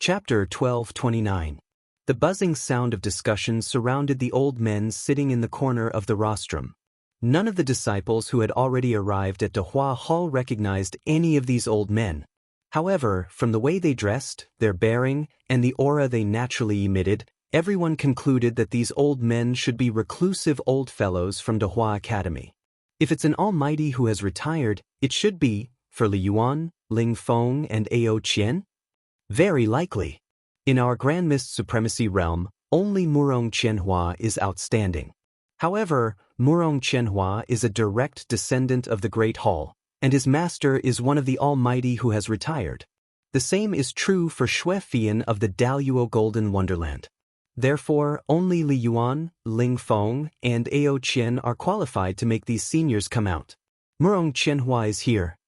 Chapter 1229. The buzzing sound of discussion surrounded the old men sitting in the corner of the rostrum. None of the disciples who had already arrived at Dehua Hall recognized any of these old men. However, from the way they dressed, their bearing, and the aura they naturally emitted, everyone concluded that these old men should be reclusive old fellows from Dehua Academy. If it's an almighty who has retired, it should be, for Li Yuan, Ling Feng, and Ao Qian? Very likely. In our Grand Mist Supremacy realm, only Murong Qianhua is outstanding. However, Murong Qianhua is a direct descendant of the Great Hall, and his master is one of the Almighty who has retired. The same is true for Shui Fian of the Daluo Golden Wonderland. Therefore, only Li Yuan, Ling Feng, and Ao Qian are qualified to make these seniors come out. Murong Qianhua is here.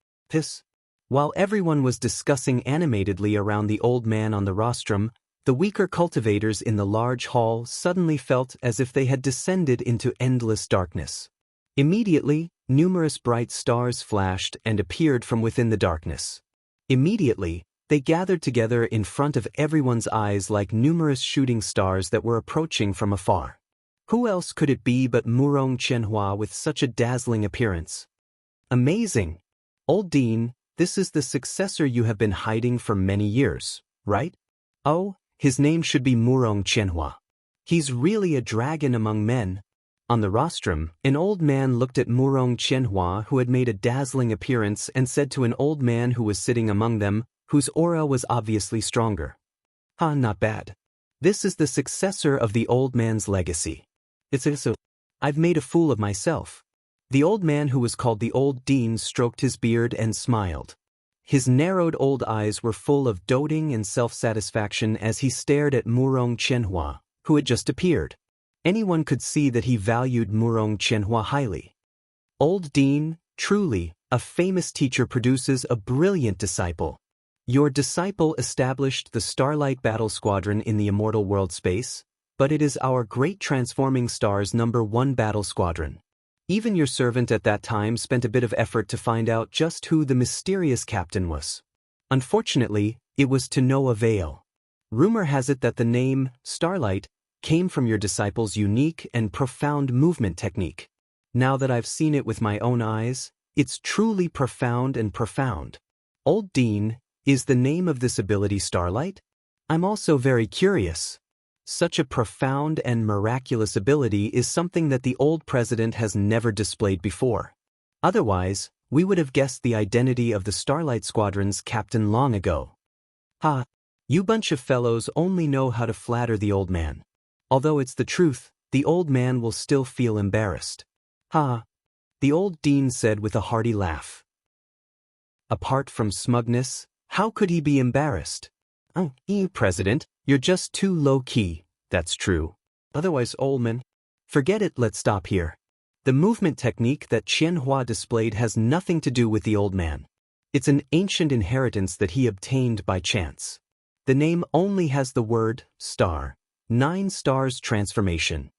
While everyone was discussing animatedly around the old man on the rostrum, the weaker cultivators in the large hall suddenly felt as if they had descended into endless darkness. Immediately, numerous bright stars flashed and appeared from within the darkness. Immediately, they gathered together in front of everyone's eyes like numerous shooting stars that were approaching from afar. Who else could it be but Murong Qianhua with such a dazzling appearance? Amazing! Old Dean, this is the successor you have been hiding for many years, right? Oh, his name should be Murong Qianhua. He's really a dragon among men. On the rostrum, an old man looked at Murong Qianhua who had made a dazzling appearance and said to an old man who was sitting among them, whose aura was obviously stronger. Not bad. This is the successor of the old man's legacy. I've made a fool of myself. The old man who was called the Old Dean stroked his beard and smiled. His narrowed old eyes were full of doting and self-satisfaction as he stared at Murong Qianhua, who had just appeared. Anyone could see that he valued Murong Qianhua highly. Old Dean, truly, a famous teacher produces a brilliant disciple. Your disciple established the Starlight Battle Squadron in the immortal world space, but it is our great transforming stars #1 battle squadron. Even your servant at that time spent a bit of effort to find out just who the mysterious captain was. Unfortunately, it was to no avail. Rumor has it that the name, Starlight, came from your disciple's unique and profound movement technique. Now that I've seen it with my own eyes, it's truly profound and profound. Old Dean, is the name of this ability Starlight? I'm also very curious. Such a profound and miraculous ability is something that the old president has never displayed before. Otherwise, we would have guessed the identity of the Starlight Squadron's captain long ago. You bunch of fellows only know how to flatter the old man. Although it's the truth, the old man will still feel embarrassed. The old dean said with a hearty laugh. Apart from smugness, how could he be embarrassed? President, you're just too low-key, that's true. Otherwise, old man, forget it, let's stop here. The movement technique that Qianhua displayed has nothing to do with the old man. It's an ancient inheritance that he obtained by chance. The name only has the word, star. 9 stars transformation.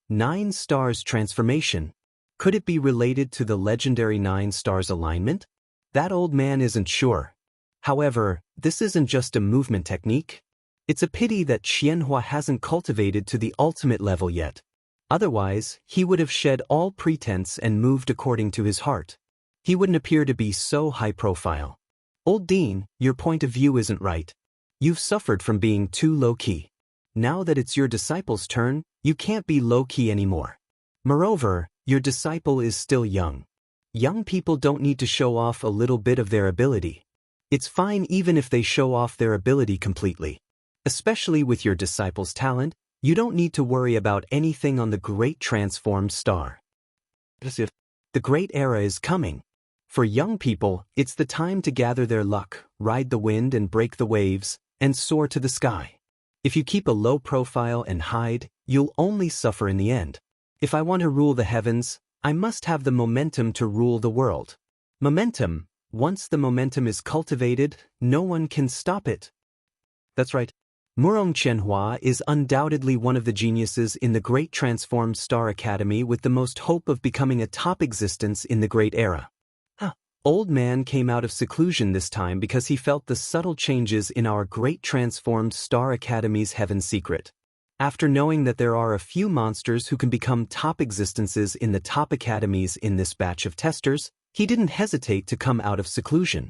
9 stars transformation. Could it be related to the legendary 9 stars alignment? That old man isn't sure. However, this isn't just a movement technique. It's a pity that Qianhua hasn't cultivated to the ultimate level yet. Otherwise, he would have shed all pretense and moved according to his heart. He wouldn't appear to be so high profile. Old Dean, your point of view isn't right. You've suffered from being too low-key. Now that it's your disciple's turn, you can't be low-key anymore. Moreover, your disciple is still young. Young people don't need to show off a little bit of their ability. It's fine even if they show off their ability completely. Especially with your disciple's talent, you don't need to worry about anything on the great transformed star. The great era is coming. For young people, it's the time to gather their luck, ride the wind and break the waves, and soar to the sky. If you keep a low profile and hide, you'll only suffer in the end. If I want to rule the heavens, I must have the momentum to rule the world. Momentum. Once the momentum is cultivated, no one can stop it. That's right. Murong Qianhua is undoubtedly one of the geniuses in the Great Transformed Star Academy with the most hope of becoming a top existence in the Great Era. Old Man came out of seclusion this time because he felt the subtle changes in our great transformed Star Academy's heaven secret. After knowing that there are a few monsters who can become top existences in the top academies in this batch of testers, he didn't hesitate to come out of seclusion.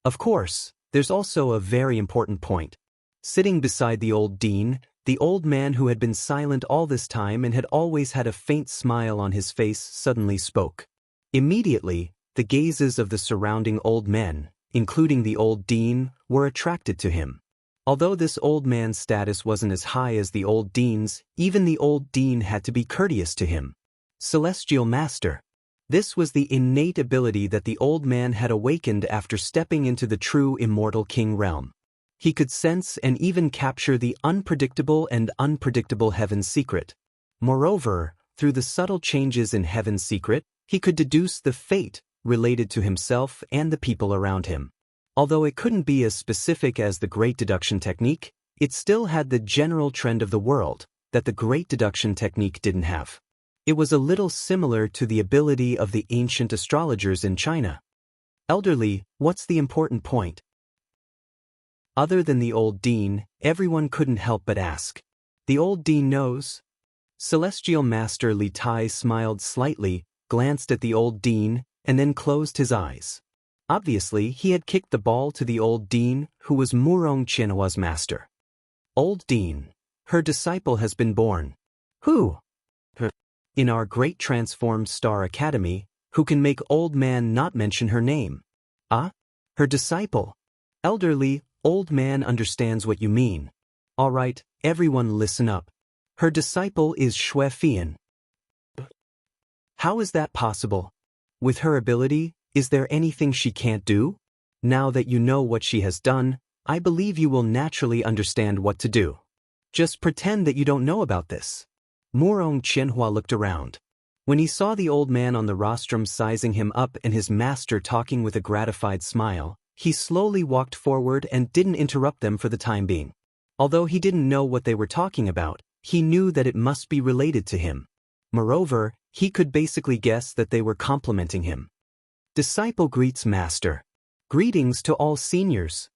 Of course, there's also a very important point. Sitting beside the old dean, the old man who had been silent all this time and had always had a faint smile on his face suddenly spoke. Immediately, the gazes of the surrounding old men, including the old dean, were attracted to him. Although this old man's status wasn't as high as the old dean's, even the old dean had to be courteous to him. Celestial Master. This was the innate ability that the old man had awakened after stepping into the true immortal king realm. He could sense and even capture the unpredictable and unpredictable heaven's secret. Moreover, through the subtle changes in heaven's secret, he could deduce the fate related to himself and the people around him. Although it couldn't be as specific as the Great Deduction Technique, it still had the general trend of the world that the Great Deduction Technique didn't have. It was a little similar to the ability of the ancient astrologers in China. Elderly, what's the important point? Other than the old dean, everyone couldn't help but ask. The old dean knows? Celestial Master Li Tai smiled slightly, glanced at the old dean, and then closed his eyes. Obviously, he had kicked the ball to the old dean, who was Murong Qianhua's master. Old dean, her disciple has been born. Who? Her. In our great transformed Star Academy, who can make old man not mention her name? Ah? Her disciple. Elderly, old man understands what you mean. All right, everyone listen up. Her disciple is Xue Fian. How is that possible? With her ability, is there anything she can't do? Now that you know what she has done, I believe you will naturally understand what to do. Just pretend that you don't know about this. Murong Qianhua looked around. When he saw the old man on the rostrum sizing him up and his master talking with a gratified smile, he slowly walked forward and didn't interrupt them for the time being. Although he didn't know what they were talking about, he knew that it must be related to him. Moreover, he could basically guess that they were complimenting him. Disciple greets master. Greetings to all seniors.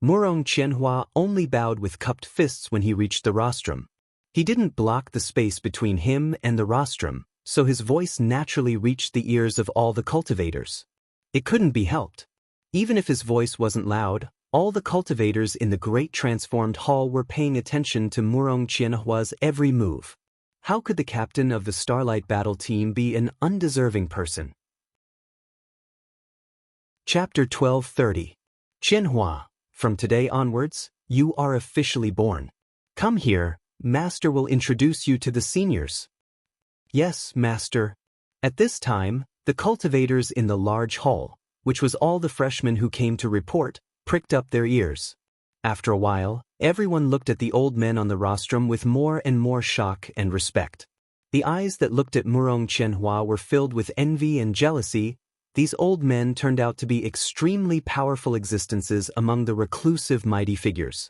Murong Qianhua only bowed with cupped fists when he reached the rostrum. He didn't block the space between him and the rostrum, so his voice naturally reached the ears of all the cultivators. It couldn't be helped. Even if his voice wasn't loud, all the cultivators in the great transformed hall were paying attention to Murong Qianhua's every move. How could the captain of the Starlight Battle Team be an undeserving person? Chapter 1230. Qianhua, from today onwards, you are officially born. Come here, Master will introduce you to the seniors. Yes, Master. At this time, the cultivators in the large hall, which was all the freshmen who came to report, pricked up their ears. After a while, everyone looked at the old men on the rostrum with more and more shock and respect. The eyes that looked at Murong Qianhua were filled with envy and jealousy. These old men turned out to be extremely powerful existences among the reclusive mighty figures.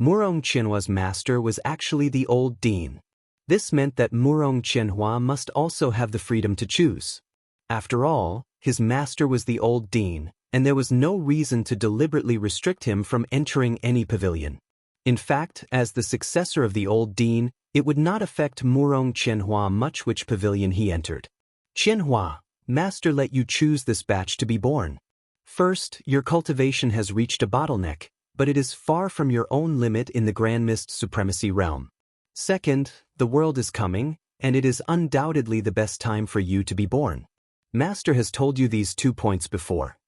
Murong Qianhua's master was actually the old dean. This meant that Murong Qianhua must also have the freedom to choose. After all, his master was the old dean, and there was no reason to deliberately restrict him from entering any pavilion. In fact, as the successor of the old dean, it would not affect Murong Qianhua much which pavilion he entered. Qianhua, Master let you choose this batch to be born. First, your cultivation has reached a bottleneck, but it is far from your own limit in the Grand Mist Supremacy realm. Second, the world is coming, and it is undoubtedly the best time for you to be born. Master has told you these 2 points before.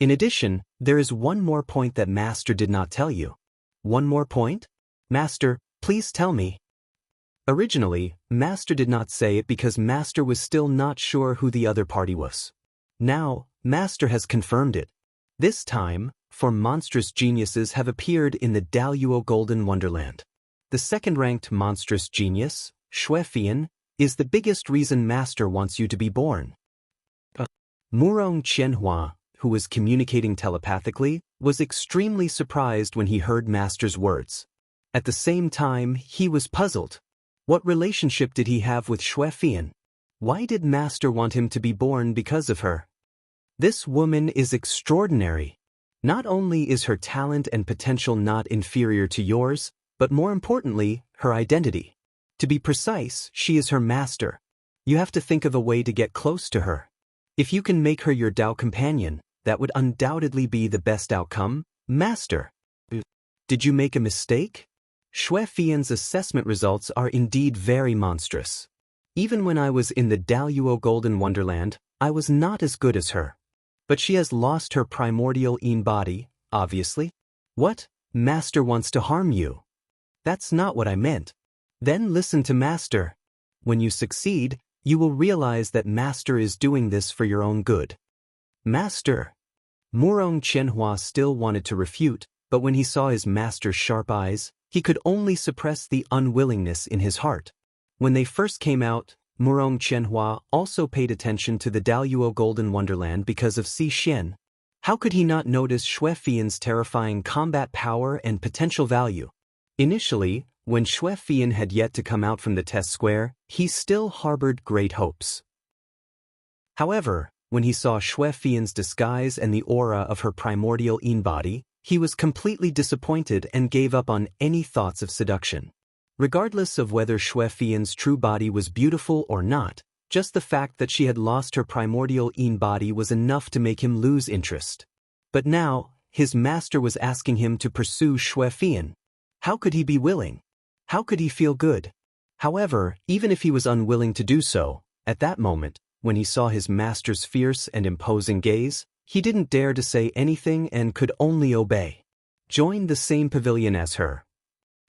In addition, there is one more point that Master did not tell you. One more point? Master, please tell me. Originally, Master did not say it because Master was still not sure who the other party was. Now, Master has confirmed it. This time, 4 monstrous geniuses have appeared in the Daluo Golden Wonderland. The second-ranked monstrous genius, Xue Fian, is the biggest reason Master wants you to be born. Murong Qianhua, who was communicating telepathically, was extremely surprised when he heard Master's words. At the same time, he was puzzled. What relationship did he have with Xue Fian? Why did Master want him to be born because of her? This woman is extraordinary. Not only is her talent and potential not inferior to yours, but more importantly, her identity. To be precise, she is her master. You have to think of a way to get close to her. If you can make her your Tao companion, that would undoubtedly be the best outcome, master. Did you make a mistake? Xue Fian's assessment results are indeed very monstrous. Even when I was in the Daluo Golden Wonderland, I was not as good as her. But she has lost her primordial Yin body, obviously. What? Master wants to harm you. That's not what I meant. Then listen to Master. When you succeed, you will realize that Master is doing this for your own good. Master. Murong Qianhua still wanted to refute, but when he saw his master's sharp eyes, he could only suppress the unwillingness in his heart. When they first came out, Murong Qianhua also paid attention to the Daluo Golden Wonderland because of Si Xian. How could he not notice Xue Fian's terrifying combat power and potential value? Initially, when Xue Fian had yet to come out from the test square, he still harbored great hopes. However, when he saw Xue Fian's disguise and the aura of her primordial Yin body, he was completely disappointed and gave up on any thoughts of seduction. Regardless of whether Xue Fian's true body was beautiful or not, just the fact that she had lost her primordial Yin body was enough to make him lose interest. But now, his master was asking him to pursue Xue Fian. How could he be willing? How could he feel good? However, even if he was unwilling to do so, at that moment, when he saw his master's fierce and imposing gaze, he didn't dare to say anything and could only obey. Join the same pavilion as her.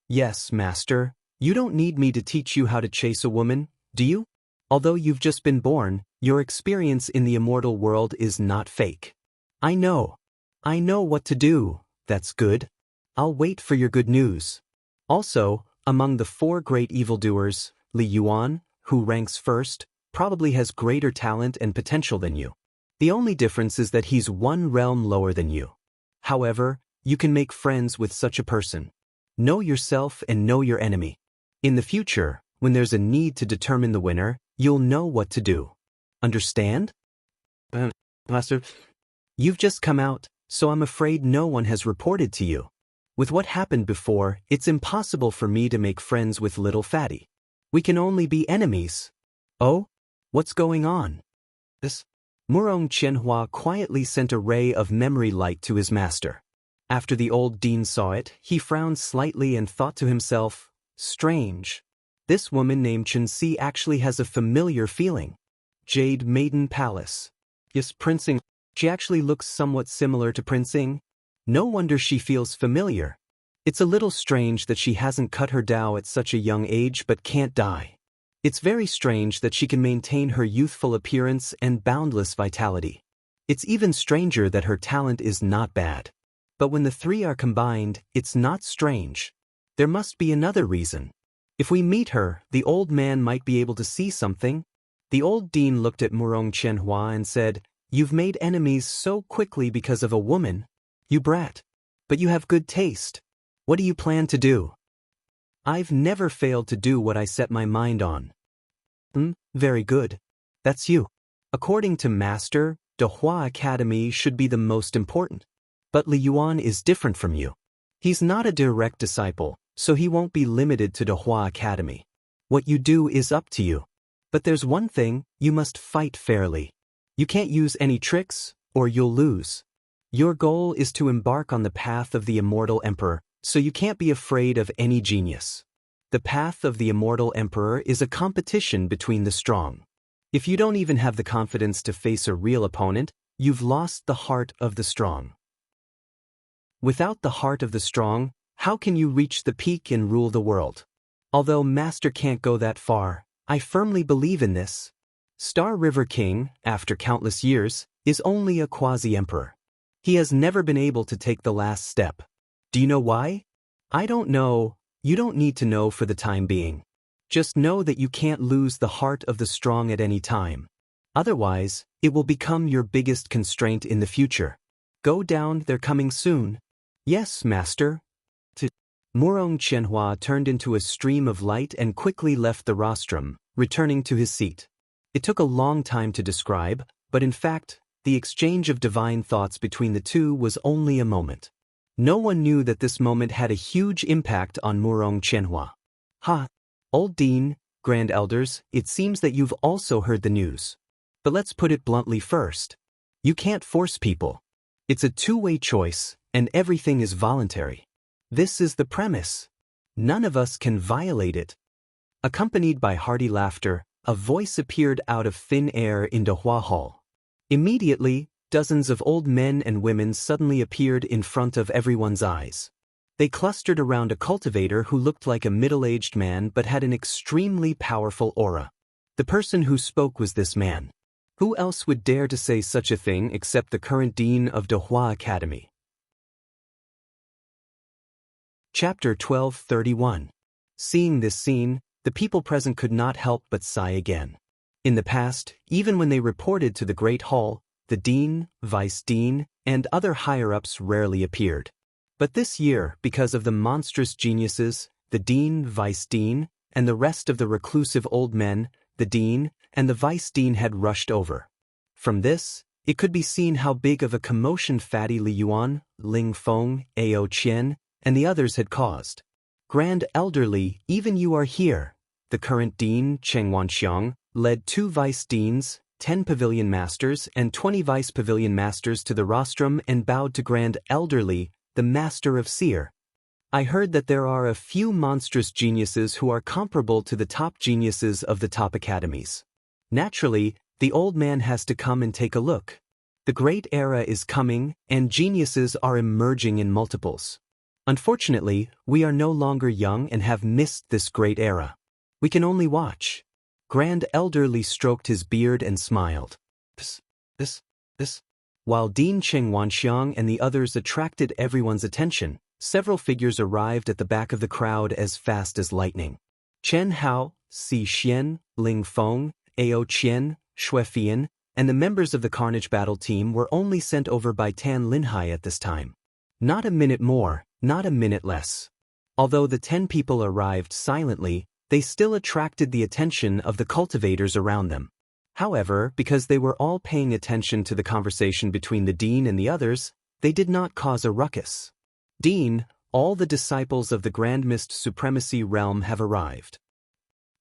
Yes, master, you don't need me to teach you how to chase a woman, do you? Although you've just been born, your experience in the immortal world is not fake. I know what to do. That's good. I'll wait for your good news. Also, among the 4 great evildoers, Li Yuan, who ranks first, probably has greater talent and potential than you. The only difference is that he's 1 realm lower than you. However, you can make friends with such a person. Know yourself and know your enemy. In the future, when there's a need to determine the winner, you'll know what to do. Understand? Master, you've just come out, so I'm afraid no one has reported to you. With what happened before, it's impossible for me to make friends with little fatty. We can only be enemies. Oh? What's going on? This? Murong Qianhua quietly sent a ray of memory light to his master. After the old dean saw it, he frowned slightly and thought to himself, strange. This woman named Chenxi actually has a familiar feeling. Jade Maiden Palace. Yes, Princing. She actually looks somewhat similar to Princing. No wonder she feels familiar. It's a little strange that she hasn't cut her Tao at such a young age but can't die. It's very strange that she can maintain her youthful appearance and boundless vitality. It's even stranger that her talent is not bad. But when the 3 are combined, it's not strange. There must be another reason. If we meet her, the old man might be able to see something. The old dean looked at Murong Qianhua and said, "You've made enemies so quickly because of a woman. You brat. But you have good taste. What do you plan to do?" "I've never failed to do what I set my mind on." Very good. That's you. According to Master, Dehua Academy should be the most important. But Li Yuan is different from you. He's not a direct disciple, so he won't be limited to Dehua Academy. What you do is up to you. But there's one thing, you must fight fairly. You can't use any tricks, or you'll lose. Your goal is to embark on the path of the Immortal Emperor, so you can't be afraid of any genius. The path of the Immortal Emperor is a competition between the strong. If you don't even have the confidence to face a real opponent, you've lost the heart of the strong. Without the heart of the strong, how can you reach the peak and rule the world? Although Master can't go that far, I firmly believe in this. Star River King, after countless years, is only a quasi-emperor. He has never been able to take the last step. Do you know why? I don't know. You don't need to know for the time being. Just know that you can't lose the heart of the strong at any time. Otherwise, it will become your biggest constraint in the future. Go down, they're coming soon. Yes, Master. Murong Qianhua turned into a stream of light and quickly left the rostrum, returning to his seat. It took a long time to describe, but in fact, the exchange of divine thoughts between the two was only a moment. No one knew that this moment had a huge impact on Murong Qianhua. Ha! Old Dean, Grand Elders, it seems that you've also heard the news. But let's put it bluntly first. You can't force people. It's a two-way choice, and everything is voluntary. This is the premise. None of us can violate it. Accompanied by hearty laughter, a voice appeared out of thin air in Dehua Hall. Immediately, dozens of old men and women suddenly appeared in front of everyone's eyes. They clustered around a cultivator who looked like a middle-aged man but had an extremely powerful aura. The person who spoke was this man. Who else would dare to say such a thing except the current dean of Dehua Academy? Chapter 12:31. Seeing this scene, the people present could not help but sigh again. In the past, even when they reported to the Great Hall, the dean, vice dean, and other higher-ups rarely appeared. But this year, because of the monstrous geniuses, the dean, vice dean, and the rest of the reclusive old men, the dean and the vice dean had rushed over. From this, it could be seen how big of a commotion Fatty Li Yuan, Ling Feng, Ao Qian, and the others had caused. Grand Elderly, even you are here. The current dean, Cheng Wanxiang, led 2 vice deans, 10 pavilion masters, and 20 vice pavilion masters to the rostrum and bowed to Grand Elderly, the master of seer. I heard that there are a few monstrous geniuses who are comparable to the top geniuses of the top academies. Naturally, the old man has to come and take a look. The great era is coming, and geniuses are emerging in multiples. Unfortunately, we are no longer young and have missed this great era. We can only watch. Grand Elderly stroked his beard and smiled. This. While Dean Cheng Wanxiang and the others attracted everyone's attention, several figures arrived at the back of the crowd as fast as lightning. Chen Hao, Si Xian, Ling Feng, Ao Qian, Xue Fian, and the members of the Carnage Battle team were only sent over by Tan Linhai at this time. Not a minute more, not a minute less. Although the 10 people arrived silently, they still attracted the attention of the cultivators around them. However, because they were all paying attention to the conversation between the dean and the others, they did not cause a ruckus. Dean, all the disciples of the Grand Mist Supremacy Realm have arrived.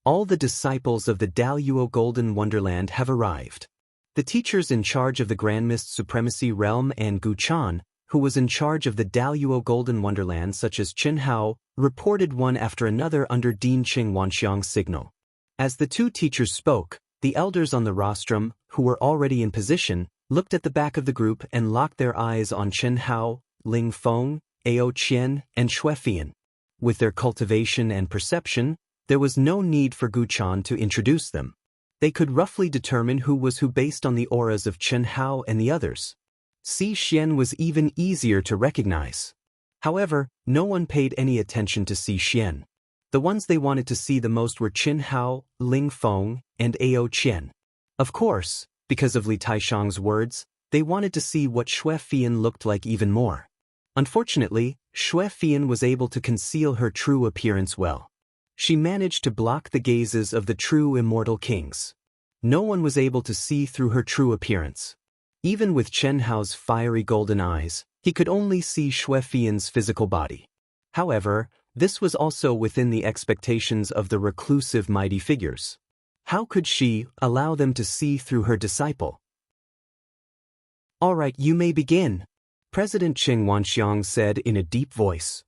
All the disciples of the Daluo Golden Wonderland have arrived. The teachers in charge of the Grand Mist Supremacy Realm and Gu Chan, who was in charge of the Daluo Golden Wonderland such as Chen Hao, reported one after another under Dean Cheng Wanxiang's signal. As the 2 teachers spoke, the elders on the rostrum, who were already in position, looked at the back of the group and locked their eyes on Chen Hao, Ling Feng, Ao Qian, and Xue Fian. With their cultivation and perception, there was no need for Gu Chan to introduce them. They could roughly determine who was who based on the auras of Chen Hao and the others. Si Xian was even easier to recognize. However, no one paid any attention to Si Xian. The ones they wanted to see the most were Chen Hao, Ling Feng, and Ao Qian. Of course, because of Li Taishang's words, they wanted to see what Xue Fian looked like even more. Unfortunately, Xue Fian was able to conceal her true appearance well. She managed to block the gazes of the true immortal kings. No one was able to see through her true appearance. Even with Chen Hao's fiery golden eyes, he could only see Xue Fian's physical body. However, this was also within the expectations of the reclusive mighty figures. How could she allow them to see through her disciple? All right, you may begin, President Cheng Wanxiang said in a deep voice.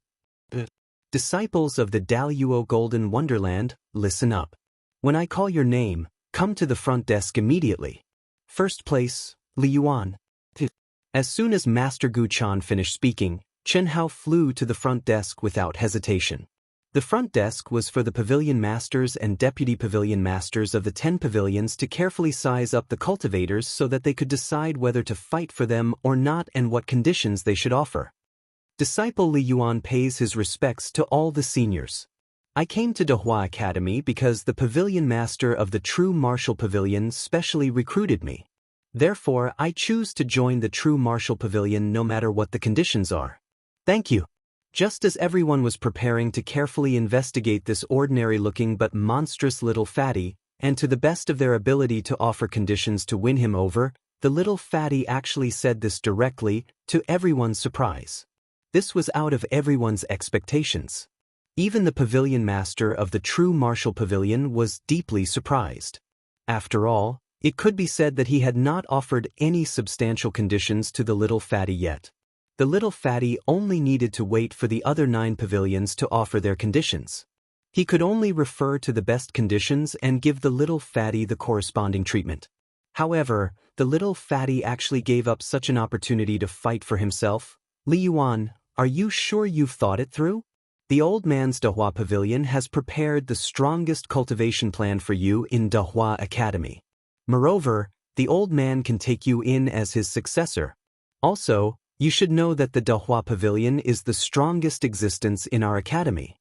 Disciples of the Daluo Golden Wonderland, listen up. When I call your name, come to the front desk immediately. First place, Li Yuan. As soon as Master Gu Chan finished speaking, Chen Hao flew to the front desk without hesitation. The front desk was for the pavilion masters and deputy pavilion masters of the 10 pavilions to carefully size up the cultivators so that they could decide whether to fight for them or not and what conditions they should offer. Disciple Li Yuan pays his respects to all the seniors. I came to Dehua Academy because the pavilion master of the True Martial Pavilion specially recruited me. Therefore, I choose to join the True Martial Pavilion no matter what the conditions are. Thank you. Just as everyone was preparing to carefully investigate this ordinary-looking but monstrous little fatty, and to the best of their ability to offer conditions to win him over, the little fatty actually said this directly, to everyone's surprise. This was out of everyone's expectations. Even the pavilion master of the true martial pavilion was deeply surprised. After all, it could be said that he had not offered any substantial conditions to the little fatty yet. The little fatty only needed to wait for the other 9 pavilions to offer their conditions. He could only refer to the best conditions and give the little fatty the corresponding treatment. However, the little fatty actually gave up such an opportunity to fight for himself. Li Yuan, are you sure you've thought it through? The old man's Dehua Pavilion has prepared the strongest cultivation plan for you in Dehua Academy. Moreover, the old man can take you in as his successor. Also, you should know that the Dehua Pavilion is the strongest existence in our academy.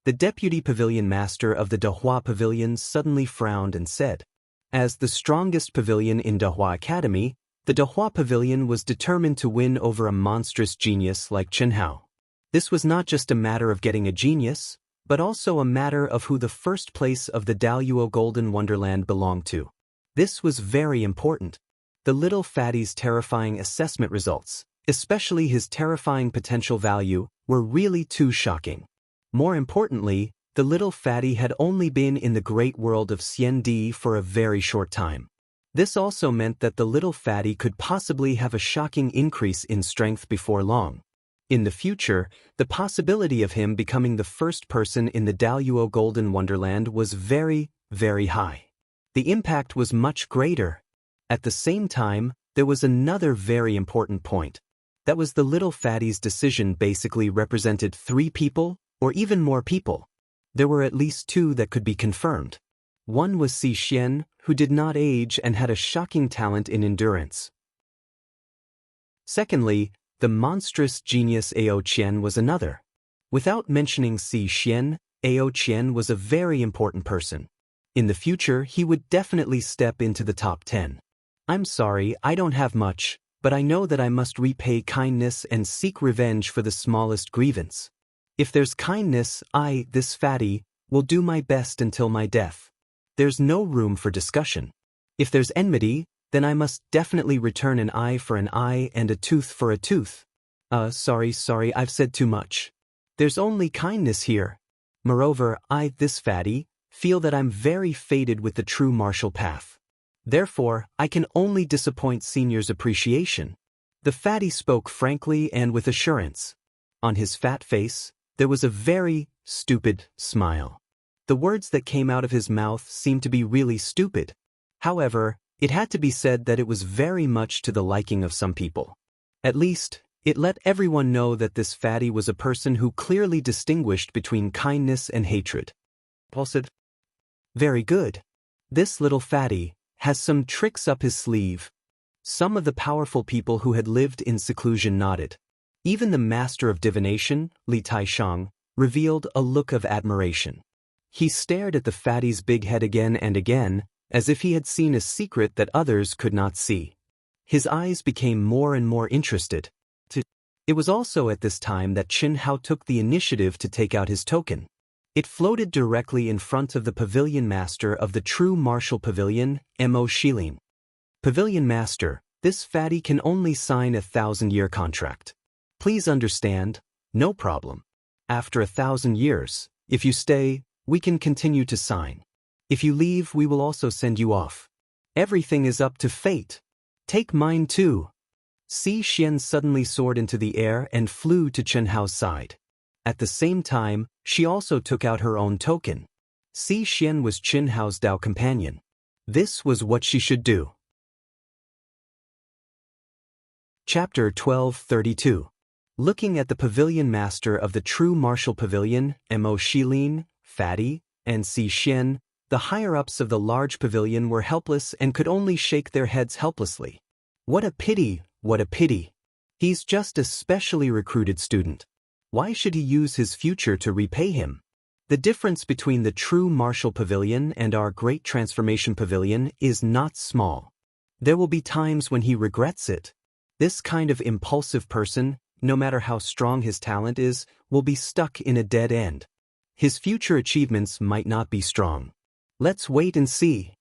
The deputy pavilion master of the Dehua Pavilion suddenly frowned and said, as the strongest pavilion in Dehua Academy, the Dehua Pavilion was determined to win over a monstrous genius like Chen Hao. This was not just a matter of getting a genius, but also a matter of who the first place of the Daluo Golden Wonderland belonged to. This was very important. The little fatty's terrifying assessment results, especially his terrifying potential value, were really too shocking. More importantly, the little fatty had only been in the great world of Xiandi for a very short time. This also meant that the little fatty could possibly have a shocking increase in strength before long. In the future, the possibility of him becoming the first person in the Daluo Golden Wonderland was very, very high. The impact was much greater. At the same time, there was another very important point. That was the little fatty's decision basically represented 3 people, or even more people. There were at least 2 that could be confirmed. One was Si Xian, who did not age and had a shocking talent in endurance. Secondly, the monstrous genius Ao Qian was another. Without mentioning Si Xian, Ao Qian was a very important person. In the future, he would definitely step into the top 10. I'm sorry, I don't have much, but I know that I must repay kindness and seek revenge for the smallest grievance. If there's kindness, I, this fatty, will do my best until my death. There's no room for discussion. If there's enmity, then I must definitely return an eye for an eye and a tooth for a tooth. Sorry, I've said too much. There's only kindness here. Moreover, I, this fatty, feel that I'm very fated with the true martial path. Therefore, I can only disappoint senior's appreciation. The fatty spoke frankly and with assurance. On his fat face, there was a very stupid smile. The words that came out of his mouth seemed to be really stupid. However, it had to be said that it was very much to the liking of some people. At least, it let everyone know that this fatty was a person who clearly distinguished between kindness and hatred. Paul said, very good. This little fatty has some tricks up his sleeve. Some of the powerful people who had lived in seclusion nodded. Even the master of divination, Li Taishang, revealed a look of admiration. He stared at the fatty's big head again and again, as if he had seen a secret that others could not see. His eyes became more and more interested. It was also at this time that Chen Hao took the initiative to take out his token. It floated directly in front of the pavilion master of the true martial pavilion, Mo Shilin. Pavilion master, this fatty can only sign a 1,000-year contract. Please understand, no problem. After 1,000 years, if you stay, we can continue to sign. If you leave, we will also send you off. Everything is up to fate. Take mine too. Si Xian suddenly soared into the air and flew to Chen Hao's side. At the same time, she also took out her own token. Si Xian was Chen Hao's Dao companion. This was what she should do. Chapter 1232. Looking at the pavilion master of the true martial pavilion, Mo Shilin, Fatty, and Si Xian, the higher-ups of the large pavilion were helpless and could only shake their heads helplessly. What a pity, what a pity. He's just a specially recruited student. Why should he use his future to repay him? The difference between the true martial pavilion and our great transformation pavilion is not small. There will be times when he regrets it. This kind of impulsive person, no matter how strong his talent is, will be stuck in a dead end. His future achievements might not be strong. Let's wait and see.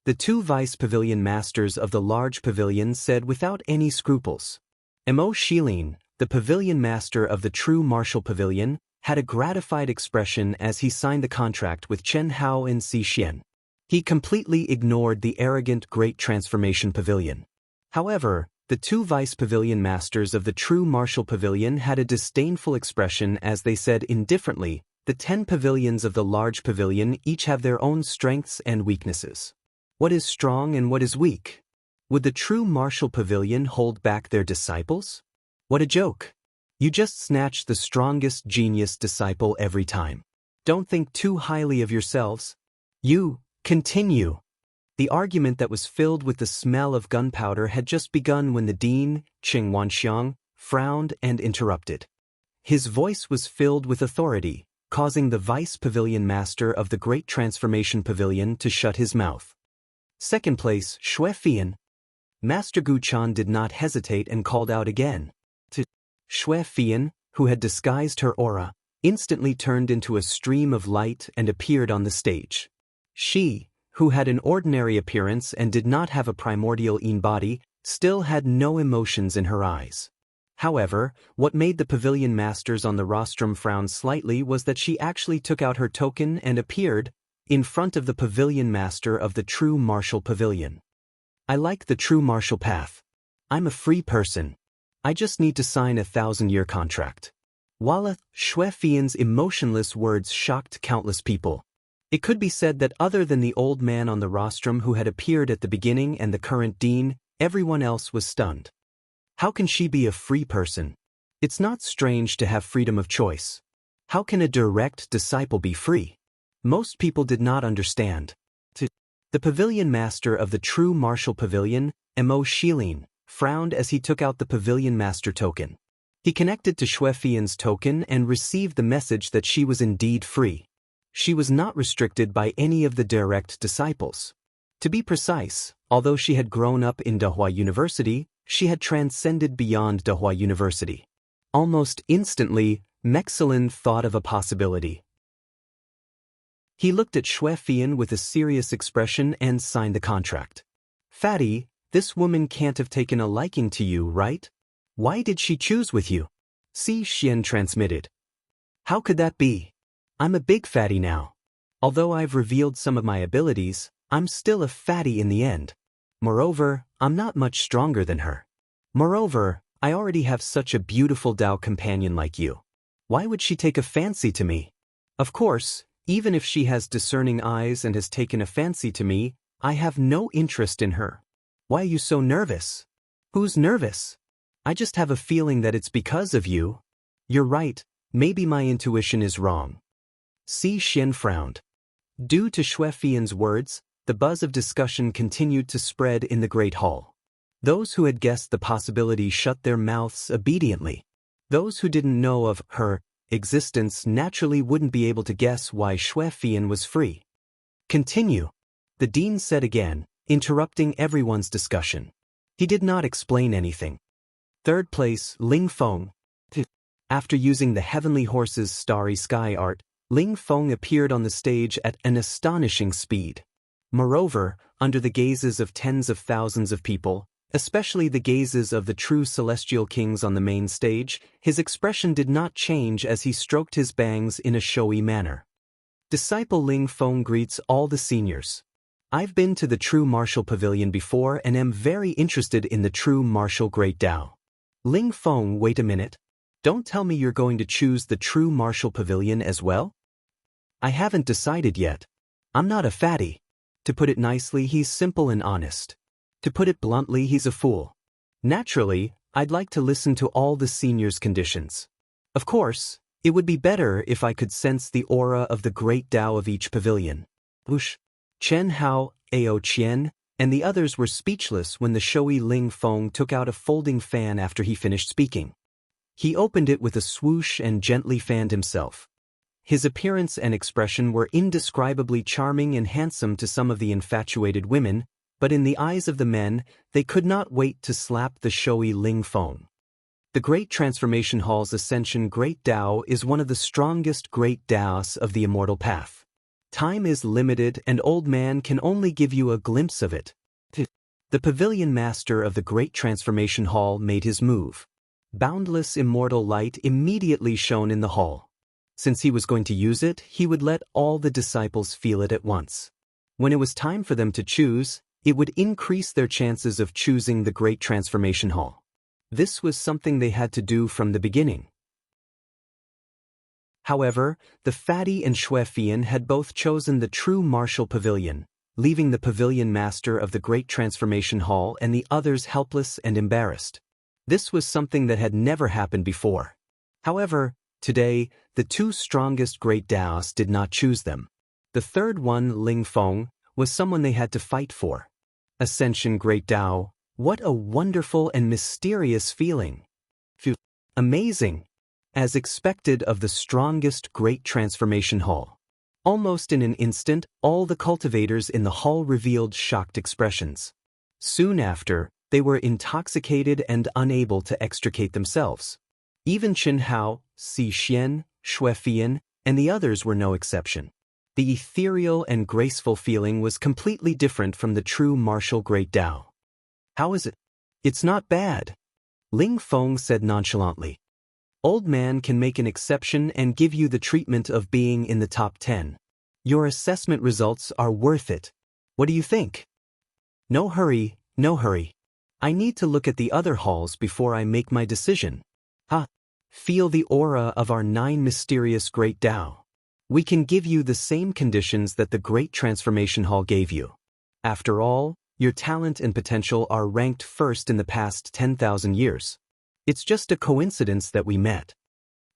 The two vice pavilion masters of the large pavilion said without any scruples. Mo Shilin, the pavilion master of the true martial pavilion, had a gratified expression as he signed the contract with Chen Hao and Si Xian. He completely ignored the arrogant Great Transformation Pavilion. However, the two vice pavilion masters of the true martial pavilion had a disdainful expression as they said indifferently, the 10 pavilions of the large pavilion each have their own strengths and weaknesses. What is strong and what is weak? Would the true martial pavilion hold back their disciples? What a joke! You just snatch the strongest genius disciple every time. Don't think too highly of yourselves. You, continue. The argument that was filled with the smell of gunpowder had just begun when the dean, Qing Wanxiang, frowned and interrupted. His voice was filled with authority, causing the vice pavilion master of the Great Transformation Pavilion to shut his mouth. Second place, Xue Fian. Master Gu Chan did not hesitate and called out again. Xue Fian, who had disguised her aura, instantly turned into a stream of light and appeared on the stage. She, who had an ordinary appearance and did not have a primordial Yin body, still had no emotions in her eyes. However, what made the pavilion masters on the rostrum frown slightly was that she actually took out her token and appeared in front of the pavilion master of the true martial pavilion. I like the true martial path. I'm a free person. I just need to sign a 1,000-year contract. Voila, Xue Fian's emotionless words shocked countless people. It could be said that other than the old man on the rostrum who had appeared at the beginning and the current dean, everyone else was stunned. How can she be a free person? It's not strange to have freedom of choice. How can a direct disciple be free? Most people did not understand. The pavilion master of the true martial pavilion, Mo Shilin, frowned as he took out the pavilion master token. He connected to Xue Fian's token and received the message that she was indeed free. She was not restricted by any of the direct disciples. To be precise, although she had grown up in Dehua University, she had transcended beyond Dehua University. Almost instantly, Mexilin thought of a possibility. He looked at Xue Fian with a serious expression and signed the contract. Fatty, this woman can't have taken a liking to you, right? Why did she choose with you? Si Xian transmitted. How could that be? I'm a big fatty now. Although I've revealed some of my abilities, I'm still a fatty in the end. Moreover, I'm not much stronger than her. Moreover, I already have such a beautiful Dao companion like you. Why would she take a fancy to me? Of course, even if she has discerning eyes and has taken a fancy to me, I have no interest in her. Why are you so nervous? Who's nervous? I just have a feeling that it's because of you. You're right, maybe my intuition is wrong. Si Xian frowned. Due to Xue Fian's words, the buzz of discussion continued to spread in the great hall. Those who had guessed the possibility shut their mouths obediently. Those who didn't know of her existence naturally wouldn't be able to guess why Xue Fian was free. Continue, the dean said again, interrupting everyone's discussion. He did not explain anything. Third place, Ling Feng. After using the Heavenly Horse's Starry Sky art, Ling Feng appeared on the stage at an astonishing speed. Moreover, under the gazes of tens of thousands of people, especially the gazes of the true celestial kings on the main stage, his expression did not change as he stroked his bangs in a showy manner. Disciple Ling Feng greets all the seniors. I've been to the true martial pavilion before and am very interested in the true martial great Dao. Ling Feng, wait a minute. Don't tell me you're going to choose the true martial pavilion as well? I haven't decided yet. I'm not a fatty. To put it nicely, he's simple and honest. To put it bluntly, he's a fool. Naturally, I'd like to listen to all the seniors' conditions. Of course, it would be better if I could sense the aura of the great Dao of each pavilion. Whoosh! Chen Hao, Ao Qian, and the others were speechless when the showy Ling Feng took out a folding fan after he finished speaking. He opened it with a swoosh and gently fanned himself. His appearance and expression were indescribably charming and handsome to some of the infatuated women, but in the eyes of the men, they could not wait to slap the showy Ling Feng. The Great Transformation Hall's Ascension Great Dao is one of the strongest Great Daos of the Immortal Path. Time is limited and Old Man can only give you a glimpse of it. The pavilion master of the Great Transformation Hall made his move. Boundless immortal light immediately shone in the hall. Since he was going to use it, he would let all the disciples feel it at once. When it was time for them to choose, it would increase their chances of choosing the Great Transformation Hall. This was something they had to do from the beginning. However, the Fatty and Shuefian had both chosen the true martial pavilion, leaving the pavilion master of the Great Transformation Hall and the others helpless and embarrassed. This was something that had never happened before. However, today, the two strongest Great Daos did not choose them. The third one, Ling Feng, was someone they had to fight for. Ascension Great Dao, what a wonderful and mysterious feeling. Phew. Amazing. As expected of the strongest Great Transformation Hall. Almost in an instant, all the cultivators in the hall revealed shocked expressions. Soon after, they were intoxicated and unable to extricate themselves. Even Chen Hao, Si Xian, Shuefian, and the others were no exception. The ethereal and graceful feeling was completely different from the true martial Great Dao. How is it? It's not bad. Ling Feng said nonchalantly. Old Man can make an exception and give you the treatment of being in the top 10. Your assessment results are worth it. What do you think? No hurry, no hurry. I need to look at the other halls before I make my decision. Feel the aura of our 9 mysterious Great Dao. We can give you the same conditions that the Great Transformation Hall gave you. After all, your talent and potential are ranked first in the past 10,000 years. It's just a coincidence that we met.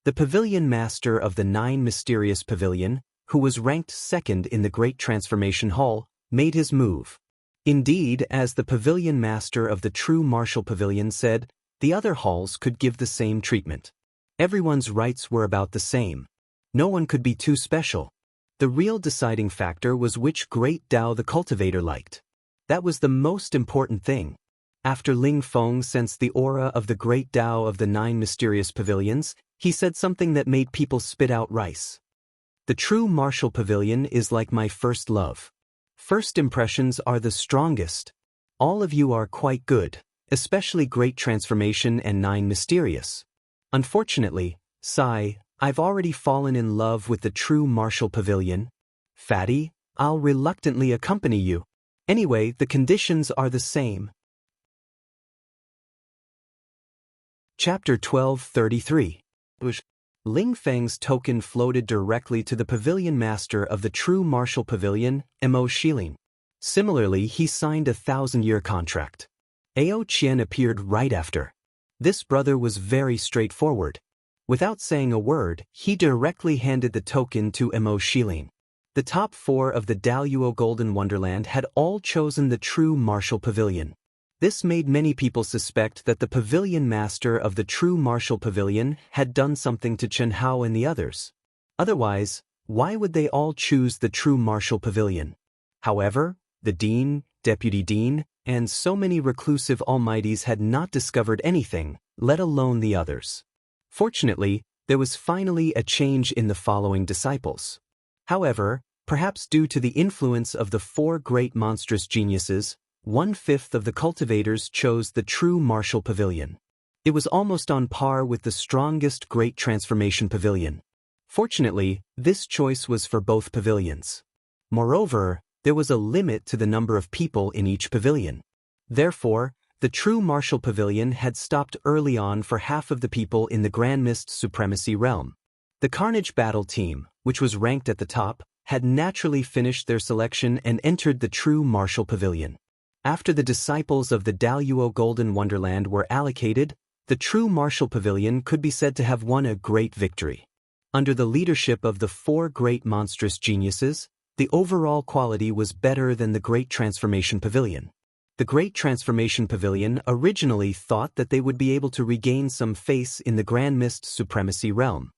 The pavilion master of the 9 mysterious pavilion, who was ranked second in the Great Transformation Hall, made his move. Indeed, as the pavilion master of the true martial pavilion said, the other halls could give the same treatment. Everyone's rights were about the same. No one could be too special. The real deciding factor was which Great Dao the cultivator liked. That was the most important thing. After Ling Feng sensed the aura of the Great Dao of the 9 mysterious pavilions, he said something that made people spit out rice. The true martial pavilion is like my first love. First impressions are the strongest. All of you are quite good, especially Great Transformation and 9 Mysterious. Unfortunately, Sai, I've already fallen in love with the true martial pavilion. Fatty, I'll reluctantly accompany you. Anyway, the conditions are the same. Chapter 12:33. Ling Feng's token floated directly to the pavilion master of the true martial pavilion, Mo Shilin. Similarly, he signed a 1,000-year contract. Ao Qian appeared right after. This brother was very straightforward. Without saying a word, he directly handed the token to Mo Shilin. The top 4 of the Daluo Golden Wonderland had all chosen the true martial pavilion. This made many people suspect that the pavilion master of the true martial pavilion had done something to Chen Hao and the others. Otherwise, why would they all choose the true martial pavilion? However, the dean, deputy dean, and so many reclusive almighties had not discovered anything, let alone the others. Fortunately, there was finally a change in the following disciples. However, perhaps due to the influence of the 4 great monstrous geniuses, 1/5 of the cultivators chose the true martial pavilion. It was almost on par with the strongest Great Transformation Pavilion. Fortunately, this choice was for both pavilions. Moreover, there was a limit to the number of people in each pavilion. Therefore, the true martial pavilion had stopped early on for half of the people in the Grand Mist Supremacy realm. The Carnage Battle team, which was ranked at the top, had naturally finished their selection and entered the true martial pavilion. After the disciples of the Daluo Golden Wonderland were allocated, the true martial pavilion could be said to have won a great victory. Under the leadership of the 4 great monstrous geniuses, the overall quality was better than the Great Transformation Pavilion. The Great Transformation Pavilion originally thought that they would be able to regain some face in the Grand Mist Supremacy realm.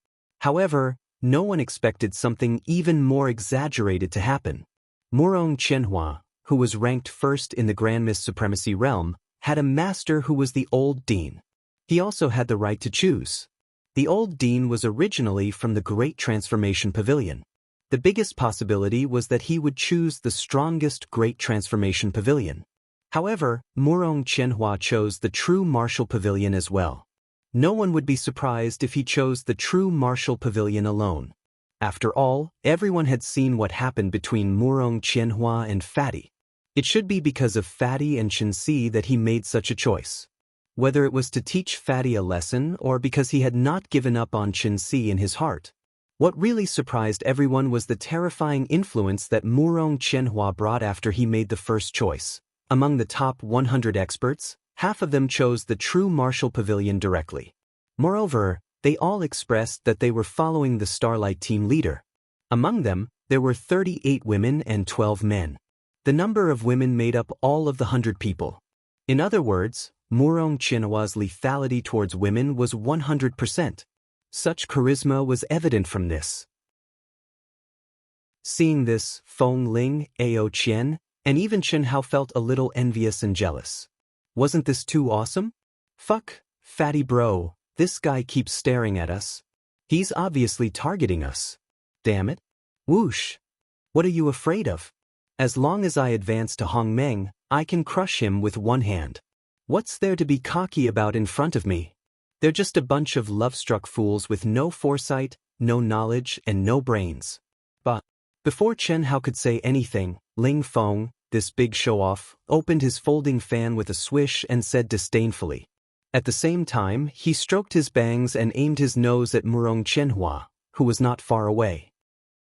However, no one expected something even more exaggerated to happen. Murong Qianhua, who was ranked first in the Grand Mist Supremacy realm, had a master who was the Old Dean. He also had the right to choose. The Old Dean was originally from the Great Transformation Pavilion. The biggest possibility was that he would choose the strongest Great Transformation Pavilion. However, Murong Qianhua chose the true martial pavilion as well. No one would be surprised if he chose the true martial pavilion alone. After all, everyone had seen what happened between Murong Qianhua and Fatty. It should be because of Fatty and Chenxi that he made such a choice. Whether it was to teach Fatty a lesson or because he had not given up on Chenxi in his heart. What really surprised everyone was the terrifying influence that Murong Qianhua brought after he made the first choice. Among the top 100 experts, half of them chose the true martial pavilion directly. Moreover, they all expressed that they were following the Starlight team leader. Among them, there were 38 women and 12 men. The number of women made up all of the 100 people. In other words, Murong Qianhua's lethality towards women was 100%. Such charisma was evident from this. Seeing this, Feng Ling, Ao Qian, and even Chen Hao felt a little envious and jealous. Wasn't this too awesome? Fuck, Fatty bro, this guy keeps staring at us. He's obviously targeting us. Damn it. Whoosh. What are you afraid of? As long as I advance to Hongmeng, I can crush him with one hand. What's there to be cocky about in front of me? They're just a bunch of love-struck fools with no foresight, no knowledge, and no brains. But before Chen Hao could say anything, Ling Feng, this big show-off, opened his folding fan with a swish and said disdainfully. At the same time, he stroked his bangs and aimed his nose at Murong Qianhua, who was not far away.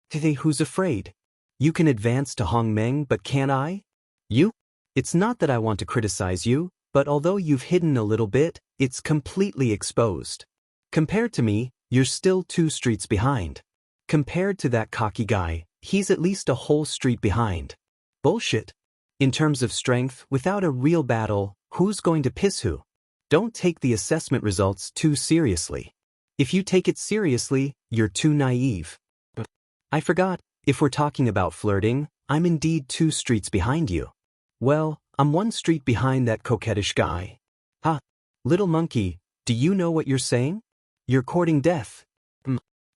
Hey, who's afraid? You can advance to Hongmeng, but can't I? You? It's not that I want to criticize you, but although you've hidden a little bit, it's completely exposed. Compared to me, you're still 2 streets behind. Compared to that cocky guy, he's at least a whole street behind. Bullshit. In terms of strength, without a real battle, who's going to piss who? Don't take the assessment results too seriously. If you take it seriously, you're too naive. I forgot, if we're talking about flirting, I'm indeed 2 streets behind you. Well, I'm 1 street behind that coquettish guy. Ha! Little monkey, do you know what you're saying? You're courting death.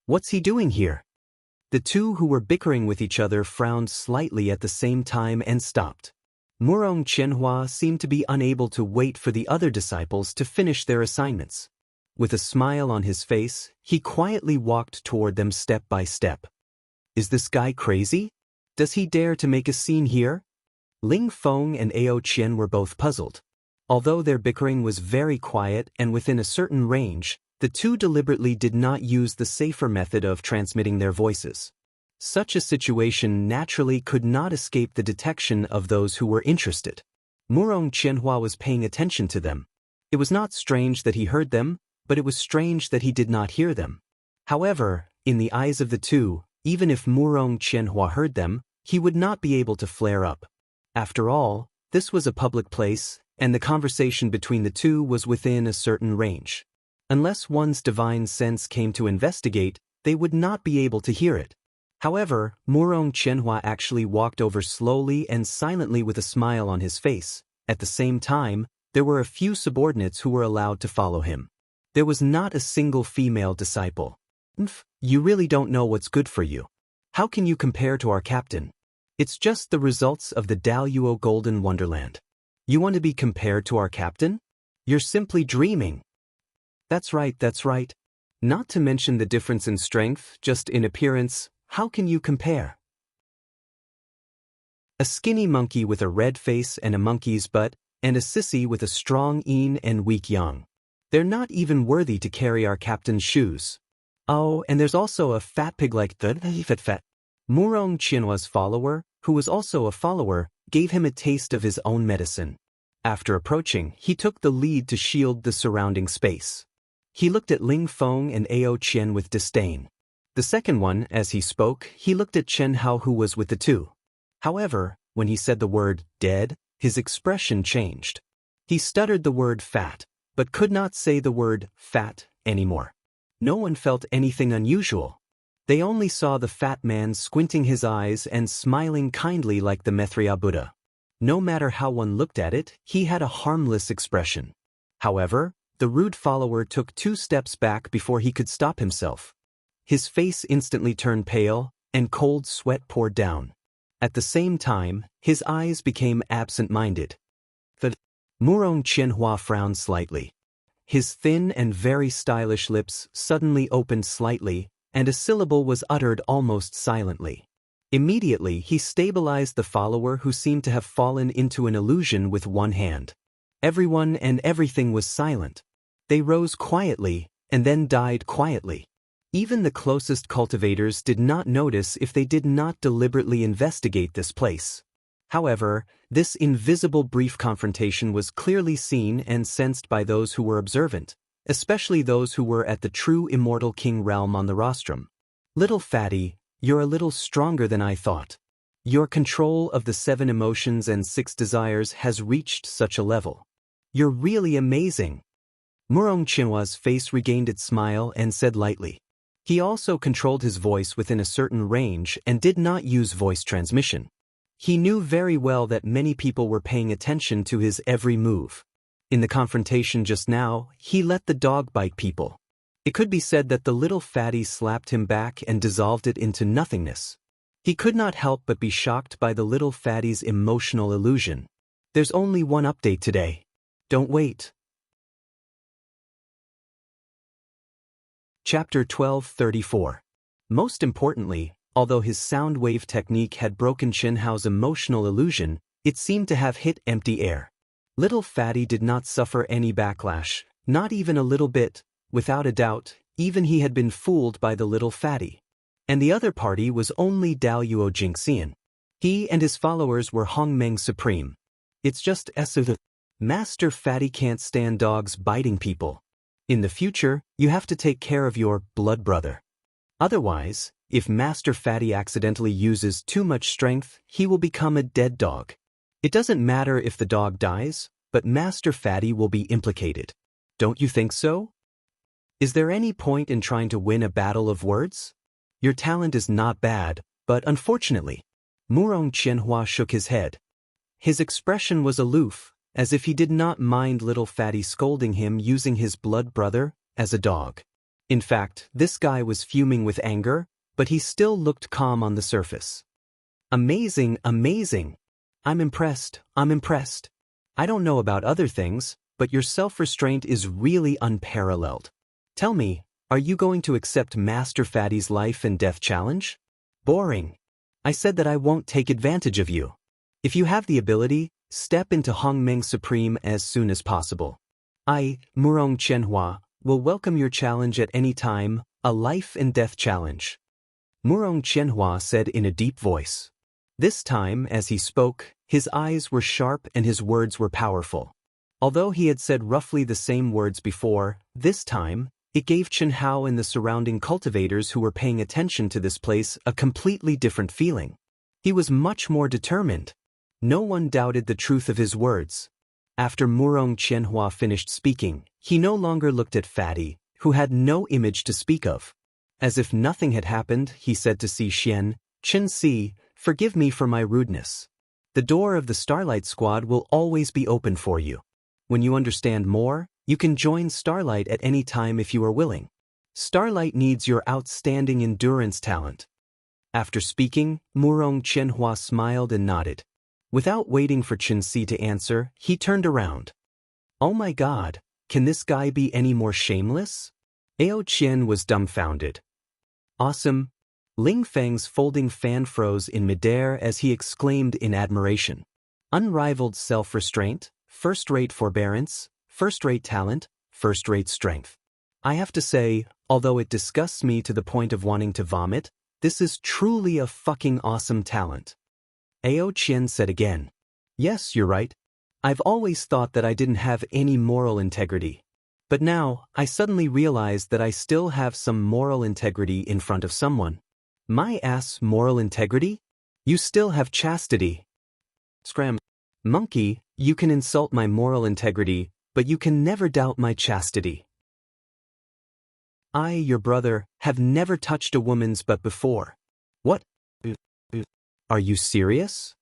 What's he doing here? The two who were bickering with each other frowned slightly at the same time and stopped. Murong Qianhua seemed to be unable to wait for the other disciples to finish their assignments. With a smile on his face, he quietly walked toward them step by step. Is this guy crazy? Does he dare to make a scene here? Ling Feng and Ao Qian were both puzzled. Although their bickering was very quiet and within a certain range, the two deliberately did not use the safer method of transmitting their voices. Such a situation naturally could not escape the detection of those who were interested. Murong Qianhua was paying attention to them. It was not strange that he heard them, but it was strange that he did not hear them. However, in the eyes of the two, even if Murong Qianhua heard them, he would not be able to flare up. After all, this was a public place, and the conversation between the two was within a certain range. Unless one's divine sense came to investigate, they would not be able to hear it. However, Murong Qianhua actually walked over slowly and silently with a smile on his face. At the same time, there were a few subordinates who were allowed to follow him. There was not a single female disciple. You really don't know what's good for you. How can you compare to our captain? It's just the results of the Daluo Golden Wonderland. You want to be compared to our captain? You're simply dreaming. That's right, that's right. Not to mention the difference in strength, just in appearance, how can you compare? A skinny monkey with a red face and a monkey's butt, and a sissy with a strong yin and weak yang. They're not even worthy to carry our captain's shoes. Oh, and there's also a fat pig like the fat. Murong Qianhua's follower, who was also a follower, gave him a taste of his own medicine. After approaching, he took the lead to shield the surrounding space. He looked at Ling Feng and Ao Qian with disdain. The second one, as he spoke, he looked at Chen Hao who was with the two. However, when he said the word dead, his expression changed. He stuttered the word fat, but could not say the word fat anymore. No one felt anything unusual. They only saw the fat man squinting his eyes and smiling kindly like the Maitreya Buddha. No matter how one looked at it, he had a harmless expression. However, the rude follower took 2 steps back before he could stop himself. His face instantly turned pale, and cold sweat poured down. At the same time, his eyes became absent-minded. The Murong Qianhua frowned slightly. His thin and very stylish lips suddenly opened slightly, and a syllable was uttered almost silently. Immediately he stabilized the follower who seemed to have fallen into an illusion with one hand. Everyone and everything was silent. They rose quietly, and then died quietly. Even the closest cultivators did not notice if they did not deliberately investigate this place. However, this invisible brief confrontation was clearly seen and sensed by those who were observant, especially those who were at the true immortal king realm on the rostrum. Little fatty, you're a little stronger than I thought. Your control of the 7 emotions and 6 desires has reached such a level. You're really amazing. Murong Qianhua's face regained its smile and said lightly. He also controlled his voice within a certain range and did not use voice transmission. He knew very well that many people were paying attention to his every move. In the confrontation just now, he let the dog bite people. It could be said that the little fatty slapped him back and dissolved it into nothingness. He could not help but be shocked by the little fatty's emotional illusion. There's only one update today. Don't wait. Chapter 1234. Most importantly, although his sound wave technique had broken Qianhao's emotional illusion, it seemed to have hit empty air. Little fatty did not suffer any backlash, not even a little bit. Without a doubt, even he had been fooled by the little fatty. And the other party was only Daluo Jingxian. He and his followers were Hongmeng Supreme. It's just the Master Fatty can't stand dogs biting people. In the future, you have to take care of your blood brother. Otherwise, if Master Fatty accidentally uses too much strength, he will become a dead dog. It doesn't matter if the dog dies, but Master Fatty will be implicated. Don't you think so? Is there any point in trying to win a battle of words? Your talent is not bad, but unfortunately. Murong Qianhua shook his head. His expression was aloof, as if he did not mind little fatty scolding him using his blood brother as a dog. In fact, this guy was fuming with anger, but he still looked calm on the surface. Amazing, amazing. I'm impressed. I don't know about other things, but your self-restraint is really unparalleled. Tell me, are you going to accept Master Fatty's life and death challenge? Boring. I said that I won't take advantage of you. If you have the ability, step into Hongmeng Supreme as soon as possible. I, Murong Qianhua, will welcome your challenge at any time, a life and death challenge. Murong Qianhua said in a deep voice. This time, as he spoke, his eyes were sharp and his words were powerful. Although he had said roughly the same words before, this time, it gave Qianhao and the surrounding cultivators who were paying attention to this place a completely different feeling. He was much more determined. No one doubted the truth of his words. After Murong Qianhua finished speaking, he no longer looked at Fatty, who had no image to speak of. As if nothing had happened, he said to Si Xian, Qin Si, forgive me for my rudeness. The door of the Starlight Squad will always be open for you. When you understand more, you can join Starlight at any time if you are willing. Starlight needs your outstanding endurance talent. After speaking, Murong Qianhua smiled and nodded. Without waiting for Qin Si to answer, he turned around. Oh my God, can this guy be any more shameless? Ao Qian was dumbfounded. Awesome. Ling Feng's folding fan froze in midair as he exclaimed in admiration. Unrivaled self-restraint, first-rate forbearance, first-rate talent, first-rate strength. I have to say, although it disgusts me to the point of wanting to vomit, this is truly a fucking awesome talent. Ao Qian said again. Yes, you're right. I've always thought that I didn't have any moral integrity. But now, I suddenly realized that I still have some moral integrity in front of someone. My ass moral integrity? You still have chastity. Scram. Monkey, you can insult my moral integrity, but you can never doubt my chastity. I, your brother, have never touched a woman's butt before. What? Are you serious?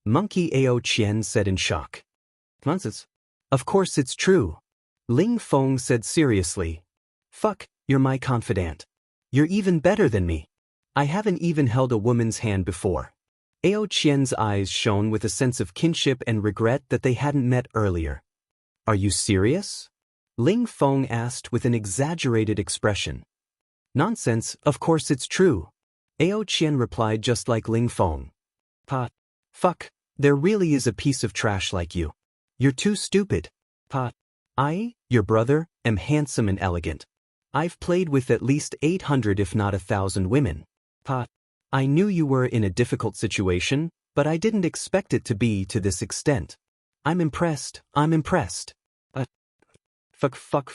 Monkey Ao Qian said in shock. Nonsense. Of course it's true. Ling Feng said seriously. Fuck, you're my confidant. You're even better than me. I haven't even held a woman's hand before. Ao Qian's eyes shone with a sense of kinship and regret that they hadn't met earlier. Are you serious? Ling Feng asked with an exaggerated expression. Nonsense, of course it's true. Ao Qian replied just like Ling Feng. Fuck, there really is a piece of trash like you. You're too stupid. I, your brother, am handsome and elegant. I've played with at least 800 if not 1,000 women. I knew you were in a difficult situation, but I didn't expect it to be to this extent. I'm impressed. Fuck.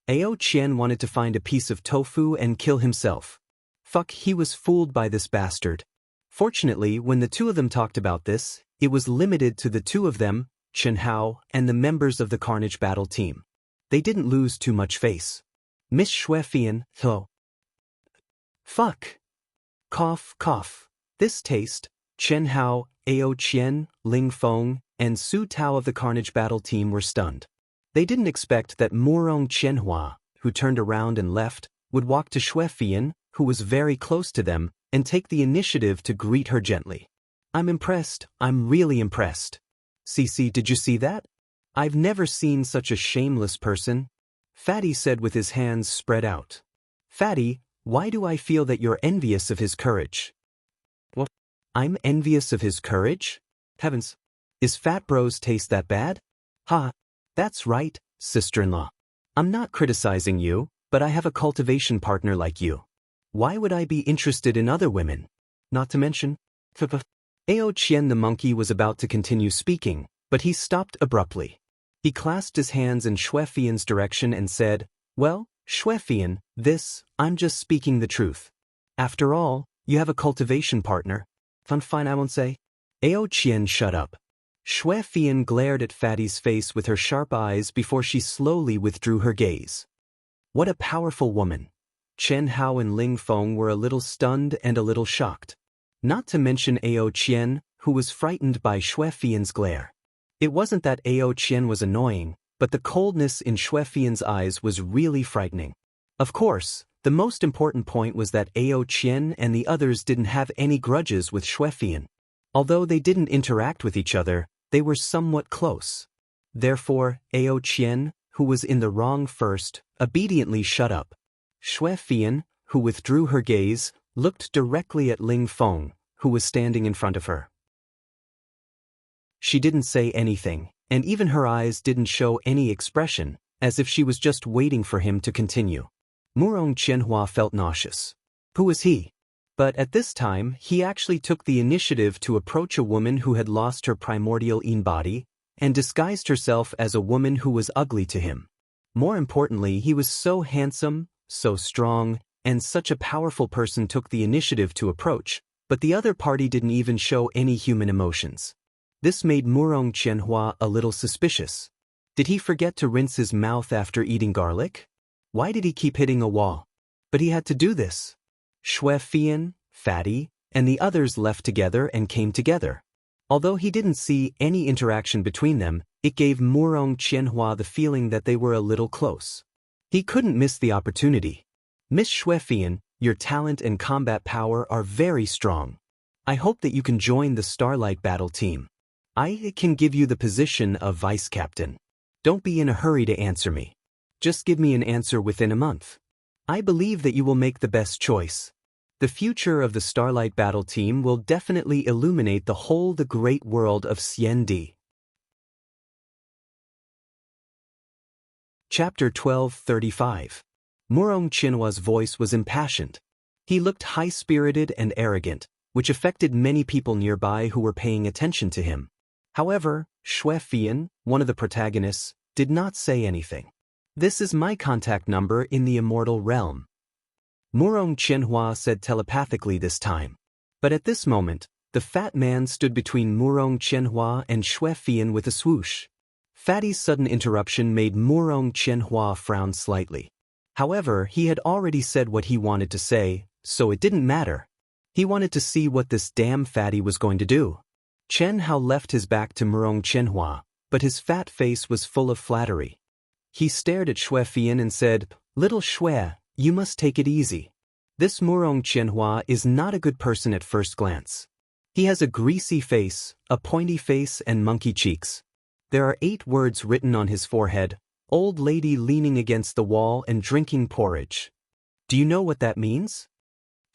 Ao Qian wanted to find a piece of tofu and kill himself. Fuck, he was fooled by this bastard. Fortunately, when the two of them talked about this, it was limited to the two of them, Chen Hao, and the members of the Carnage Battle team. They didn't lose too much face. Miss Xuefian, though. Fuck. Cough. This taste, Chen Hao, Ao Qian, Ling Feng, and Su Tao of the Carnage Battle team were stunned. They didn't expect that Murong Qianhua, who turned around and left, would walk to Xuefian, who was very close to them, and take the initiative to greet her gently. I'm impressed, I'm really impressed. Cece, did you see that? I've never seen such a shameless person. Fatty said with his hands spread out. Fatty, why do I feel that you're envious of his courage? What? I'm envious of his courage? Heavens. Is Fat Bro's taste that bad? That's right, sister-in-law. I'm not criticizing you, but I have a cultivation partner like you. Why would I be interested in other women? Not to mention... Ao Qian the monkey was about to continue speaking, but he stopped abruptly. He clasped his hands in Xuefian's direction and said, Well, Xuefian, I'm just speaking the truth. After all, you have a cultivation partner. Fine, I won't say. Ao Qian shut up. Xuefian glared at Fatty's face with her sharp eyes before she slowly withdrew her gaze. What a powerful woman. Chen Hao and Ling Feng were a little stunned and a little shocked. Not to mention Ao Qian, who was frightened by Xuefian's glare. It wasn't that Ao Qian was annoying, but the coldness in Xuefian's eyes was really frightening. Of course, the most important point was that Ao Qian and the others didn't have any grudges with Xuefian. Although they didn't interact with each other, they were somewhat close. Therefore, Ao Qian, who was in the wrong first, obediently shut up. Xuefian, who withdrew her gaze, looked directly at Ling Feng, who was standing in front of her. She didn't say anything, and even her eyes didn't show any expression, as if she was just waiting for him to continue. Murong Qianhua felt nauseous. Who was he? But at this time, he actually took the initiative to approach a woman who had lost her primordial Yin body, and disguised herself as a woman who was ugly to him. More importantly, he was so handsome, so strong, and such a powerful person took the initiative to approach, but the other party didn't even show any human emotions. This made Murong Qianhua a little suspicious. Did he forget to rinse his mouth after eating garlic? Why did he keep hitting a wall? But he had to do this. Xuefian, Fatty, and the others left together and came together. Although he didn't see any interaction between them, it gave Murong Qianhua the feeling that they were a little close. He couldn't miss the opportunity. Miss Xuefian, your talent and combat power are very strong. I hope that you can join the Starlight Battle team. I can give you the position of vice captain. Don't be in a hurry to answer me. Just give me an answer within a month. I believe that you will make the best choice. The future of the Starlight Battle team will definitely illuminate the great world of Xiandi. Chapter 1235. Murong Qianhua's voice was impassioned. He looked high-spirited and arrogant, which affected many people nearby who were paying attention to him. However, Xuefian, one of the protagonists, did not say anything. This is my contact number in the immortal realm. Murong Qianhua said telepathically this time. But at this moment, the fat man stood between Murong Qianhua and Xuefian with a swoosh. Fatty's sudden interruption made Murong Qianhua frown slightly. However, he had already said what he wanted to say, so it didn't matter. He wanted to see what this damn Fatty was going to do. Chen Hao left his back to Murong Qianhua, but his fat face was full of flattery. He stared at Xuefian and said, "Little Xue, you must take it easy." This Murong Qianhua is not a good person at first glance. He has a greasy face, a pointy face and monkey cheeks. There are 8 words written on his forehead: old lady leaning against the wall and drinking porridge. Do you know what that means?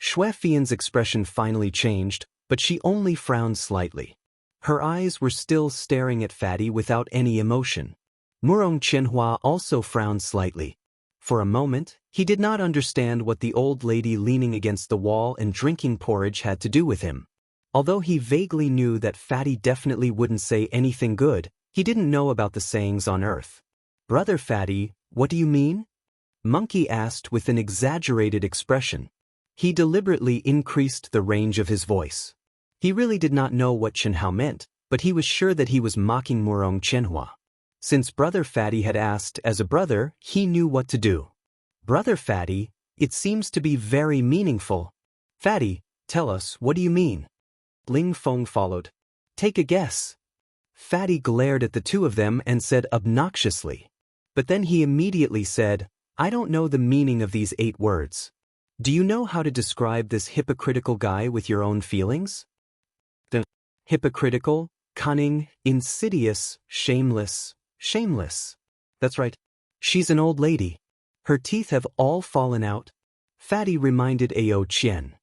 Xue Fian's expression finally changed, but she only frowned slightly. Her eyes were still staring at Fatty without any emotion. Murong Qianhua also frowned slightly. For a moment, he did not understand what the old lady leaning against the wall and drinking porridge had to do with him. Although he vaguely knew that Fatty definitely wouldn't say anything good, he didn't know about the sayings on Earth. "Brother Fatty, what do you mean?" Monkey asked with an exaggerated expression. He deliberately increased the range of his voice. He really did not know what Qianhao meant, but he was sure that he was mocking Murong Qianhua. Since Brother Fatty had asked as a brother, he knew what to do. "Brother Fatty, it seems to be very meaningful." "Fatty, tell us, what do you mean?" Ling Feng followed. "Take a guess." Fatty glared at the two of them and said obnoxiously. But then he immediately said, "I don't know the meaning of these 8 words. Do you know how to describe this hypocritical guy with your own feelings?" Hypocritical, cunning, insidious, shameless. Shameless. That's right. She's an old lady. Her teeth have all fallen out. Fatty reminded Ao Qian.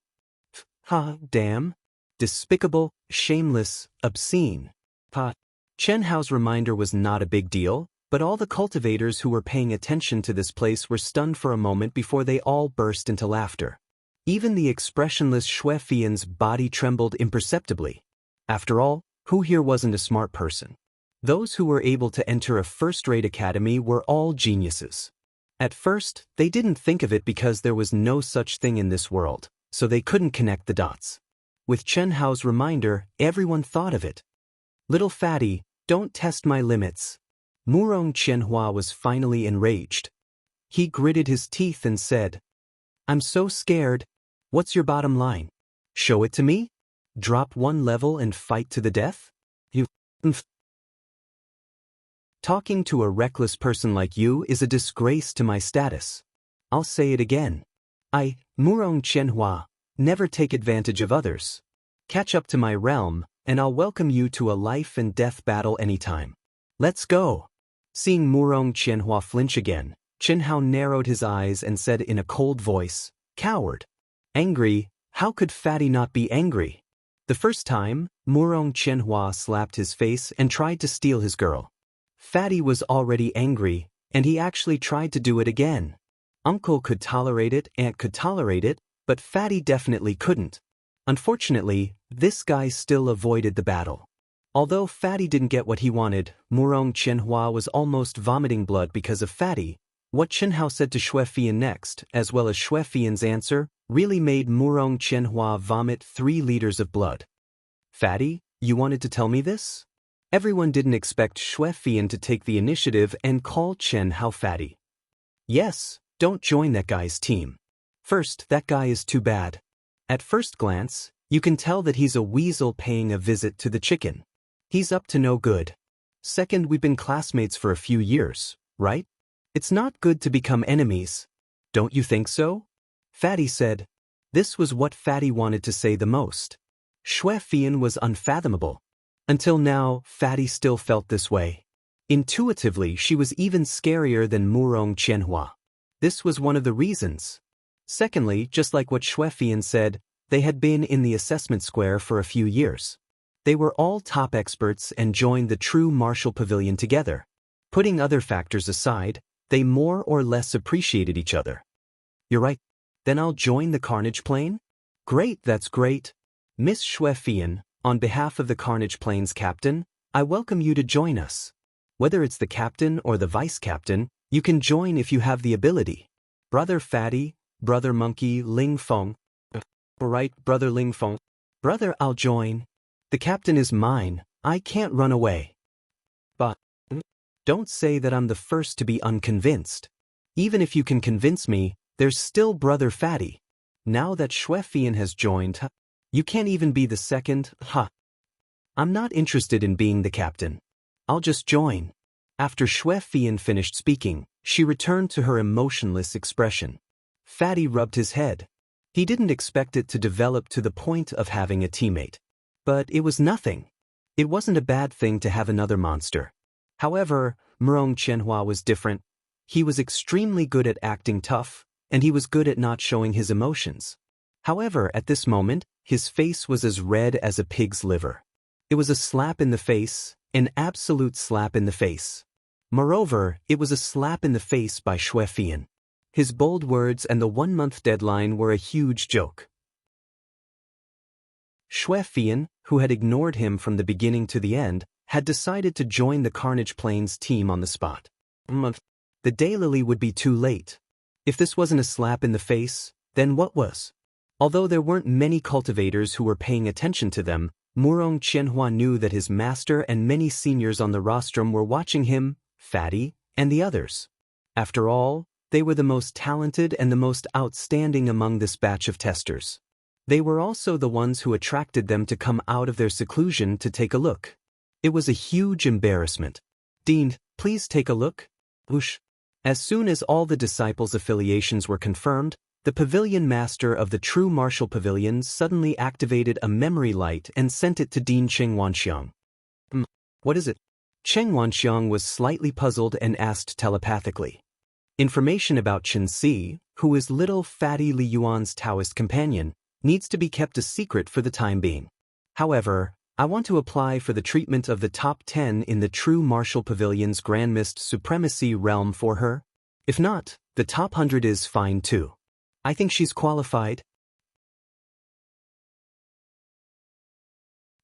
Ha, damn. Despicable, shameless, obscene. Pa. Chen Hao's reminder was not a big deal, but all the cultivators who were paying attention to this place were stunned for a moment before they all burst into laughter. Even the expressionless Xue Fian's body trembled imperceptibly. After all, who here wasn't a smart person? Those who were able to enter a first-rate academy were all geniuses. At first, they didn't think of it because there was no such thing in this world, so they couldn't connect the dots. With Chen Hao's reminder, everyone thought of it. "Little Fatty, don't test my limits." Murong Qianhua was finally enraged. He gritted his teeth and said, "I'm so scared. What's your bottom line? Show it to me? Drop 1 level and fight to the death? You Talking to a reckless person like you is a disgrace to my status. I'll say it again. I, Murong Qianhua, never take advantage of others. Catch up to my realm, and I'll welcome you to a life and death battle anytime. Let's go." Seeing Murong Qianhua flinch again, Qianhao narrowed his eyes and said in a cold voice, "Coward." Angry? How could Fatty not be angry? The first time, Murong Qianhua slapped his face and tried to steal his girl. Fatty was already angry, and he actually tried to do it again. Uncle could tolerate it, Aunt could tolerate it, but Fatty definitely couldn't. Unfortunately, this guy still avoided the battle. Although Fatty didn't get what he wanted, Murong Qianhua was almost vomiting blood because of Fatty. What Qianhao said to Xue Fian next, as well as Xue Fian's answer, really made Murong Qianhua vomit 3 liters of blood. "Fatty, you wanted to tell me this?" Everyone didn't expect Xue Fian to take the initiative and call Qianhao Fatty. "Yes, don't join that guy's team. First, that guy is too bad. At first glance, you can tell that he's a weasel paying a visit to the chicken. He's up to no good. Second, we've been classmates for a few years, right? It's not good to become enemies. Don't you think so?" Fatty said. This was what Fatty wanted to say the most. Xue Fian was unfathomable. Until now, Fatty still felt this way. Intuitively, she was even scarier than Murong Qianhua. This was one of the reasons. Secondly, just like what Xue Fian said, they had been in the assessment square for a few years. They were all top experts and joined the true martial pavilion together. Putting other factors aside, they more or less appreciated each other. "You're right. Then I'll join the Carnage Plane?" "Great, that's great. Miss Xue Fian, on behalf of the Carnage Plane's captain, I welcome you to join us. Whether it's the captain or the vice captain, you can join if you have the ability." "Brother Fatty, Brother Monkey, Ling Feng." "Right, Brother Ling Feng." "Brother, I'll join. The captain is mine, I can't run away." "But don't say that I'm the first to be unconvinced. Even if you can convince me, there's still Brother Fatty. Now that Xue Fian has joined, you can't even be the second, I'm not interested in being the captain. I'll just join." After Xue Fian finished speaking, she returned to her emotionless expression. Fatty rubbed his head. He didn't expect it to develop to the point of having a teammate. But it was nothing. It wasn't a bad thing to have another monster. However, Murong Qianhua was different. He was extremely good at acting tough, and he was good at not showing his emotions. However, at this moment, his face was as red as a pig's liver. It was a slap in the face, an absolute slap in the face. Moreover, it was a slap in the face by Xue Fian. His bold words and the 1-month deadline were a huge joke. Xue Fian, who had ignored him from the beginning to the end, had decided to join the Carnage Plains team on the spot. The daylily would be too late. If this wasn't a slap in the face, then what was? Although there weren't many cultivators who were paying attention to them, Murong Qianhua knew that his master and many seniors on the rostrum were watching him, Fatty, and the others. After all, they were the most talented and the most outstanding among this batch of testers. They were also the ones who attracted them to come out of their seclusion to take a look. It was a huge embarrassment. Dean, please take a look. Whoosh. As soon as all the disciples' affiliations were confirmed, the pavilion master of the true martial pavilion suddenly activated a memory light and sent it to Dean Cheng Wanxiang. What is it? Cheng Wanxiang was slightly puzzled and asked telepathically. Information about Chen Si, who is little Fatty Li Yuan's Taoist companion, needs to be kept a secret for the time being. However, I want to apply for the treatment of the top 10 in the true martial pavilion's Grand Mist Supremacy realm for her. If not, the top 100 is fine too. I think she's qualified.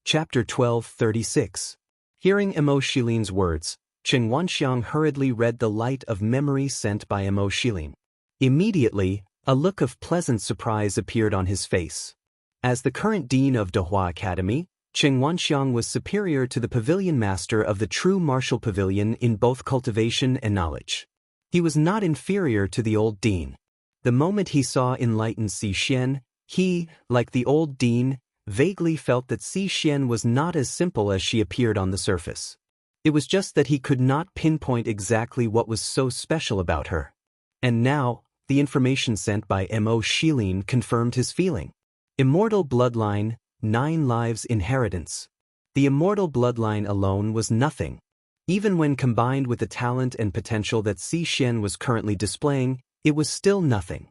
Chapter 12:36. Hearing Emo Shilin's words, Cheng Wanxiang hurriedly read the light of memory sent by Emo Shilin. Immediately, a look of pleasant surprise appeared on his face. As the current dean of Dehua Academy, Cheng Wanxiang was superior to the pavilion master of the true martial pavilion in both cultivation and knowledge. He was not inferior to the old dean. The moment he saw enlightened Si Xian, he, like the old dean, vaguely felt that Si Xian was not as simple as she appeared on the surface. It was just that he could not pinpoint exactly what was so special about her. And now, the information sent by Mo Shilin confirmed his feeling. Immortal bloodline, 9 lives inheritance. The immortal bloodline alone was nothing. Even when combined with the talent and potential that Si Xian was currently displaying, it was still nothing.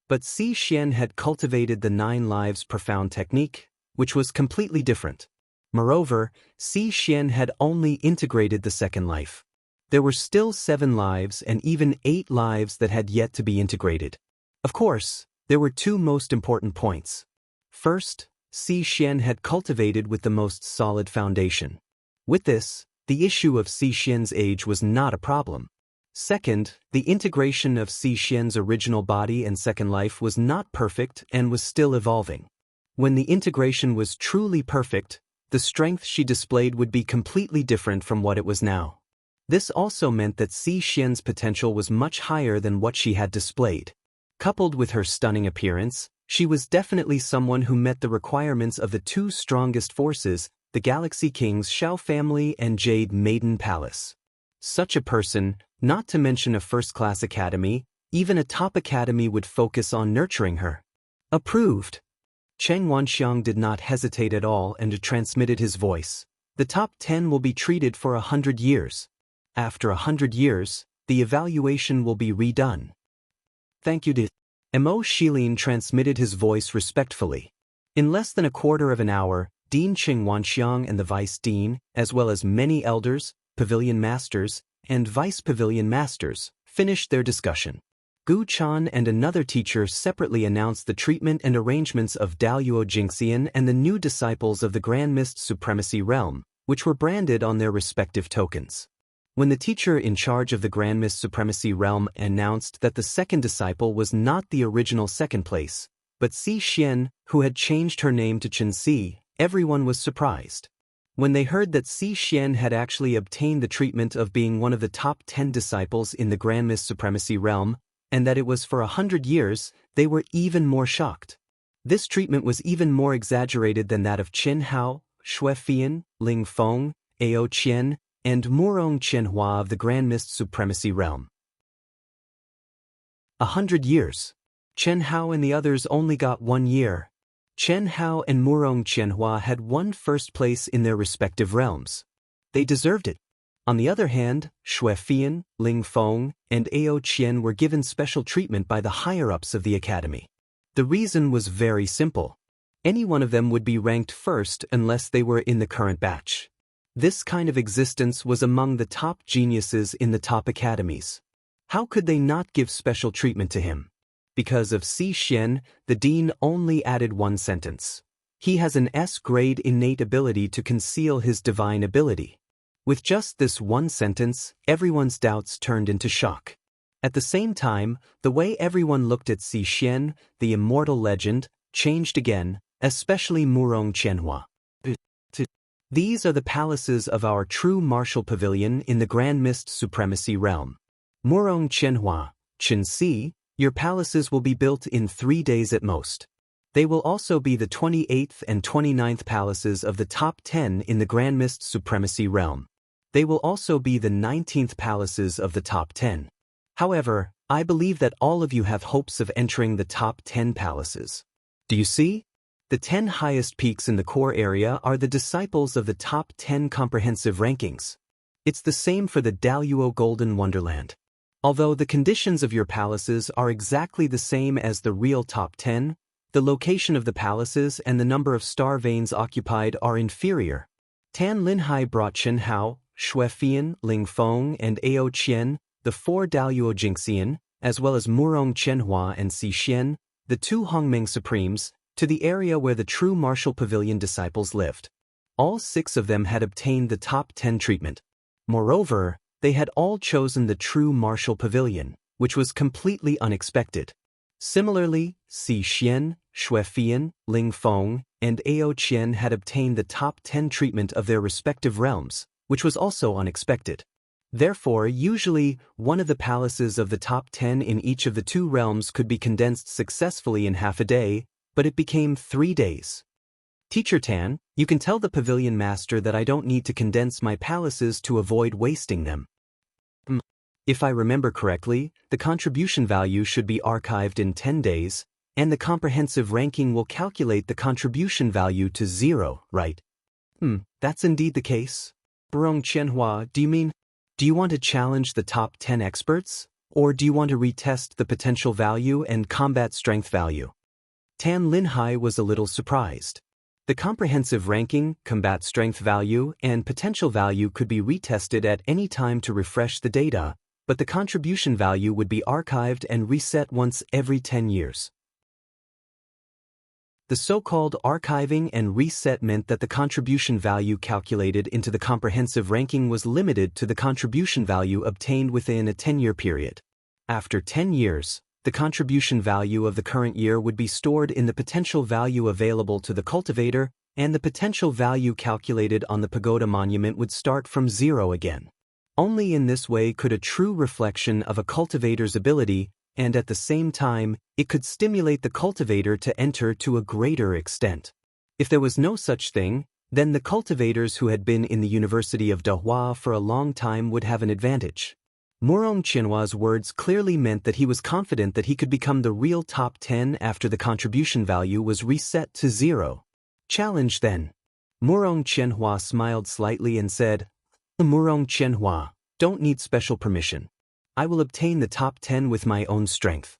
But Si Xian had cultivated the 9 lives profound technique, which was completely different. Moreover, Si Xian had only integrated the second life. There were still 7 lives and even 8 lives that had yet to be integrated. Of course, there were 2 most important points. First, Si Xian had cultivated with the most solid foundation. With this, the issue of Si Xian's age was not a problem. Second, the integration of Si Xian's original body and second life was not perfect and was still evolving. When the integration was truly perfect, the strength she displayed would be completely different from what it was now. This also meant that Si Xian's potential was much higher than what she had displayed. Coupled with her stunning appearance, she was definitely someone who met the requirements of the 2 strongest forces, the Galaxy King's Shao family and Jade Maiden Palace. Such a person, not to mention a first-class academy, even a top academy would focus on nurturing her. Approved. Cheng Wanxiang did not hesitate at all and transmitted his voice. The top 10 will be treated for 100 years. After 100 years, the evaluation will be redone. Thank you. Mo Shilin transmitted his voice respectfully. In less than a quarter of an hour, Dean Cheng Wanxiang and the Vice Dean, as well as many elders, pavilion masters, and vice pavilion masters, finished their discussion. Gu Chan and another teacher separately announced the treatment and arrangements of Daluo Jingxian and the new disciples of the Grand Mist Supremacy Realm, which were branded on their respective tokens. When the teacher in charge of the Grand Mist Supremacy Realm announced that the second disciple was not the original second place, but Si Xian, who had changed her name to Chen Si, everyone was surprised. When they heard that Si Xian had actually obtained the treatment of being one of the top 10 disciples in the Grand Mist Supremacy Realm, and that it was for 100 years, they were even more shocked. This treatment was even more exaggerated than that of Qin Hao, Xue Fian, Ling Feng, Ao Qian, and Murong Qianhua of the Grand Mist Supremacy Realm. 100 years. Chen Hao and the others only got 1 year. Chen Hao and Murong Qianhua had won first place in their respective realms. They deserved it. On the other hand, Xue Fian, Ling Feng, and Ao Qian were given special treatment by the higher-ups of the academy. The reason was very simple. Any one of them would be ranked first unless they were in the current batch. This kind of existence was among the top geniuses in the top academies. How could they not give special treatment to him? Because of Si Xian, the dean only added one sentence. He has an S-grade innate ability to conceal his divine ability. With just this one sentence, everyone's doubts turned into shock. At the same time, the way everyone looked at Si Xian, the immortal legend, changed again, especially Murong Qianhua. These are the palaces of our true martial pavilion in the Grand Mist Supremacy Realm. Murong Qianhua, Chen Si, your palaces will be built in 3 days at most. They will also be the 28th and 29th palaces of the top 10 in the Grand Mist Supremacy Realm. They will also be the 19th palaces of the top 10. However, I believe that all of you have hopes of entering the top 10 palaces. Do you see? The 10 highest peaks in the core area are the disciples of the top 10 comprehensive rankings. It's the same for the Daluo Golden Wonderland. Although the conditions of your palaces are exactly the same as the real top 10, the location of the palaces and the number of star veins occupied are inferior. Tan Linhai brought Chen Hao, Xue Fian, Ling Feng, and Ao Qian, the 4 Daluo Jingxian, as well as Murong Qianhua and Si Xian, the 2 Hongmeng Supremes, to the area where the true martial pavilion disciples lived. All 6 of them had obtained the top 10 treatment. Moreover, they had all chosen the true martial pavilion, which was completely unexpected. Similarly, Si Xian, Xue Fian, Ling Feng, and Ao Qian had obtained the top 10 treatment of their respective realms, which was also unexpected. Therefore, usually, one of the palaces of the top 10 in each of the 2 realms could be condensed successfully in half a day, but it became 3 days. Teacher Tan, you can tell the pavilion master that I don't need to condense my palaces to avoid wasting them. If I remember correctly, the contribution value should be archived in 10 days, and the comprehensive ranking will calculate the contribution value to 0, right? That's indeed the case. Murong Qianhua, do you want to challenge the top 10 experts? Or do you want to retest the potential value and combat strength value? Tan Linhai was a little surprised. The comprehensive ranking, combat strength value, and potential value could be retested at any time to refresh the data, but the contribution value would be archived and reset once every 10 years. The so-called archiving and reset meant that the contribution value calculated into the comprehensive ranking was limited to the contribution value obtained within a 10-year period. After 10 years, the contribution value of the current year would be stored in the potential value available to the cultivator, and the potential value calculated on the pagoda monument would start from 0 again. Only in this way could a true reflection of a cultivator's ability, and at the same time, it could stimulate the cultivator to enter to a greater extent. If there was no such thing, then the cultivators who had been in the University of Dahua for a long time would have an advantage. Murong Qianhua's words clearly meant that he was confident that he could become the real top 10 after the contribution value was reset to 0. Challenge then. Murong Qianhua smiled slightly and said, Murong Qianhua, don't need special permission. I will obtain the top 10 with my own strength.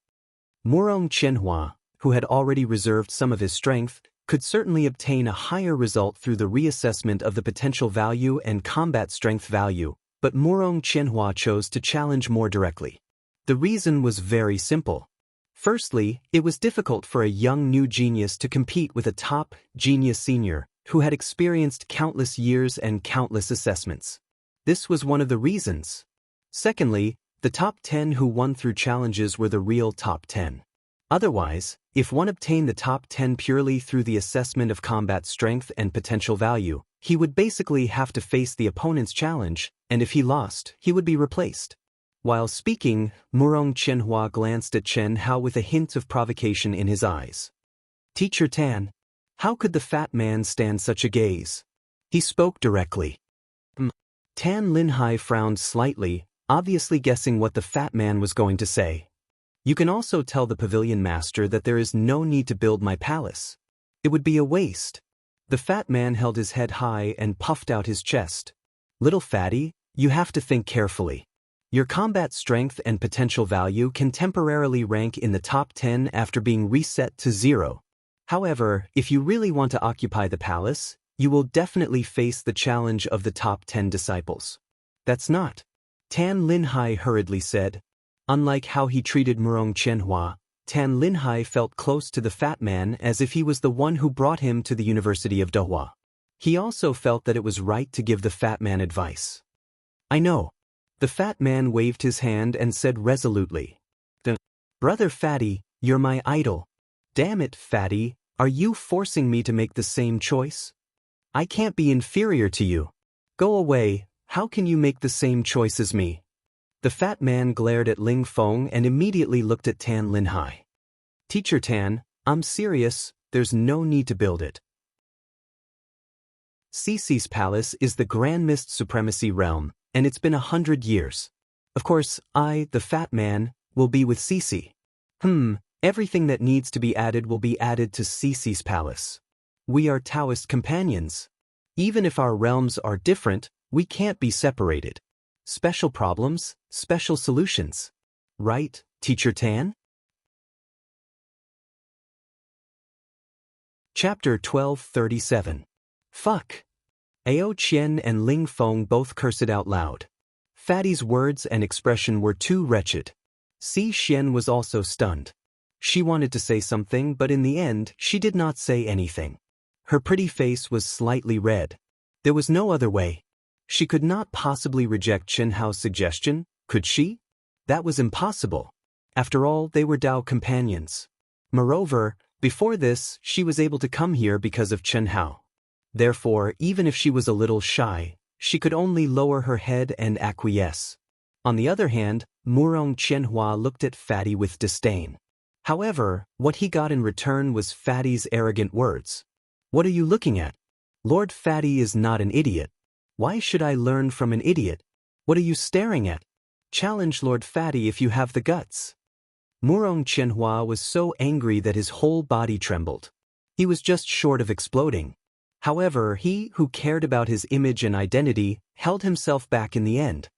Murong Qianhua, who had already reserved some of his strength, could certainly obtain a higher result through the reassessment of the potential value and combat strength value, but Murong Qianhua chose to challenge more directly. The reason was very simple. Firstly, it was difficult for a young new genius to compete with a top genius senior who had experienced countless years and countless assessments. This was one of the reasons. Secondly, the top 10 who won through challenges were the real top 10. Otherwise, if one obtained the top 10 purely through the assessment of combat strength and potential value, he would basically have to face the opponent's challenge, and if he lost, he would be replaced. While speaking, Murong Qianhua glanced at Chen Hao with a hint of provocation in his eyes. Teacher Tan, how could the fat man stand such a gaze? He spoke directly. Tan Linhai frowned slightly, obviously guessing what the fat man was going to say. You can also tell the pavilion master that there is no need to build my palace. It would be a waste. The fat man held his head high and puffed out his chest. Little fatty, you have to think carefully. Your combat strength and potential value can temporarily rank in the top 10 after being reset to 0. However, if you really want to occupy the palace, you will definitely face the challenge of the top 10 disciples. That's not. Tan Linhai hurriedly said. Unlike how he treated Murong Qianhua, Tan Linhai felt close to the fat man as if he was the one who brought him to the University of Dehua. He also felt that it was right to give the fat man advice. I know. The fat man waved his hand and said resolutely. Brother Fatty, you're my idol. Damn it, Fatty, are you forcing me to make the same choice? I can't be inferior to you. Go away, how can you make the same choice as me? The fat man glared at Ling Feng and immediately looked at Tan Linhai. Teacher Tan, I'm serious, there's no need to build it. Cici's palace is the Grand Mist Supremacy realm, and it's been 100 years. Of course, I, the fat man, will be with Cici. Everything that needs to be added will be added to Cici's palace. We are Taoist companions. Even if our realms are different, we can't be separated. Special problems, special solutions. Right, Teacher Tan? Chapter 1237. Fuck. Ao Qian and Ling Feng both cursed out loud. Fatty's words and expression were too wretched. Si Xian was also stunned. She wanted to say something, but in the end, she did not say anything. Her pretty face was slightly red. There was no other way. She could not possibly reject Chen Hao's suggestion, could she? That was impossible. After all, they were Dao companions. Moreover, before this, she was able to come here because of Chen Hao. Therefore, even if she was a little shy, she could only lower her head and acquiesce. On the other hand, Murong Qianhua looked at Fatty with disdain. However, what he got in return was Fatty's arrogant words. What are you looking at? Lord Fatty is not an idiot. Why should I learn from an idiot? What are you staring at? Challenge Lord Fatty if you have the guts. Murong Qianhua was so angry that his whole body trembled. He was just short of exploding. However, he who cared about his image and identity held himself back in the end.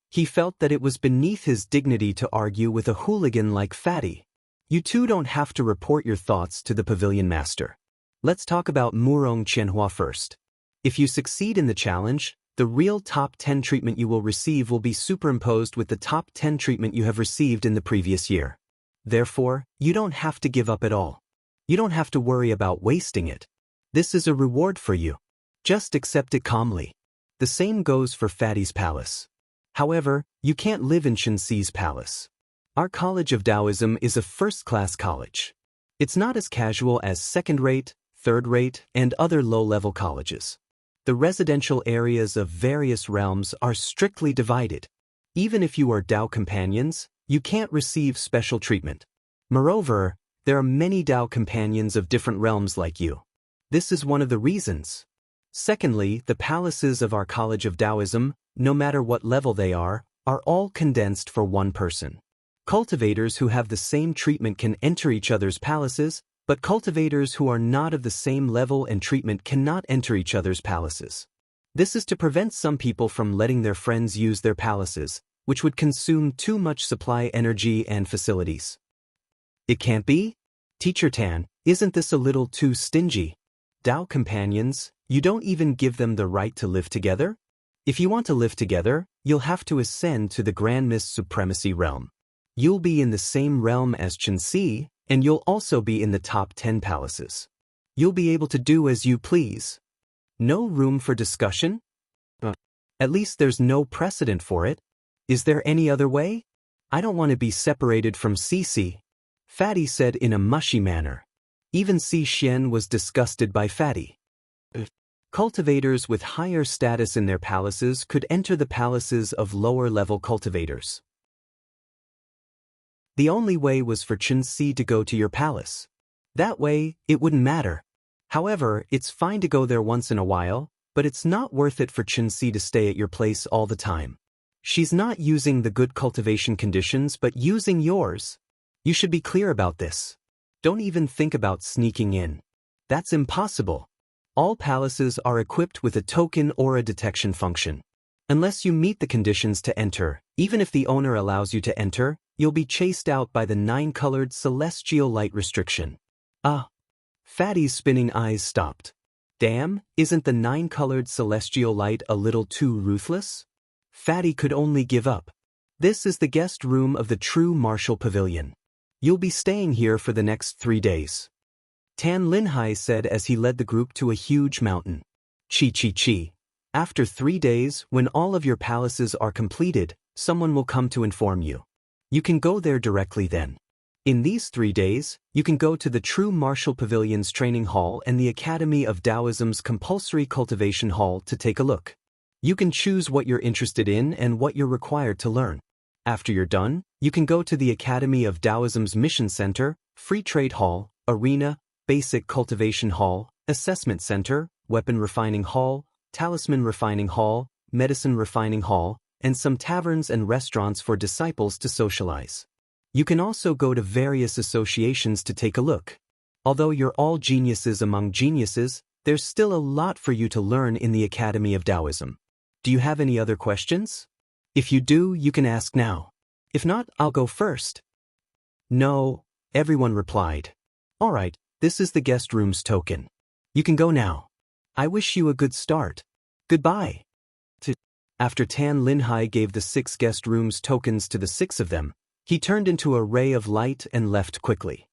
He felt that it was beneath his dignity to argue with a hooligan like Fatty. You two don't have to report your thoughts to the pavilion master. Let's talk about Murong Qianhua first. If you succeed in the challenge, the real top 10 treatment you will receive will be superimposed with the top 10 treatment you have received in the previous year. Therefore, you don't have to give up at all. You don't have to worry about wasting it. This is a reward for you. Just accept it calmly. The same goes for Fatty's palace. However, you can't live in Shenxi's palace. Our College of Taoism is a first-class college. It's not as casual as second-rate, third-rate, and other low-level colleges. The residential areas of various realms are strictly divided. Even if you are Dao companions, you can't receive special treatment. Moreover, there are many Dao companions of different realms like you. This is one of the reasons. Secondly, the palaces of our College of Taoism, no matter what level they are all condensed for one person. Cultivators who have the same treatment can enter each other's palaces, but cultivators who are not of the same level and treatment cannot enter each other's palaces. This is to prevent some people from letting their friends use their palaces, which would consume too much supply energy and facilities. It can't be? Teacher Tan, isn't this a little too stingy? Dao companions, you don't even give them the right to live together? If you want to live together, you'll have to ascend to the Grand Mist Supremacy realm. You'll be in the same realm as Shenxi, and you'll also be in the top 10 palaces. You'll be able to do as you please. No room for discussion? At least there's no precedent for it. Is there any other way? I don't want to be separated from Cici, Fatty said in a mushy manner. Even Si Xian was disgusted by Fatty. Cultivators with higher status in their palaces could enter the palaces of lower-level cultivators. The only way was for Shenxi to go to your palace. That way, it wouldn't matter. However, it's fine to go there once in a while, but it's not worth it for Shenxi to stay at your place all the time. She's not using the good cultivation conditions but using yours. You should be clear about this. Don't even think about sneaking in. That's impossible. All palaces are equipped with a token aura detection function. Unless you meet the conditions to enter, even if the owner allows you to enter, you'll be chased out by the 9-colored celestial light restriction. Ah. Fatty's spinning eyes stopped. Damn, isn't the 9-colored celestial light a little too ruthless? Fatty could only give up. This is the guest room of the true Martial Pavilion. You'll be staying here for the next 3 days. Tan Linhai said as he led the group to a huge mountain. Chi. After 3 days, when all of your palaces are completed, someone will come to inform you. You can go there directly then. In these 3 days, you can go to the True Martial Pavilion's training hall and the Academy of Taoism's compulsory cultivation hall to take a look. You can choose what you're interested in and what you're required to learn. After you're done, you can go to the Academy of Taoism's Mission Center, Free Trade Hall, Arena, Basic Cultivation Hall, Assessment Center, Weapon Refining Hall, Talisman Refining Hall, Medicine Refining Hall, and some taverns and restaurants for disciples to socialize. You can also go to various associations to take a look. Although you're all geniuses among geniuses, there's still a lot for you to learn in the Academy of Taoism. Do you have any other questions? If you do, you can ask now. If not, I'll go first. No, everyone replied. All right, this is the guest room's token. You can go now. I wish you a good start. Goodbye. After Tan Linhai gave the 6 guest rooms tokens to the 6 of them, he turned into a ray of light and left quickly.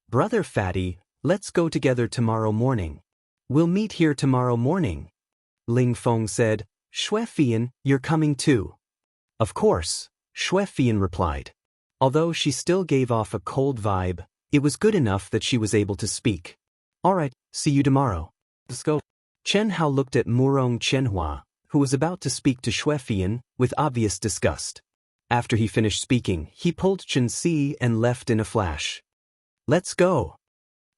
Brother Fatty, let's go together tomorrow morning. We'll meet here tomorrow morning. Ling Feng said, Xue Fian, you're coming too. Of course, Xue Fian replied. Although she still gave off a cold vibe, it was good enough that she was able to speak. All right, see you tomorrow. Let's go. Chen Hao looked at Murong Chenhua, who was about to speak to Xue Fian, with obvious disgust. After he finished speaking, he pulled Chen Si and left in a flash. Let's go.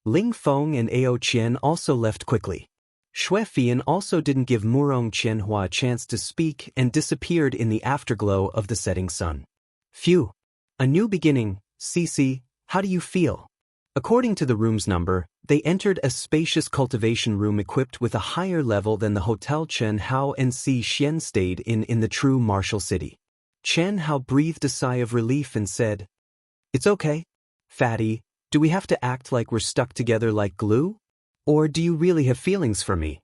Ling Feng and Ao Qian also left quickly. Xue Fian also didn't give Murong Chenhua a chance to speak and disappeared in the afterglow of the setting sun. Phew. A new beginning. Cici, how do you feel? According to the room's number, they entered a spacious cultivation room equipped with a higher level than the Hotel Chen Hao and Si Xian stayed in the true martial city. Chen Hao breathed a sigh of relief and said, It's okay. Fatty, do we have to act like we're stuck together like glue? Or do you really have feelings for me?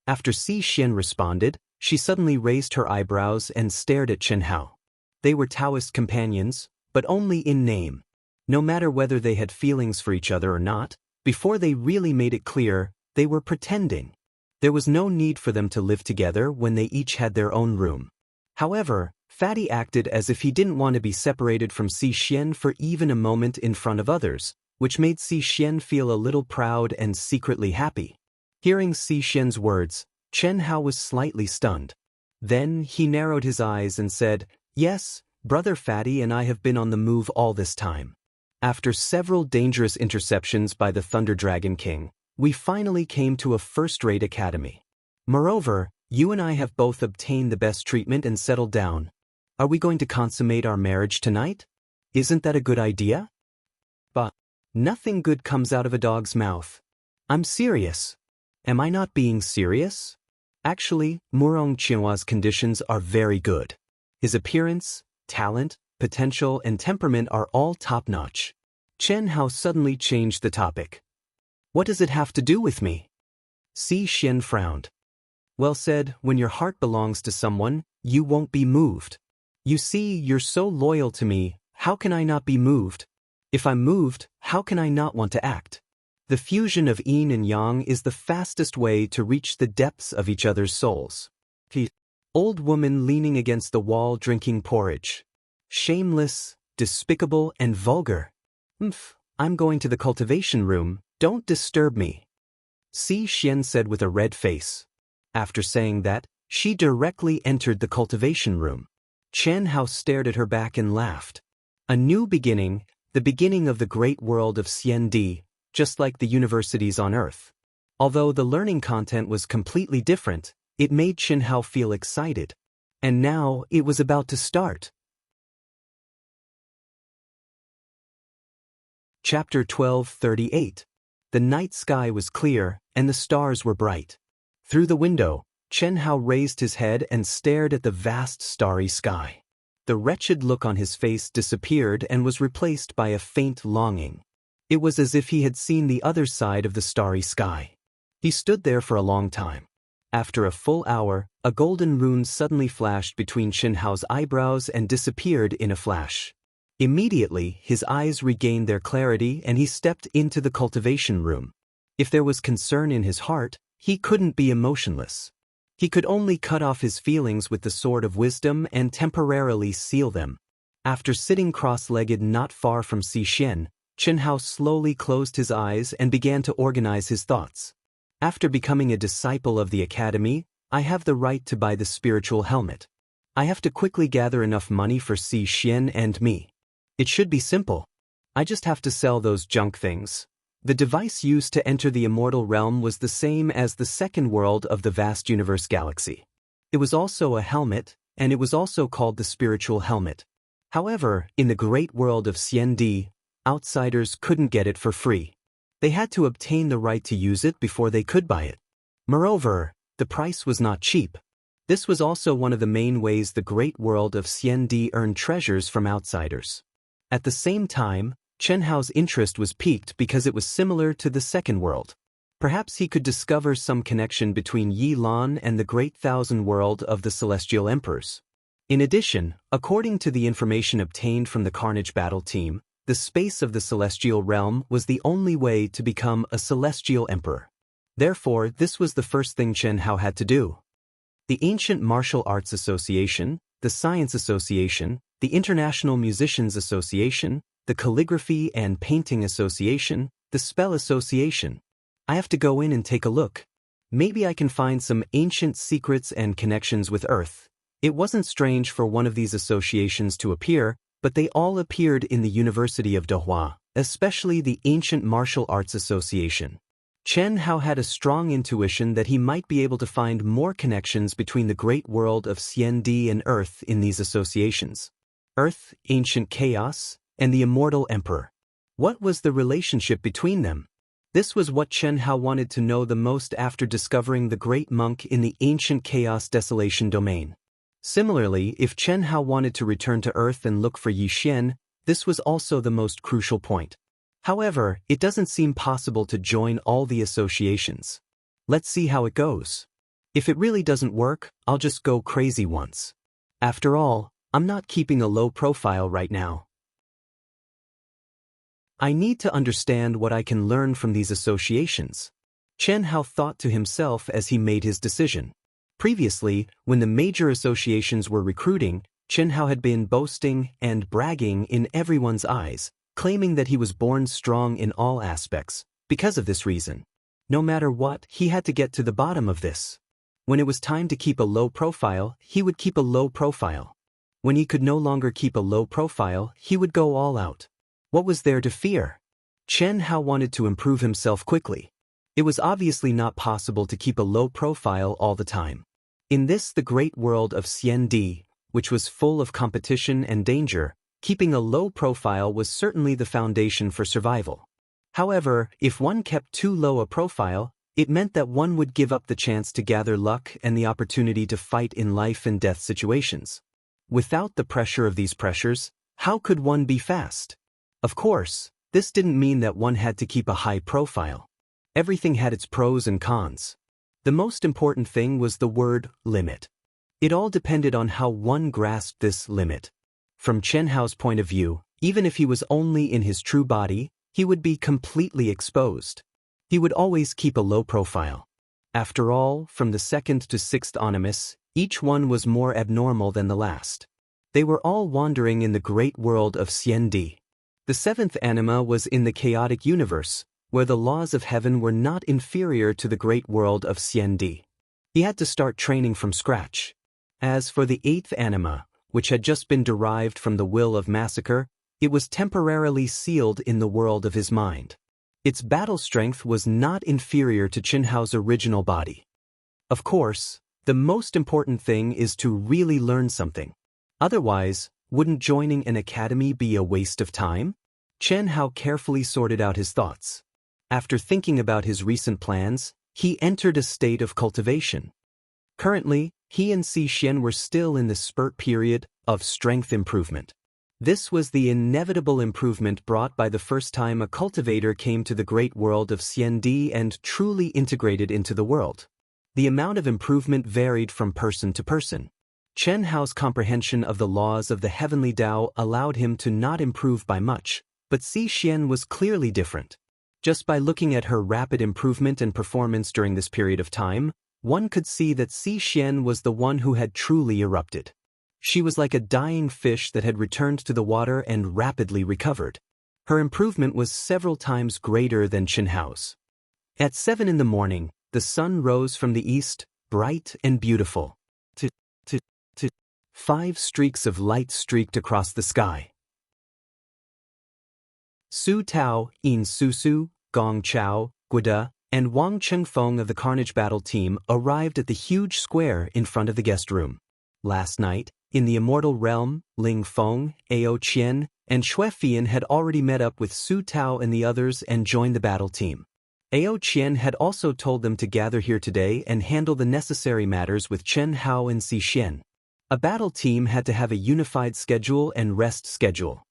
After Si Xian responded, she suddenly raised her eyebrows and stared at Chen Hao. They were Taoist companions, but only in name. No matter whether they had feelings for each other or not, before they really made it clear, they were pretending. There was no need for them to live together when they each had their own room. However, Fatty acted as if he didn't want to be separated from Si Xian for even a moment in front of others, which made Si Xian feel a little proud and secretly happy. Hearing Si Xian's words, Chen Hao was slightly stunned. Then he narrowed his eyes and said, Yes, Brother Fatty and I have been on the move all this time. After several dangerous interceptions by the Thunder Dragon King, we finally came to a first-rate academy. Moreover, you and I have both obtained the best treatment and settled down. Are we going to consummate our marriage tonight? Isn't that a good idea? But nothing good comes out of a dog's mouth. I'm serious. Am I not being serious? Actually, Murong Qianhua's conditions are very good. His appearance, talent, potential, and temperament are all top-notch. Chen Hao suddenly changed the topic. What does it have to do with me? Si Xian frowned. Well said, when your heart belongs to someone, you won't be moved. You see, you're so loyal to me, how can I not be moved? If I'm moved, how can I not want to act? The fusion of yin and yang is the fastest way to reach the depths of each other's souls. Old woman leaning against the wall drinking porridge. Shameless, despicable, and vulgar. I'm going to the cultivation room, don't disturb me. Si Xian said with a red face. After saying that, she directly entered the cultivation room. Chen Hao stared at her back and laughed. A new beginning, the beginning of the great world of Xiandi, just like the universities on Earth. Although the learning content was completely different, it made Chen Hao feel excited. And now, it was about to start. Chapter 12:38. The night sky was clear, and the stars were bright. Through the window, Chen Hao raised his head and stared at the vast starry sky. The wretched look on his face disappeared and was replaced by a faint longing. It was as if he had seen the other side of the starry sky. He stood there for a long time. After a full hour, a golden rune suddenly flashed between Chen Hao's eyebrows and disappeared in a flash. Immediately, his eyes regained their clarity and he stepped into the cultivation room. If there was concern in his heart, he couldn't be emotionless. He could only cut off his feelings with the sword of wisdom and temporarily seal them. After sitting cross-legged not far from Xi, Chen Hao slowly closed his eyes and began to organize his thoughts. After becoming a disciple of the academy, I have the right to buy the spiritual helmet. I have to quickly gather enough money for Xi and me. It should be simple. I just have to sell those junk things. The device used to enter the immortal realm was the same as the second world of the vast universe galaxy. It was also a helmet, and it was also called the spiritual helmet. However, in the great world of Xiandi, outsiders couldn't get it for free. They had to obtain the right to use it before they could buy it. Moreover, the price was not cheap. This was also one of the main ways the great world of Xiandi earned treasures from outsiders. At the same time, Chen Hao's interest was piqued because it was similar to the second world. Perhaps he could discover some connection between Yi Lan and the great thousand world of the celestial emperors. In addition, according to the information obtained from the Carnage battle team, the space of the celestial realm was the only way to become a celestial emperor. Therefore, this was the first thing Chen Hao had to do. The Ancient Martial Arts Association, the Science Association, the International Musicians Association, the Calligraphy and Painting Association, the Spell Association. I have to go in and take a look. Maybe I can find some ancient secrets and connections with Earth. It wasn't strange for one of these associations to appear, but they all appeared in the University of Dehua, especially the Ancient Martial Arts Association. Chen Hao had a strong intuition that he might be able to find more connections between the great world of Xiandi and Earth in these associations. Earth, ancient chaos, and the immortal emperor. What was the relationship between them? This was what Chen Hao wanted to know the most after discovering the great monk in the ancient chaos desolation domain. Similarly, if Chen Hao wanted to return to Earth and look for Yi Xian, this was also the most crucial point. However, it doesn't seem possible to join all the associations. Let's see how it goes. If it really doesn't work, I'll just go crazy once. After all, I'm not keeping a low profile right now. I need to understand what I can learn from these associations. Chen Hao thought to himself as he made his decision. Previously, when the major associations were recruiting, Chen Hao had been boasting and bragging in everyone's eyes, claiming that he was born strong in all aspects. Because of this reason, no matter what, he had to get to the bottom of this. When it was time to keep a low profile, he would keep a low profile. When he could no longer keep a low profile, he would go all out. What was there to fear? Chen Hao wanted to improve himself quickly. It was obviously not possible to keep a low profile all the time. In this the great world of Xiandi, which was full of competition and danger, keeping a low profile was certainly the foundation for survival. However, if one kept too low a profile, it meant that one would give up the chance to gather luck and the opportunity to fight in life and death situations. Without the pressure of these pressures, how could one be fast? Of course, this didn't mean that one had to keep a high profile. Everything had its pros and cons. The most important thing was the word limit. It all depended on how one grasped this limit. From Chen Hao's point of view, even if he was only in his true body, he would be completely exposed. He would always keep a low profile. After all, from the second to sixth animus, each one was more abnormal than the last. They were all wandering in the great world of Xiandi. The seventh anima was in the chaotic universe, where the laws of heaven were not inferior to the great world of Xiandi. He had to start training from scratch. As for the eighth anima, which had just been derived from the will of massacre, it was temporarily sealed in the world of his mind. Its battle strength was not inferior to Chen Hao's original body. Of course, the most important thing is to really learn something. Otherwise, wouldn't joining an academy be a waste of time? Chen Hao carefully sorted out his thoughts. After thinking about his recent plans, he entered a state of cultivation. Currently, he and Si Xian were still in the spurt period of strength improvement. This was the inevitable improvement brought by the first time a cultivator came to the great world of Xiandi and truly integrated into the world. The amount of improvement varied from person to person. Chen Hao's comprehension of the laws of the heavenly Tao allowed him to not improve by much, but Si Xian was clearly different. Just by looking at her rapid improvement and performance during this period of time, one could see that Si Xian was the one who had truly erupted. She was like a dying fish that had returned to the water and rapidly recovered. Her improvement was several times greater than Chen Hao's. At 7 in the morning, the sun rose from the east, bright and beautiful. 5 streaks of light streaked across the sky. Su Tao, In Susu, Gong Chao, Guida, and Wang Chengfeng of the Carnage Battle team arrived at the huge square in front of the guest room. Last night, in the immortal realm, Ling Feng, Ao Qian, and Xue Fian had already met up with Su Tao and the others and joined the battle team. Ao Qian had also told them to gather here today and handle the necessary matters with Chen Hao and Si Xian. A battle team had to have a unified schedule and rest schedule.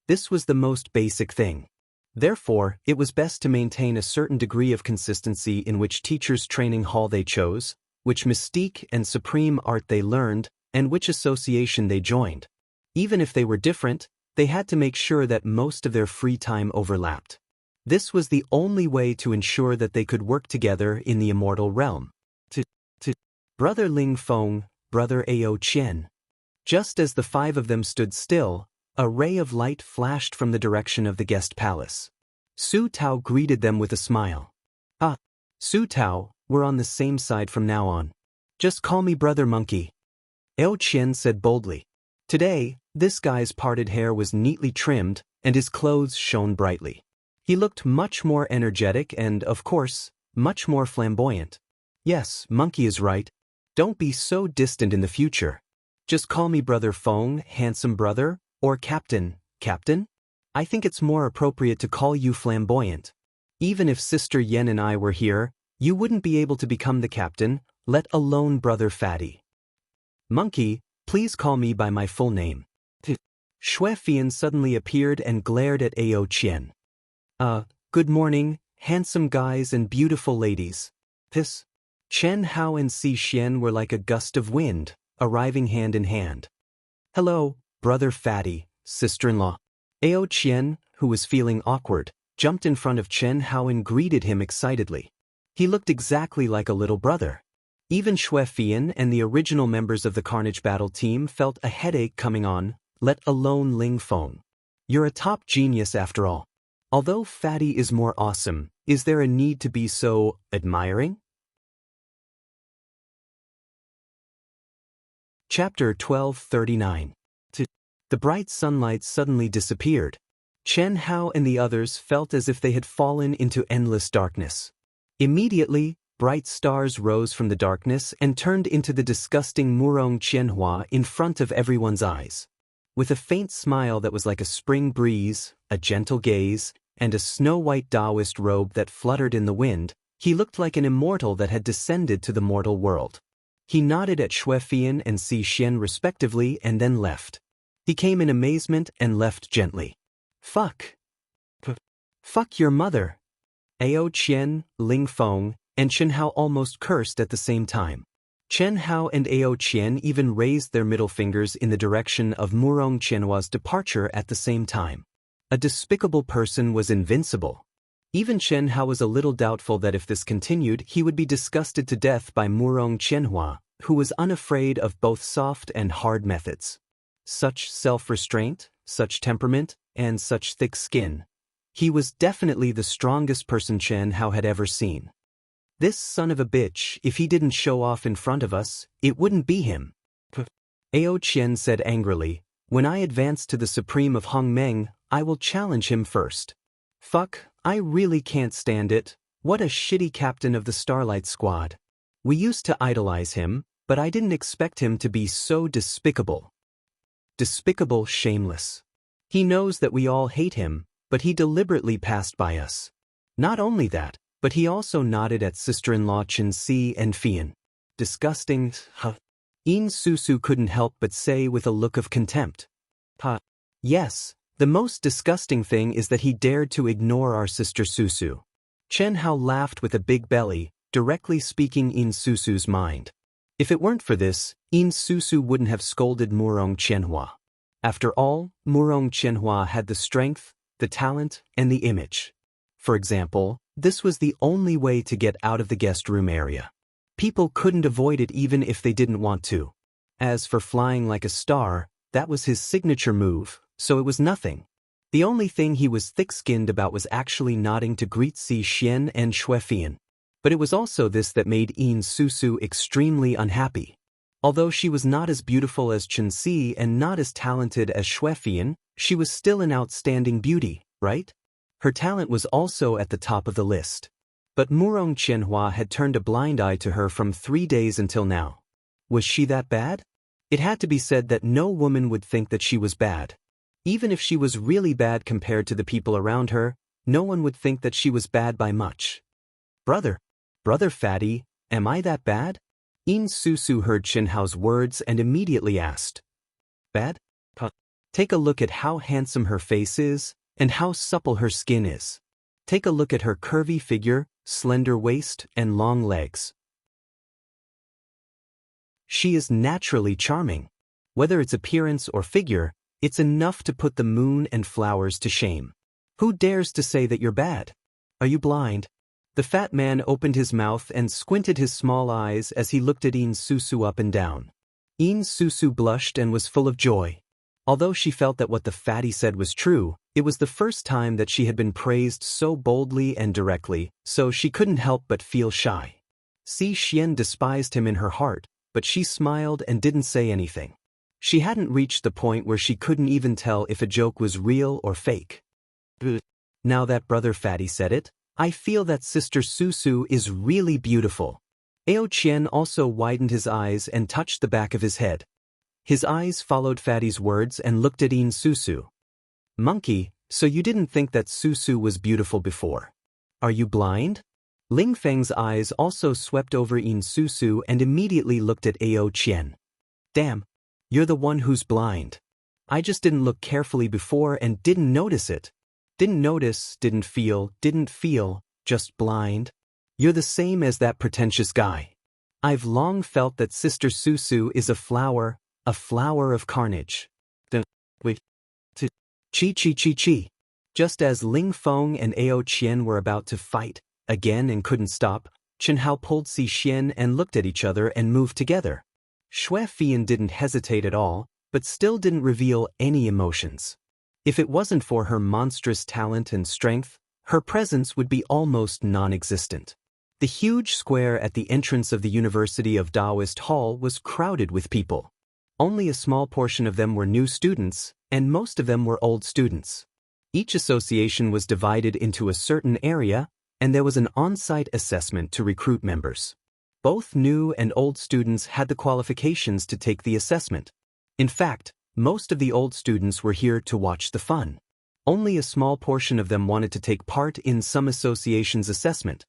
This was the most basic thing. Therefore, it was best to maintain a certain degree of consistency in which teachers' training hall they chose, which mystique and supreme art they learned, and which association they joined. Even if they were different, they had to make sure that most of their free time overlapped. This was the only way to ensure that they could work together in the immortal realm. Brother Ling Feng, Brother Ao Qian. Just as the 5 of them stood still, a ray of light flashed from the direction of the guest palace. Su Tao greeted them with a smile. Ah, Su Tao, we're on the same side from now on. Just call me Brother Monkey. Ao Qian said boldly. Today, this guy's parted hair was neatly trimmed, and his clothes shone brightly. He looked much more energetic and, of course, much more flamboyant. Yes, Monkey is right. Don't be so distant in the future. Just call me Brother Feng, handsome brother, or Captain. Captain? I think it's more appropriate to call you flamboyant. Even if Sister Yen and I were here, you wouldn't be able to become the captain, let alone Brother Fatty. Monkey, please call me by my full name. Xue Fian suddenly appeared and glared at Ao Qian. Good morning, handsome guys and beautiful ladies. Chen Hao and Si Xian were like a gust of wind, arriving hand in hand. Hello, Brother Fatty, sister-in-law. Ao Qian, who was feeling awkward, jumped in front of Chen Hao and greeted him excitedly. He looked exactly like a little brother. Even Xue Fian and the original members of the Carnage Battle team felt a headache coming on, let alone Ling Feng. You're a top genius after all. Although Fatty is more awesome, is there a need to be so admiring? Chapter 1239. The bright sunlight suddenly disappeared. Chen Hao and the others felt as if they had fallen into endless darkness. Immediately, bright stars rose from the darkness and turned into the disgusting Murong Qianhua in front of everyone's eyes. With a faint smile that was like a spring breeze, a gentle gaze, and a snow-white Taoist robe that fluttered in the wind, he looked like an immortal that had descended to the mortal world. He nodded at Xue Fian and Si Xian respectively and then left. He came in amazement and left gently. Fuck your mother. Ao Qian, Ling Feng, and Chen Hao almost cursed at the same time. Chen Hao and Ao Qian even raised their middle fingers in the direction of Murong Qianhua's departure at the same time. A despicable person was invincible. Even Chen Hao was a little doubtful that if this continued, he would be disgusted to death by Murong Qianhua, who was unafraid of both soft and hard methods. Such self-restraint, such temperament, and such thick skin. He was definitely the strongest person Chen Hao had ever seen. This son of a bitch, if he didn't show off in front of us, it wouldn't be him. Ao Qian said angrily, when I advance to the Supreme of Hongmeng, I will challenge him first. Fuck, I really can't stand it. What a shitty captain of the Starlight Squad. We used to idolize him, but I didn't expect him to be so despicable. Despicable, shameless. He knows that we all hate him, but he deliberately passed by us. Not only that, but he also nodded at sister-in-law Chen Si and Fian. Disgusting, huh? In Susu couldn't help but say with a look of contempt. Ha. Yes, the most disgusting thing is that he dared to ignore our sister Susu. Chen Hao laughed with a big belly, directly speaking in Susu's mind. If it weren't for this, In Susu wouldn't have scolded Murong Qianhua. After all, Murong Qianhua had the strength, the talent, and the image. For example, this was the only way to get out of the guest room area. People couldn't avoid it even if they didn't want to. As for flying like a star, that was his signature move, so it was nothing. The only thing he was thick-skinned about was actually nodding to greet Si Xian and Xue Fian. But it was also this that made In Susu extremely unhappy. Although she was not as beautiful as Chen Si and not as talented as Xue Fian, she was still an outstanding beauty, right? Her talent was also at the top of the list. But Murong Qianhua had turned a blind eye to her from 3 days until now. Was she that bad? It had to be said that no woman would think that she was bad. Even if she was really bad compared to the people around her, no one would think that she was bad by much. Brother Fatty, am I that bad? In Susu heard Chen Hao's words and immediately asked. Bad? Take a look at how handsome her face is, and how supple her skin is. Take a look at her curvy figure, slender waist, and long legs. She is naturally charming. Whether it's appearance or figure, it's enough to put the moon and flowers to shame. Who dares to say that you're bad? Are you blind? The fat man opened his mouth and squinted his small eyes as he looked at In Susu up and down. In Susu blushed and was full of joy. Although she felt that what the fatty said was true, it was the first time that she had been praised so boldly and directly, so she couldn't help but feel shy. Si Xian despised him in her heart, but she smiled and didn't say anything. She hadn't reached the point where she couldn't even tell if a joke was real or fake. Now that brother fatty said it, I feel that sister Susu is really beautiful. Ao Qian also widened his eyes and touched the back of his head. His eyes followed Fatty's words and looked at In Susu. Monkey, so you didn't think that Susu was beautiful before? Are you blind? Ling Feng's eyes also swept over In Susu and immediately looked at Ao Qian. Damn, you're the one who's blind. I just didn't look carefully before and didn't notice it. Didn't notice, didn't feel, just blind. You're the same as that pretentious guy. I've long felt that Sister Susu is a flower of carnage. Chi. Just as Ling Feng and Ao Qian were about to fight again and couldn't stop, Chen Hao pulled Si Xian and looked at each other and moved together. Xue Fian didn't hesitate at all, but still didn't reveal any emotions. If it wasn't for her monstrous talent and strength, her presence would be almost non-existent. The huge square at the entrance of the University of Taoist Hall was crowded with people. Only a small portion of them were new students, and most of them were old students. Each association was divided into a certain area, and there was an on-site assessment to recruit members. Both new and old students had the qualifications to take the assessment. In fact, most of the old students were here to watch the fun. Only a small portion of them wanted to take part in some association's assessment.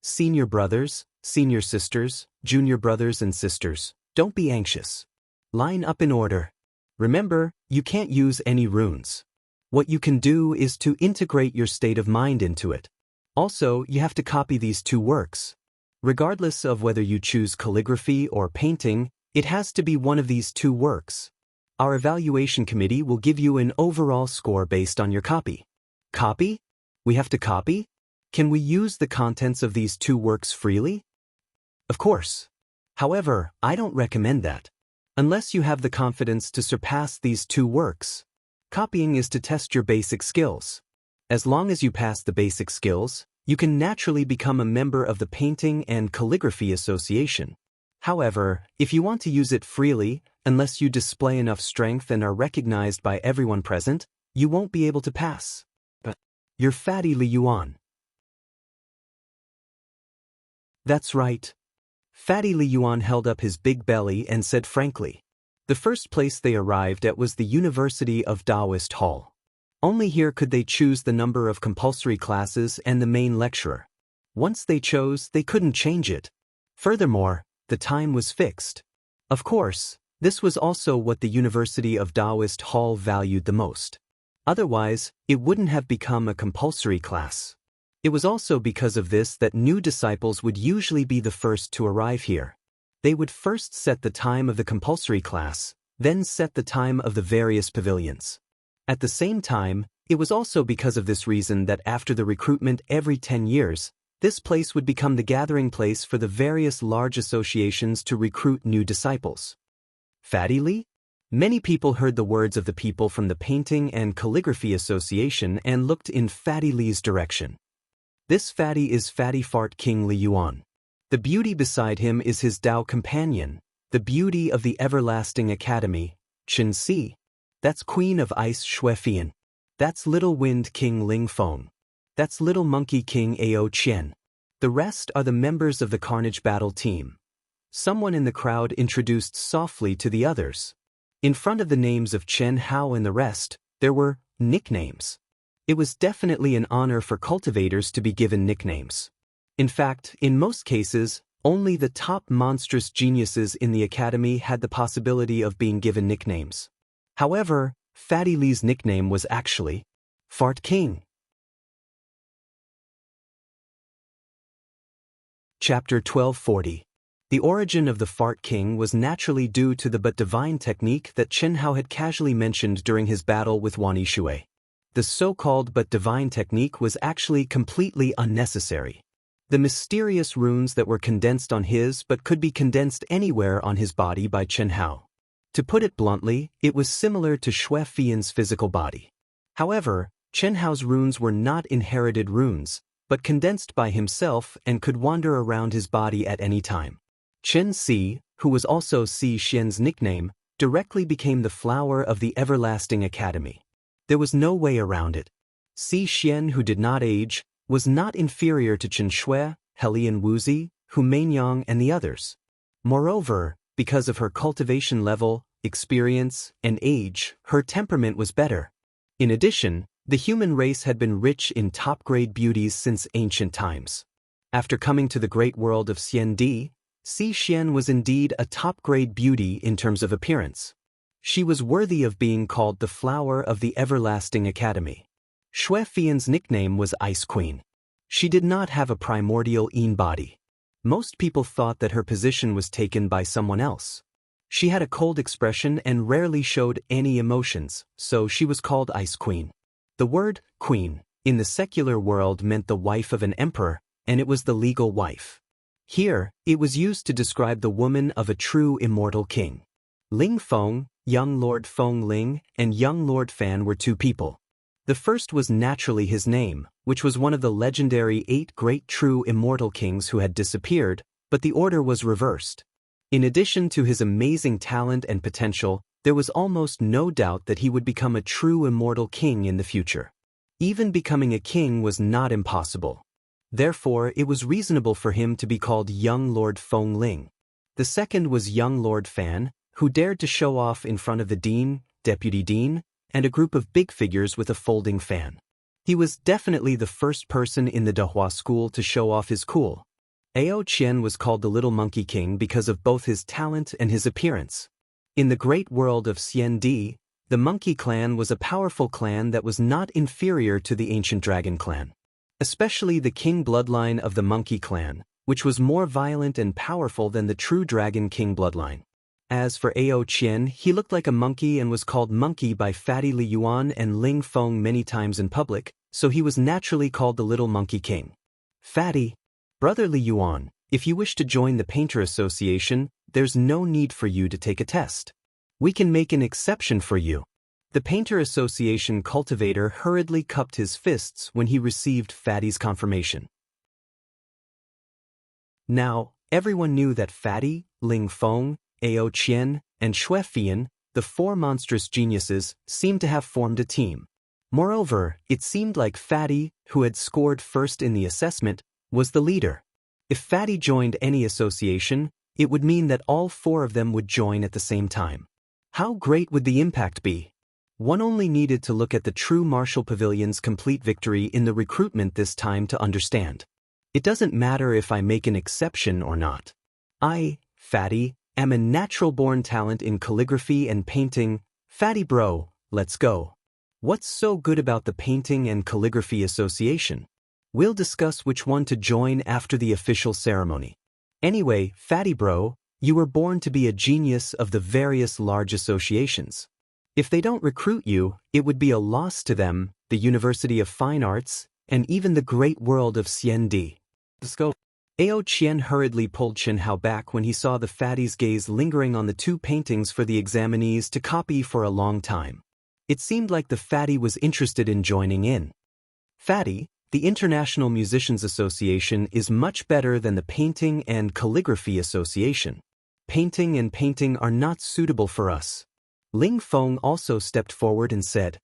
Senior brothers, senior sisters, junior brothers and sisters, don't be anxious. Line up in order. Remember, you can't use any runes. What you can do is to integrate your state of mind into it. Also, you have to copy these 2 works. Regardless of whether you choose calligraphy or painting, it has to be one of these 2 works. Our evaluation committee will give you an overall score based on your copy. Copy? We have to copy? Can we use the contents of these 2 works freely? Of course. However, I don't recommend that. Unless you have the confidence to surpass these 2 works. Copying is to test your basic skills. As long as you pass the basic skills, you can naturally become a member of the Painting and Calligraphy Association. However, if you want to use it freely, unless you display enough strength and are recognized by everyone present, you won't be able to pass. But you're Fatty Li Yuan. That's right. Fatty Li Yuan held up his big belly and said frankly. The first place they arrived at was the University of Taoist Hall. Only here could they choose the number of compulsory classes and the main lecturer. Once they chose, they couldn't change it. Furthermore, the time was fixed. Of course, this was also what the University of Taoist Hall valued the most. Otherwise, it wouldn't have become a compulsory class. It was also because of this that new disciples would usually be the first to arrive here. They would first set the time of the compulsory class, then set the time of the various pavilions. At the same time, it was also because of this reason that after the recruitment every 10 years, this place would become the gathering place for the various large associations to recruit new disciples. Fatty Li? Many people heard the words of the people from the Painting and Calligraphy Association and looked in Fatty Li's direction. This fatty is Fatty Fart King Li Yuan. The beauty beside him is his Dao companion, the beauty of the everlasting academy, Chen Si. That's Queen of Ice Xue Fian. That's Little Wind King Ling Feng. That's Little Monkey King Ao Qian. The rest are the members of the Carnage Battle team. Someone in the crowd introduced softly to the others. In front of the names of Chen Hao and the rest, there were nicknames. It was definitely an honor for cultivators to be given nicknames. In fact, in most cases, only the top monstrous geniuses in the academy had the possibility of being given nicknames. However, Fatty Li's nickname was actually Fart King. Chapter 1240. The origin of the Fart King was naturally due to the but divine technique that Chen Hao had casually mentioned during his battle with Wan Yishui. The so-called but divine technique was actually completely unnecessary. The mysterious runes that were condensed on his but could be condensed anywhere on his body by Chen Hao. To put it bluntly, it was similar to Xue Fian's physical body. However, Chen Hao's runes were not inherited runes, but condensed by himself and could wander around his body at any time. Chen Si, who was also Si Xian's nickname, directly became the flower of the everlasting academy. There was no way around it. Si Xian, who did not age, was not inferior to Chen Xue, Helian Wuzi, Hu Mainyang and the others. Moreover, because of her cultivation level, experience, and age, her temperament was better. In addition, the human race had been rich in top-grade beauties since ancient times. After coming to the great world of Xiandi, Si Xian was indeed a top-grade beauty in terms of appearance. She was worthy of being called the flower of the everlasting academy. Xue Fian's nickname was Ice Queen. She did not have a primordial Yin body. Most people thought that her position was taken by someone else. She had a cold expression and rarely showed any emotions, so she was called Ice Queen. The word queen in the secular world meant the wife of an emperor, and it was the legal wife. Here, it was used to describe the woman of a true immortal king. Ling Feng, young Lord Feng Ling, and young Lord Fan were two people. The first was naturally his name, which was one of the legendary 8 great true immortal kings who had disappeared, but the order was reversed. In addition to his amazing talent and potential, there was almost no doubt that he would become a true immortal king in the future. Even becoming a king was not impossible. Therefore, it was reasonable for him to be called young Lord Feng Ling. The second was young Lord Fan, who dared to show off in front of the dean, deputy dean, and a group of big figures with a folding fan. He was definitely the first person in the Dehua school to show off his cool. Ao Qian was called the Little Monkey King because of both his talent and his appearance. In the great world of Xiandi, the Monkey Clan was a powerful clan that was not inferior to the ancient Dragon Clan. Especially the king bloodline of the Monkey Clan, which was more violent and powerful than the true Dragon King bloodline. As for Ao Qian, he looked like a monkey and was called Monkey by Fatty Li Yuan and Ling Feng many times in public, so he was naturally called the Little Monkey King. Fatty, Brother Li Yuan, if you wish to join the Painter Association, there's no need for you to take a test. We can make an exception for you. The Painter Association cultivator hurriedly cupped his fists when he received Fatty's confirmation. Now, everyone knew that Fatty, Ling Feng, Ao Qian, and Xue Fian, the 4 monstrous geniuses, seemed to have formed a team. Moreover, it seemed like Fatty, who had scored first in the assessment, was the leader. If Fatty joined any association, it would mean that all 4 of them would join at the same time. How great would the impact be? One only needed to look at the true Marshall Pavilion's complete victory in the recruitment this time to understand. It doesn't matter if I make an exception or not. I, Fatty, am a natural-born talent in calligraphy and painting. Fatty bro, let's go. What's so good about the Painting and Calligraphy Association? We'll discuss which one to join after the official ceremony. Anyway, Fatty bro, you were born to be a genius of the various large associations. If they don't recruit you, it would be a loss to them, the University of Fine Arts, and even the great world of CND. Let's go. Ao Qian hurriedly pulled Chen Hao back when he saw the fatty's gaze lingering on the two paintings for the examinees to copy for a long time. It seemed like the fatty was interested in joining in. Fatty, the International Musicians Association is much better than the Painting and Calligraphy Association. Painting and painting are not suitable for us. Ling Feng also stepped forward and said,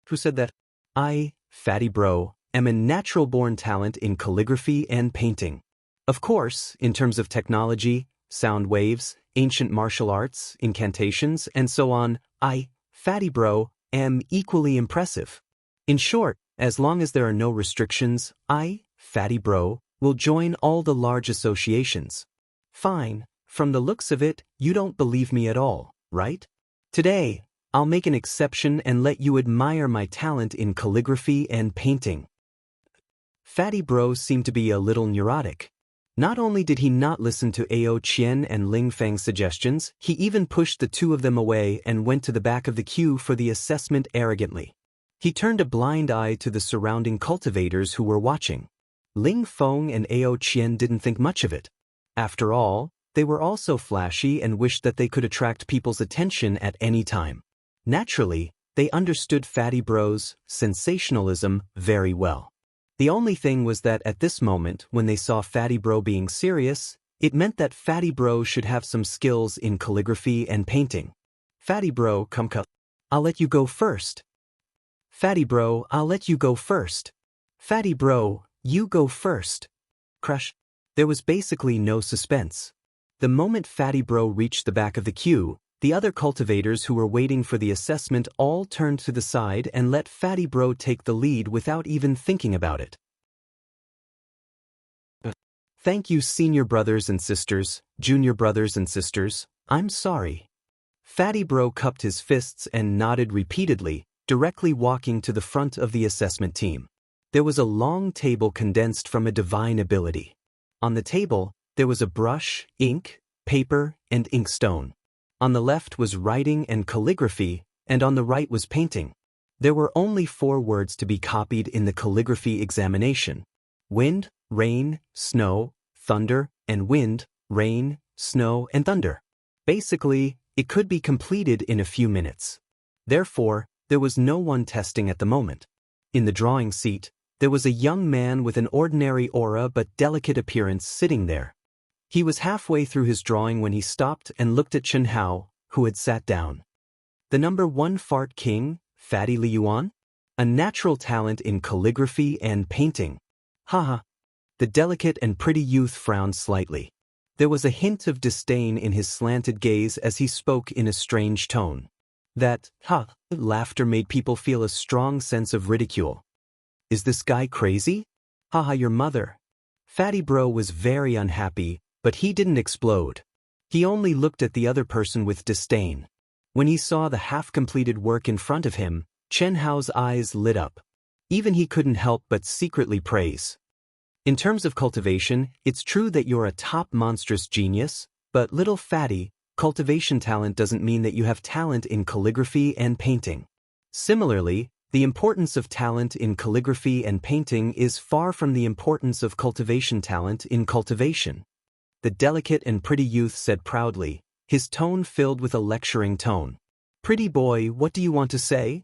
"Who said that?" I, Fatty bro, am a natural-born talent in calligraphy and painting. Of course, in terms of technology, sound waves, ancient martial arts, incantations, and so on, I, Fatty bro, am equally impressive. In short, as long as there are no restrictions, I, Fatty bro, will join all the large associations. Fine, from the looks of it, you don't believe me at all, right? Today, I'll make an exception and let you admire my talent in calligraphy and painting. Fatty bro seemed to be a little neurotic. Not only did he not listen to Ao Qian and Ling Feng's suggestions, he even pushed the two of them away and went to the back of the queue for the assessment arrogantly. He turned a blind eye to the surrounding cultivators who were watching. Ling Feng and Ao Qian didn't think much of it. After all, they were also flashy and wished that they could attract people's attention at any time. Naturally, they understood Fatty bro's sensationalism very well. The only thing was that at this moment, when they saw Fatty bro being serious, it meant that Fatty bro should have some skills in calligraphy and painting. Fatty bro, come. I'll let you go first. Fatty bro, I'll let you go first. Fatty bro, you go first. Crush. There was basically no suspense. The moment Fatty bro reached the back of the queue, the other cultivators who were waiting for the assessment all turned to the side and let Fatty bro take the lead without even thinking about it. Thank you, senior brothers and sisters, junior brothers and sisters, I'm sorry. Fatty bro cupped his fists and nodded repeatedly, directly walking to the front of the assessment team. There was a long table condensed from a divine ability. On the table, there was a brush, ink, paper, and inkstone. On the left was writing and calligraphy, and on the right was painting. There were only 4 words to be copied in the calligraphy examination: wind, rain, snow, thunder, and wind, rain, snow, and thunder. Basically, it could be completed in a few minutes. Therefore, there was no one testing at the moment. In the drawing seat, there was a young man with an ordinary aura but delicate appearance sitting there. He was halfway through his drawing when he stopped and looked at Chen Hao, who had sat down. The number 1 fart king, Fatty Liyuan? A natural talent in calligraphy and painting. Haha. The delicate and pretty youth frowned slightly. There was a hint of disdain in his slanted gaze as he spoke in a strange tone. That, laughter made people feel a strong sense of ridicule. Is this guy crazy? Haha, your mother. Fatty bro was very unhappy, but he didn't explode. He only looked at the other person with disdain. When he saw the half-completed work in front of him, Chen Hao's eyes lit up. Even he couldn't help but secretly praise. In terms of cultivation, it's true that you're a top monstrous genius, but little Fatty, cultivation talent doesn't mean that you have talent in calligraphy and painting. Similarly, the importance of talent in calligraphy and painting is far from the importance of cultivation talent in cultivation. The delicate and pretty youth said proudly, his tone filled with a lecturing tone. Pretty boy, what do you want to say?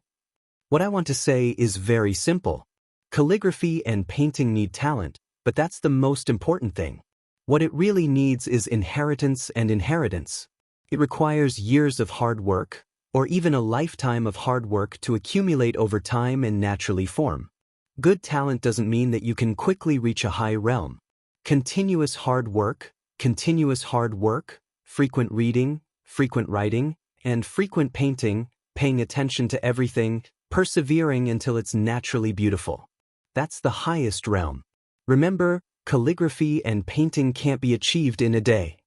What I want to say is very simple. Calligraphy and painting need talent, but that's the most important thing. What it really needs is inheritance and inheritance. It requires years of hard work, or even a lifetime of hard work to accumulate over time and naturally form. Good talent doesn't mean that you can quickly reach a high realm. Continuous hard work, frequent reading, frequent writing, and frequent painting paying attention to everything, persevering until it's naturally beautiful. That's the highest realm. Remember, calligraphy and painting can't be achieved in a day.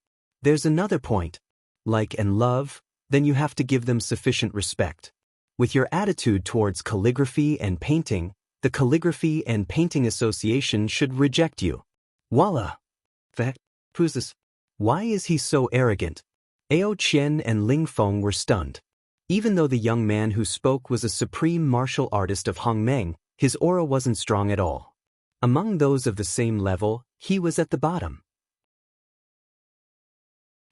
There's another point. Like and love, then you have to give them sufficient respect. With your attitude towards calligraphy and painting, the Calligraphy and Painting Association should reject you. Voila! Who's this? Why is he so arrogant? Ao Qian and Ling Feng were stunned. Even though the young man who spoke was a supreme martial artist of Hongmeng, his aura wasn't strong at all. Among those of the same level, he was at the bottom.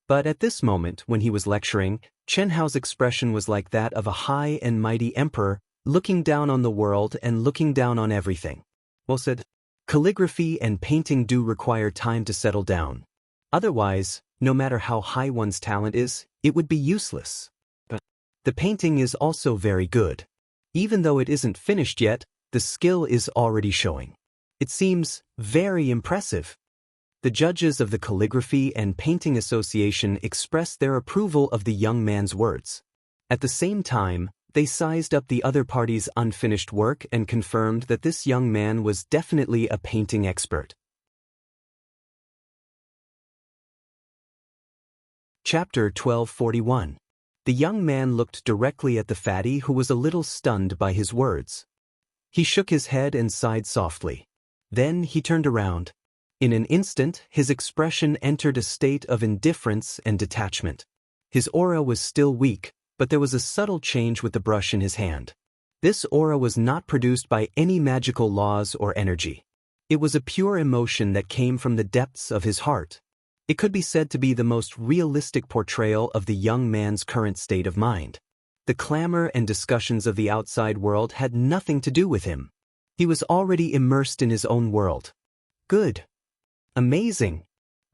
But at this moment, when he was lecturing, Chen Hao's expression was like that of a high and mighty emperor, looking down on the world and looking down on everything. Well said. Calligraphy and painting do require time to settle down. Otherwise, no matter how high one's talent is, it would be useless. But the painting is also very good. Even though it isn't finished yet, the skill is already showing. It seems very impressive. The judges of the Calligraphy and Painting Association expressed their approval of the young man's words. At the same time, they sized up the other party's unfinished work and confirmed that this young man was definitely a painting expert. Chapter 1241. The young man looked directly at the fatty, who was a little stunned by his words. He shook his head and sighed softly. Then he turned around. In an instant, his expression entered a state of indifference and detachment. His aura was still weak, but there was a subtle change with the brush in his hand. This aura was not produced by any magical laws or energy. It was a pure emotion that came from the depths of his heart. It could be said to be the most realistic portrayal of the young man's current state of mind. The clamor and discussions of the outside world had nothing to do with him. He was already immersed in his own world. Good. Amazing.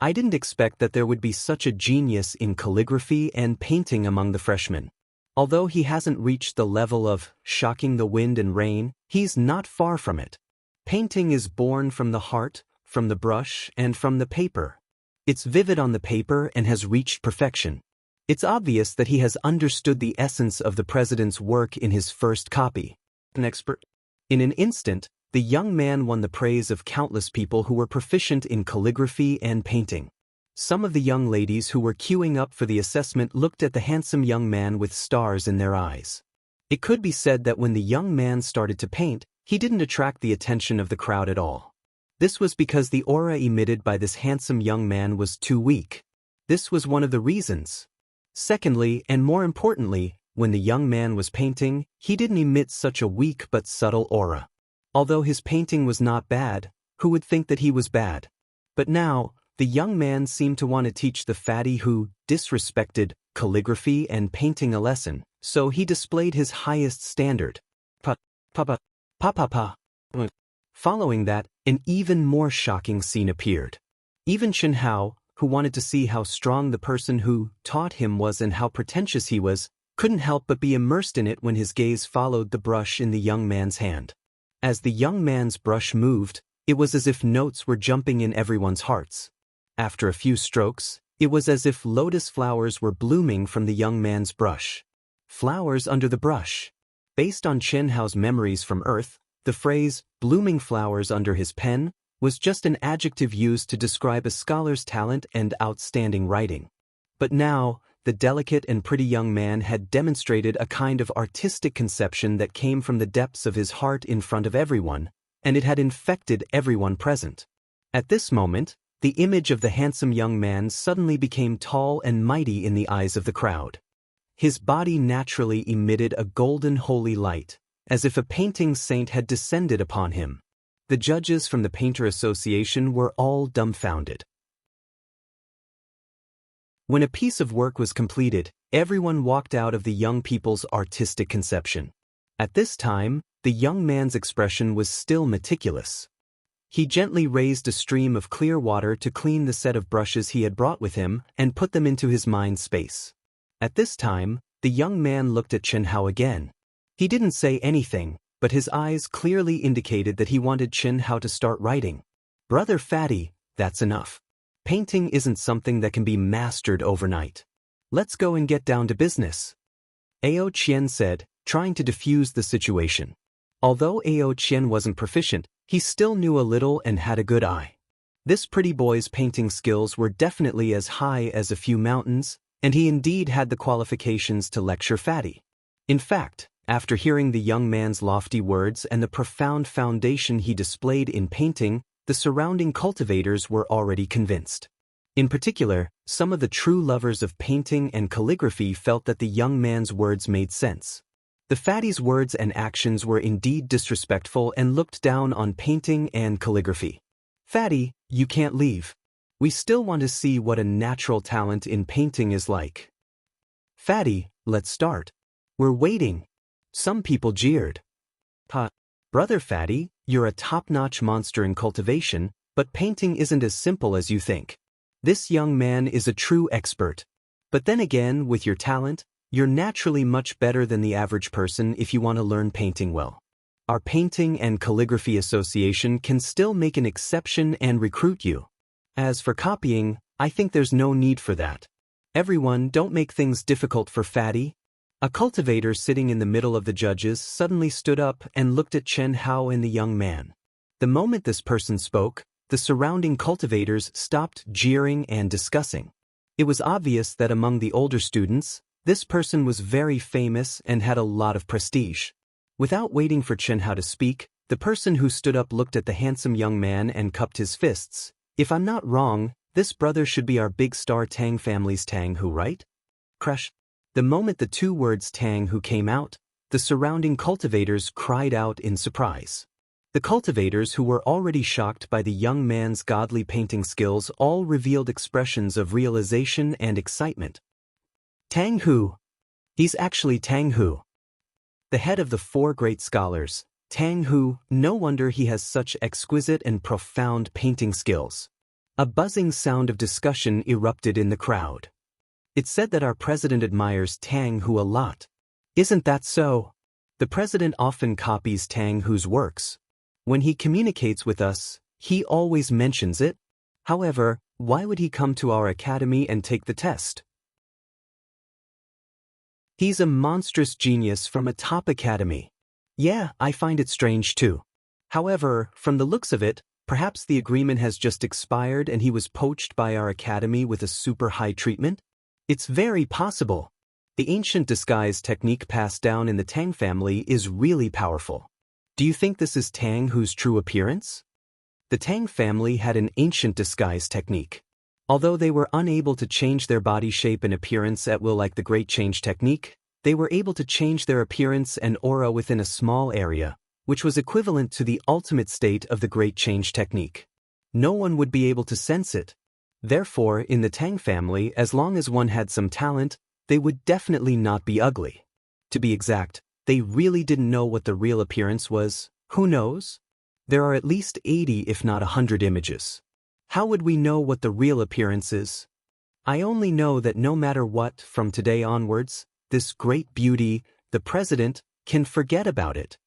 I didn't expect that there would be such a genius in calligraphy and painting among the freshmen. Although he hasn't reached the level of shocking the wind and rain, he's not far from it. Painting is born from the heart, from the brush, and from the paper. It's vivid on the paper and has reached perfection. It's obvious that he has understood the essence of the president's work in his first copy. An expert. In an instant, the young man won the praise of countless people who were proficient in calligraphy and painting. Some of the young ladies who were queuing up for the assessment looked at the handsome young man with stars in their eyes. It could be said that when the young man started to paint, he didn't attract the attention of the crowd at all. This was because the aura emitted by this handsome young man was too weak. This was one of the reasons. Secondly, and more importantly, when the young man was painting, he didn't emit such a weak but subtle aura. Although his painting was not bad, who would think that he was bad? But now, the young man seemed to want to teach the fatty who disrespected calligraphy and painting a lesson, so he displayed his highest standard. Following that, an even more shocking scene appeared. Even Chen Hao, who wanted to see how strong the person who taught him was and how pretentious he was, couldn't help but be immersed in it when his gaze followed the brush in the young man's hand. As the young man's brush moved, it was as if notes were jumping in everyone's hearts. After a few strokes, it was as if lotus flowers were blooming from the young man's brush. Flowers under the brush. Based on Chen Hao's memories from Earth, the phrase, blooming flowers under his pen, was just an adjective used to describe a scholar's talent and outstanding writing. But now, the delicate and pretty young man had demonstrated a kind of artistic conception that came from the depths of his heart in front of everyone, and it had infected everyone present. At this moment, the image of the handsome young man suddenly became tall and mighty in the eyes of the crowd. His body naturally emitted a golden holy light, as if a painting saint had descended upon him. The judges from the Painter Association were all dumbfounded. When a piece of work was completed, everyone walked out of the young people's artistic conception. At this time, the young man's expression was still meticulous. He gently raised a stream of clear water to clean the set of brushes he had brought with him and put them into his mind space. At this time, the young man looked at Chen Hao again. He didn't say anything, but his eyes clearly indicated that he wanted Chen Hao to start writing. Brother Fatty, that's enough. Painting isn't something that can be mastered overnight. Let's go and get down to business. Ao Qian said, trying to defuse the situation. Although Ao Qian wasn't proficient, he still knew a little and had a good eye. This pretty boy's painting skills were definitely as high as a few mountains, and he indeed had the qualifications to lecture Fatty. In fact, after hearing the young man's lofty words and the profound foundation he displayed in painting, the surrounding cultivators were already convinced. In particular, some of the true lovers of painting and calligraphy felt that the young man's words made sense. The fatty's words and actions were indeed disrespectful and looked down on painting and calligraphy. Fatty, you can't leave. We still want to see what a natural talent in painting is like. Fatty, let's start. We're waiting. Some people jeered. Brother Fatty, you're a top-notch monster in cultivation, but painting isn't as simple as you think. This young man is a true expert. But then again, with your talent, you're naturally much better than the average person if you want to learn painting well. Our Painting and Calligraphy Association can still make an exception and recruit you. As for copying, I think there's no need for that. Everyone, don't make things difficult for Fatty. A cultivator sitting in the middle of the judges suddenly stood up and looked at Chen Hao and the young man. The moment this person spoke, the surrounding cultivators stopped jeering and discussing. It was obvious that among the older students, this person was very famous and had a lot of prestige. Without waiting for Chen Hao to speak, the person who stood up looked at the handsome young man and cupped his fists. If I'm not wrong, this brother should be our big star Tang family's Tang Hu, right? Crush. The moment the two words Tang Hu came out, the surrounding cultivators cried out in surprise. The cultivators, who were already shocked by the young man's godly painting skills, all revealed expressions of realization and excitement. Tang Hu. He's actually Tang Hu. The head of the four great scholars, Tang Hu, no wonder he has such exquisite and profound painting skills. A buzzing sound of discussion erupted in the crowd. It's said that our president admires Tang Hu a lot. Isn't that so? The president often copies Tang Hu's works. When he communicates with us, he always mentions it. However, why would he come to our academy and take the test? He's a monstrous genius from a top academy. Yeah, I find it strange too. However, from the looks of it, perhaps the agreement has just expired and he was poached by our academy with a super high treatment? It's very possible. The ancient disguise technique passed down in the Tang family is really powerful. Do you think this is Tang Hu's true appearance? The Tang family had an ancient disguise technique. Although they were unable to change their body shape and appearance at will like the Great Change technique, they were able to change their appearance and aura within a small area, which was equivalent to the ultimate state of the Great Change technique. No one would be able to sense it. Therefore, in the Tang family, as long as one had some talent, they would definitely not be ugly. To be exact, they really didn't know what the real appearance was. Who knows? There are at least 80 if not 100 images. How would we know what the real appearance is? I only know that no matter what, from today onwards, this great beauty, the president, can forget about it.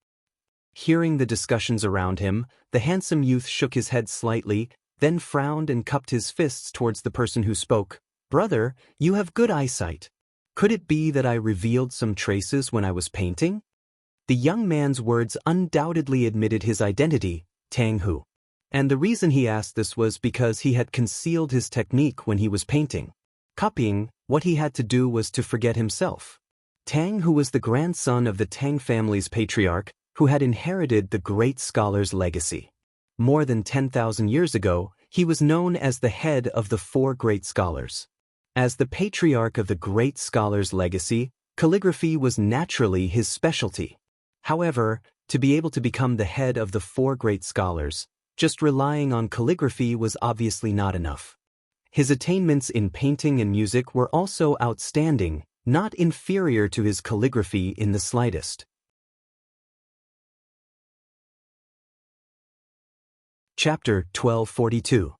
Hearing the discussions around him, the handsome youth shook his head slightly, then frowned and cupped his fists towards the person who spoke. Brother, you have good eyesight. Could it be that I revealed some traces when I was painting? The young man's words undoubtedly admitted his identity, Tang Hu. And the reason he asked this was because he had concealed his technique when he was painting. Copying, what he had to do was to forget himself. Tang Hu was the grandson of the Tang family's patriarch, who had inherited the great scholar's legacy. More than 10,000 years ago, he was known as the head of the four great scholars. As the patriarch of the great scholar's legacy, calligraphy was naturally his specialty. However, to be able to become the head of the four great scholars, just relying on calligraphy was obviously not enough. His attainments in painting and music were also outstanding, not inferior to his calligraphy in the slightest. Chapter 1242.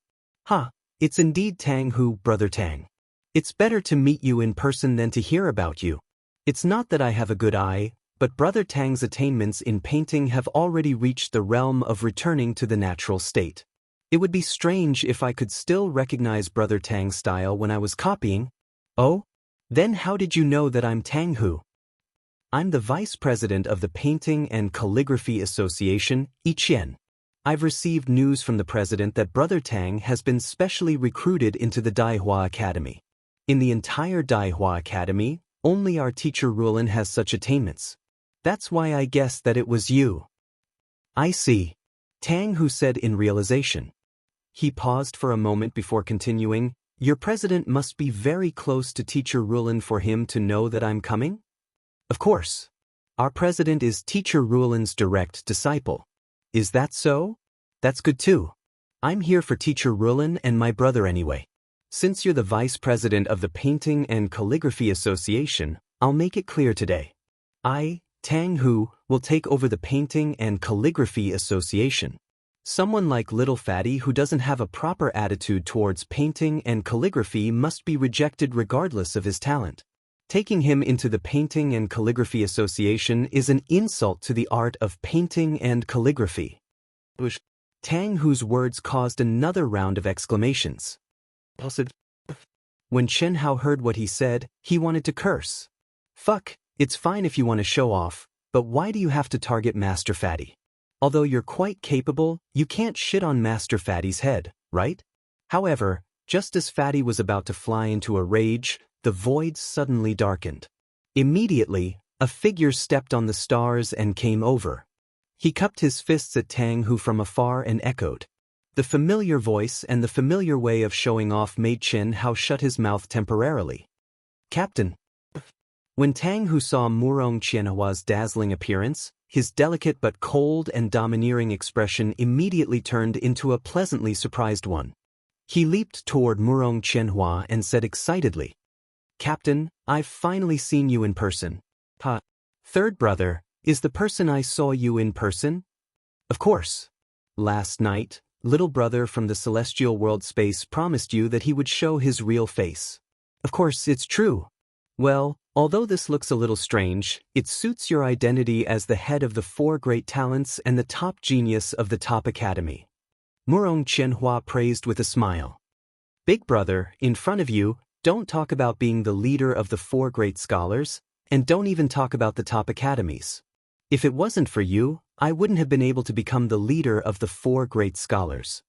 It's indeed Tang Hu, Brother Tang. It's better to meet you in person than to hear about you. It's not that I have a good eye, but Brother Tang's attainments in painting have already reached the realm of returning to the natural state. It would be strange if I could still recognize Brother Tang's style when I was copying. Oh? Then how did you know that I'm Tang Hu? I'm the vice president of the Painting and Calligraphy Association, Yiqian. I've received news from the president that Brother Tang has been specially recruited into the Daihua Academy. In the entire Daihua Academy, only our teacher Rulin has such attainments. That's why I guessed that it was you. I see. Tang Hu said in realization. He paused for a moment before continuing, Your president must be very close to teacher Rulin for him to know that I'm coming? Of course. Our president is teacher Rulin's direct disciple. Is that so? That's good too. I'm here for teacher Rulin and my brother anyway. Since you're the vice president of the Painting and Calligraphy Association, I'll make it clear today. I, Tang Hu, will take over the Painting and Calligraphy Association. Someone like Little Fatty who doesn't have a proper attitude towards painting and calligraphy must be rejected regardless of his talent. Taking him into the Painting and Calligraphy Association is an insult to the art of painting and calligraphy. Tang Hu's words caused another round of exclamations. When Chen Hao heard what he said, he wanted to curse. Fuck, it's fine if you want to show off, but why do you have to target Master Fatty? Although you're quite capable, you can't shit on Master Fatty's head, right? However, just as Fatty was about to fly into a rage, the void suddenly darkened. Immediately, a figure stepped on the stars and came over. He cupped his fists at Tang Hu from afar and echoed. The familiar voice and the familiar way of showing off made Chen Hao shut his mouth temporarily. Captain. When Tang Hu saw Murong Qianhua's dazzling appearance, his delicate but cold and domineering expression immediately turned into a pleasantly surprised one. He leaped toward Murong Qianhua and said excitedly, Captain, I've finally seen you in person. Third brother, is the person I saw you in person? Of course. Last night, little brother from the celestial world space promised you that he would show his real face. Of course, it's true. Well, although this looks a little strange, it suits your identity as the head of the 4 great talents and the top genius of the top academy. Murong Qianhua praised with a smile. Big brother, in front of you, don't talk about being the leader of the 4 great scholars, and don't even talk about the top academies. If it wasn't for you, I wouldn't have been able to become the leader of the 4 great scholars.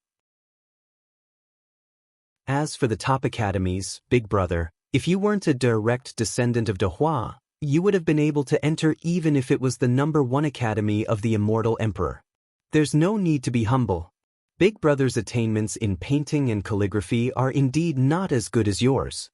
As for the top academies, big brother, if you weren't a direct descendant of Dehua, you would have been able to enter even if it was the #1 academy of the immortal emperor. There's no need to be humble. Big brother's attainments in painting and calligraphy are indeed not as good as yours.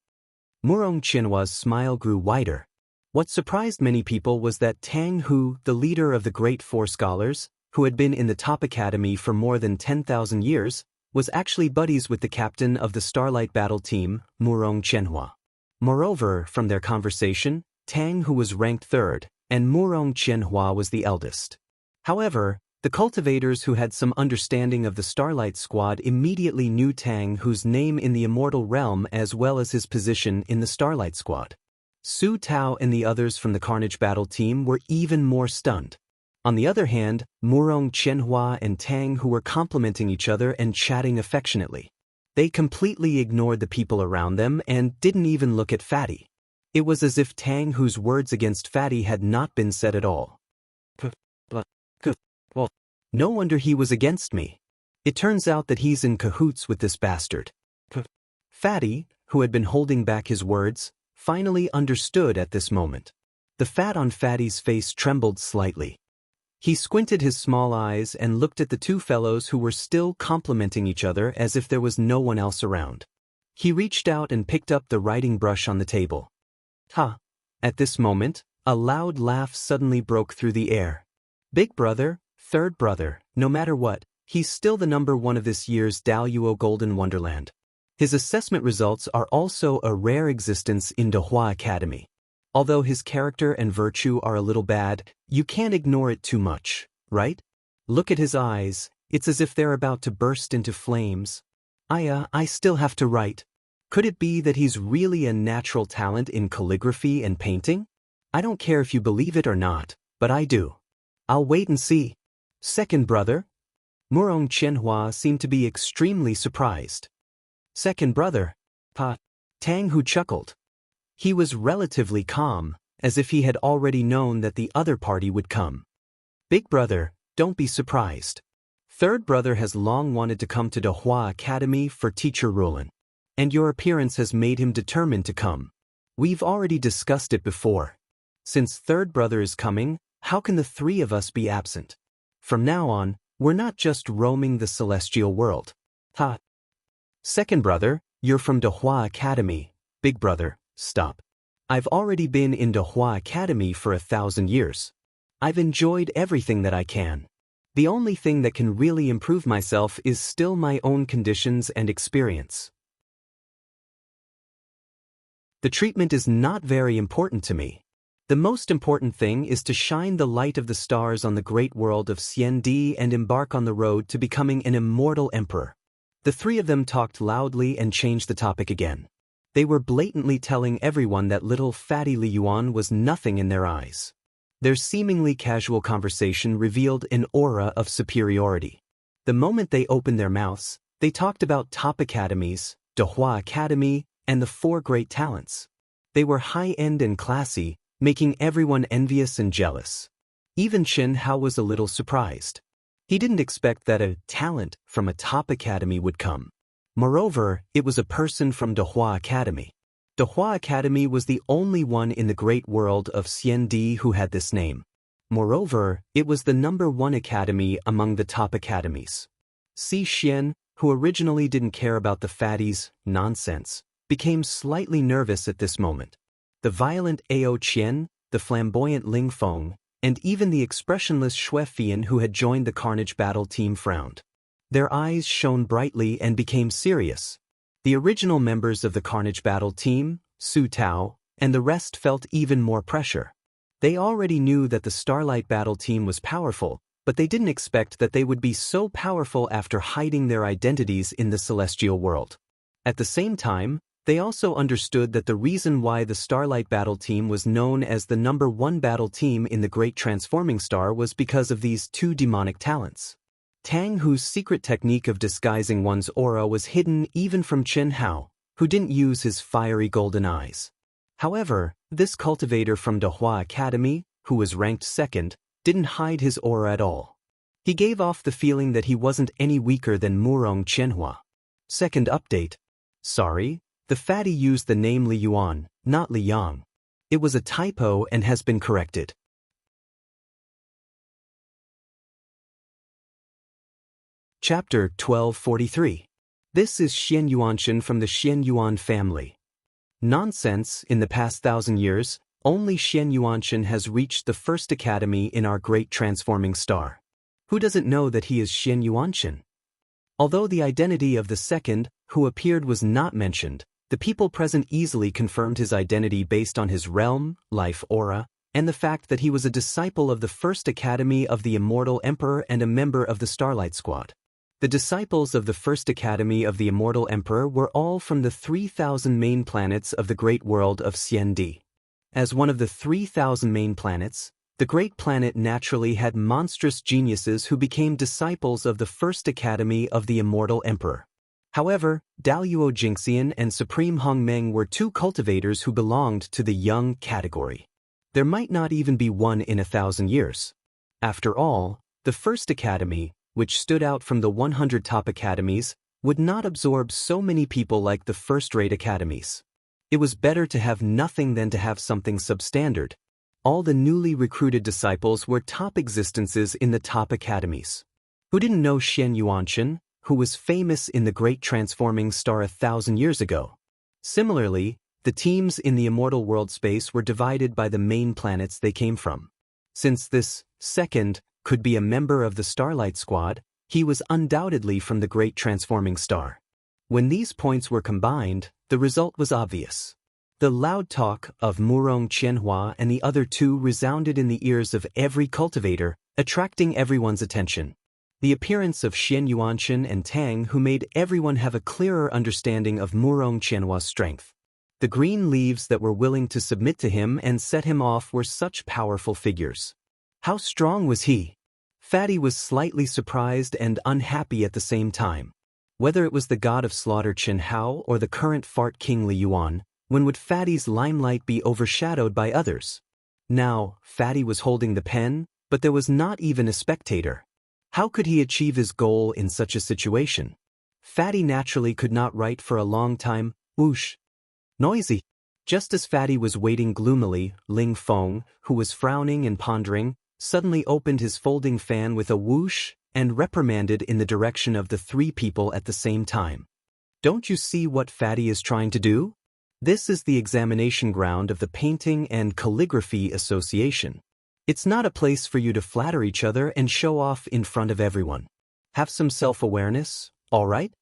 Murong Qianhua's smile grew wider. What surprised many people was that Tang Hu, the leader of the great 4 scholars, who had been in the top academy for more than 10,000 years, was actually buddies with the captain of the Starlight Battle Team, Murong Qianhua. Moreover, from their conversation, Tang Hu was ranked 3rd, and Murong Qianhua was the eldest. However, the cultivators who had some understanding of the Starlight Squad immediately knew Tang Hu's name in the immortal realm as well as his position in the Starlight Squad. Su Tao and the others from the Carnage Battle Team were even more stunned. On the other hand, Murong Qianhua and Tang Hu were complimenting each other and chatting affectionately. They completely ignored the people around them and didn't even look at Fatty. It was as if Tang Hu's words against Fatty had not been said at all. Well, no wonder he was against me. It turns out that he's in cahoots with this bastard. Fatty, who had been holding back his words, finally understood at this moment. The fat on Fatty's face trembled slightly. He squinted his small eyes and looked at the 2 fellows who were still complimenting each other as if there was no one else around. He reached out and picked up the writing brush on the table. Ha! At this moment, a loud laugh suddenly broke through the air. Big brother, 3rd brother, no matter what, he's still the #1 of this year's Daluo Golden Wonderland. His assessment results are also a rare existence in Dehua Academy. Although his character and virtue are a little bad, you can't ignore it too much, right? Look at his eyes, it's as if they're about to burst into flames. I still have to write. Could it be that he's really a natural talent in calligraphy and painting? I don't care if you believe it or not, but I do. I'll wait and see. 2nd brother? Murong Qianhua seemed to be extremely surprised. 2nd brother? Tang Hu chuckled. He was relatively calm, as if he had already known that the other party would come. Big brother, don't be surprised. Third brother has long wanted to come to Dehua Academy for teacher Rulin, and your appearance has made him determined to come. We've already discussed it before. Since third brother is coming, how can the three of us be absent? From now on, we're not just roaming the celestial world. Ha! Second brother, you're from Dehua Academy. Big brother, stop. I've already been in Dehua Academy for 1,000 years. I've enjoyed everything that I can. The only thing that can really improve myself is still my own conditions and experience. The treatment is not very important to me. The most important thing is to shine the light of the stars on the great world of Xiandi and embark on the road to becoming an immortal emperor. The three of them talked loudly and changed the topic again. They were blatantly telling everyone that little fatty Li Yuan was nothing in their eyes. Their seemingly casual conversation revealed an aura of superiority. The moment they opened their mouths, they talked about top academies, Dehua Academy, and the 4 great talents. They were high-end and classy, making everyone envious and jealous. Even Chen Hao was a little surprised. He didn't expect that a talent from a top academy would come. Moreover, it was a person from Dehua Academy. Dehua Academy was the only one in the great world of Xiandi who had this name. Moreover, it was the #1 academy among the top academies. Si Xian, who originally didn't care about the fatties' nonsense, became slightly nervous at this moment. The violent Ao Qian, the flamboyant Ling Feng, and even the expressionless Xue Fian who had joined the Carnage Battle team frowned. Their eyes shone brightly and became serious. The original members of the Carnage Battle team, Su Tao, and the rest felt even more pressure. They already knew that the Starlight Battle team was powerful, but they didn't expect that they would be so powerful after hiding their identities in the celestial world. At the same time, they also understood that the reason why the Starlight Battle team was known as the #1 battle team in the Great Transforming Star was because of these 2 demonic talents. Tang, whose secret technique of disguising one's aura was hidden even from Chen Hao, who didn't use his fiery golden eyes. However, this cultivator from Dehua Academy, who was ranked 2nd, didn't hide his aura at all. He gave off the feeling that he wasn't any weaker than Murong Qianhua. Second update. Sorry, the fatty used the name Li Yuan, not Li Yang. It was a typo and has been corrected. Chapter 1243. This is Xian Yuanshan from the Xian Yuan family. Nonsense, in the past 1,000 years, only Xian Yuanshan has reached the 1st academy in our great transforming star. Who doesn't know that he is Xian Yuanshan? Although the identity of the 2nd, who appeared, was not mentioned, the people present easily confirmed his identity based on his realm, life aura, and the fact that he was a disciple of the 1st academy of the Immortal Emperor and a member of the Starlight Squad. The disciples of the 1st Academy of the Immortal Emperor were all from the 3,000 main planets of the great world of Xiandi. As one of the 3,000 main planets, the great planet naturally had monstrous geniuses who became disciples of the 1st Academy of the Immortal Emperor. However, Daluo Jingxian and Supreme Hongmeng were 2 cultivators who belonged to the young category. There might not even be one in 1,000 years. After all, the 1st Academy, which stood out from the 100 top academies, would not absorb so many people like the first-rate academies. It was better to have nothing than to have something substandard. All the newly recruited disciples were top existences in the top academies. Who didn't know Xian Yuanshan, who was famous in the Great Transforming Star 1,000 years ago? Similarly, the teams in the immortal world space were divided by the main planets they came from. Since this 2nd could be a member of the Starlight Squad, he was undoubtedly from the Great Transforming Star. When these points were combined, the result was obvious. The loud talk of Murong Qianhua and the other 2 resounded in the ears of every cultivator, attracting everyone's attention. The appearance of Xian Yuanshan and Tang, who made everyone have a clearer understanding of Murong Qianhua's strength. The green leaves that were willing to submit to him and set him off were such powerful figures. How strong was he? Fatty was slightly surprised and unhappy at the same time. Whether it was the god of slaughter Chen Hao or the current fart king Li Yuan, when would Fatty's limelight be overshadowed by others? Now, Fatty was holding the pen, but there was not even a spectator. How could he achieve his goal in such a situation? Fatty naturally could not write for a long time. Whoosh. Noisy. Just as Fatty was waiting gloomily, Ling Feng, who was frowning and pondering, suddenly opened his folding fan with a whoosh and reprimanded in the direction of the three people at the same time. Don't you see what Fatty is trying to do? This is the examination ground of the Painting and Calligraphy Association. It's not a place for you to flatter each other and show off in front of everyone. Have some self-awareness, all right?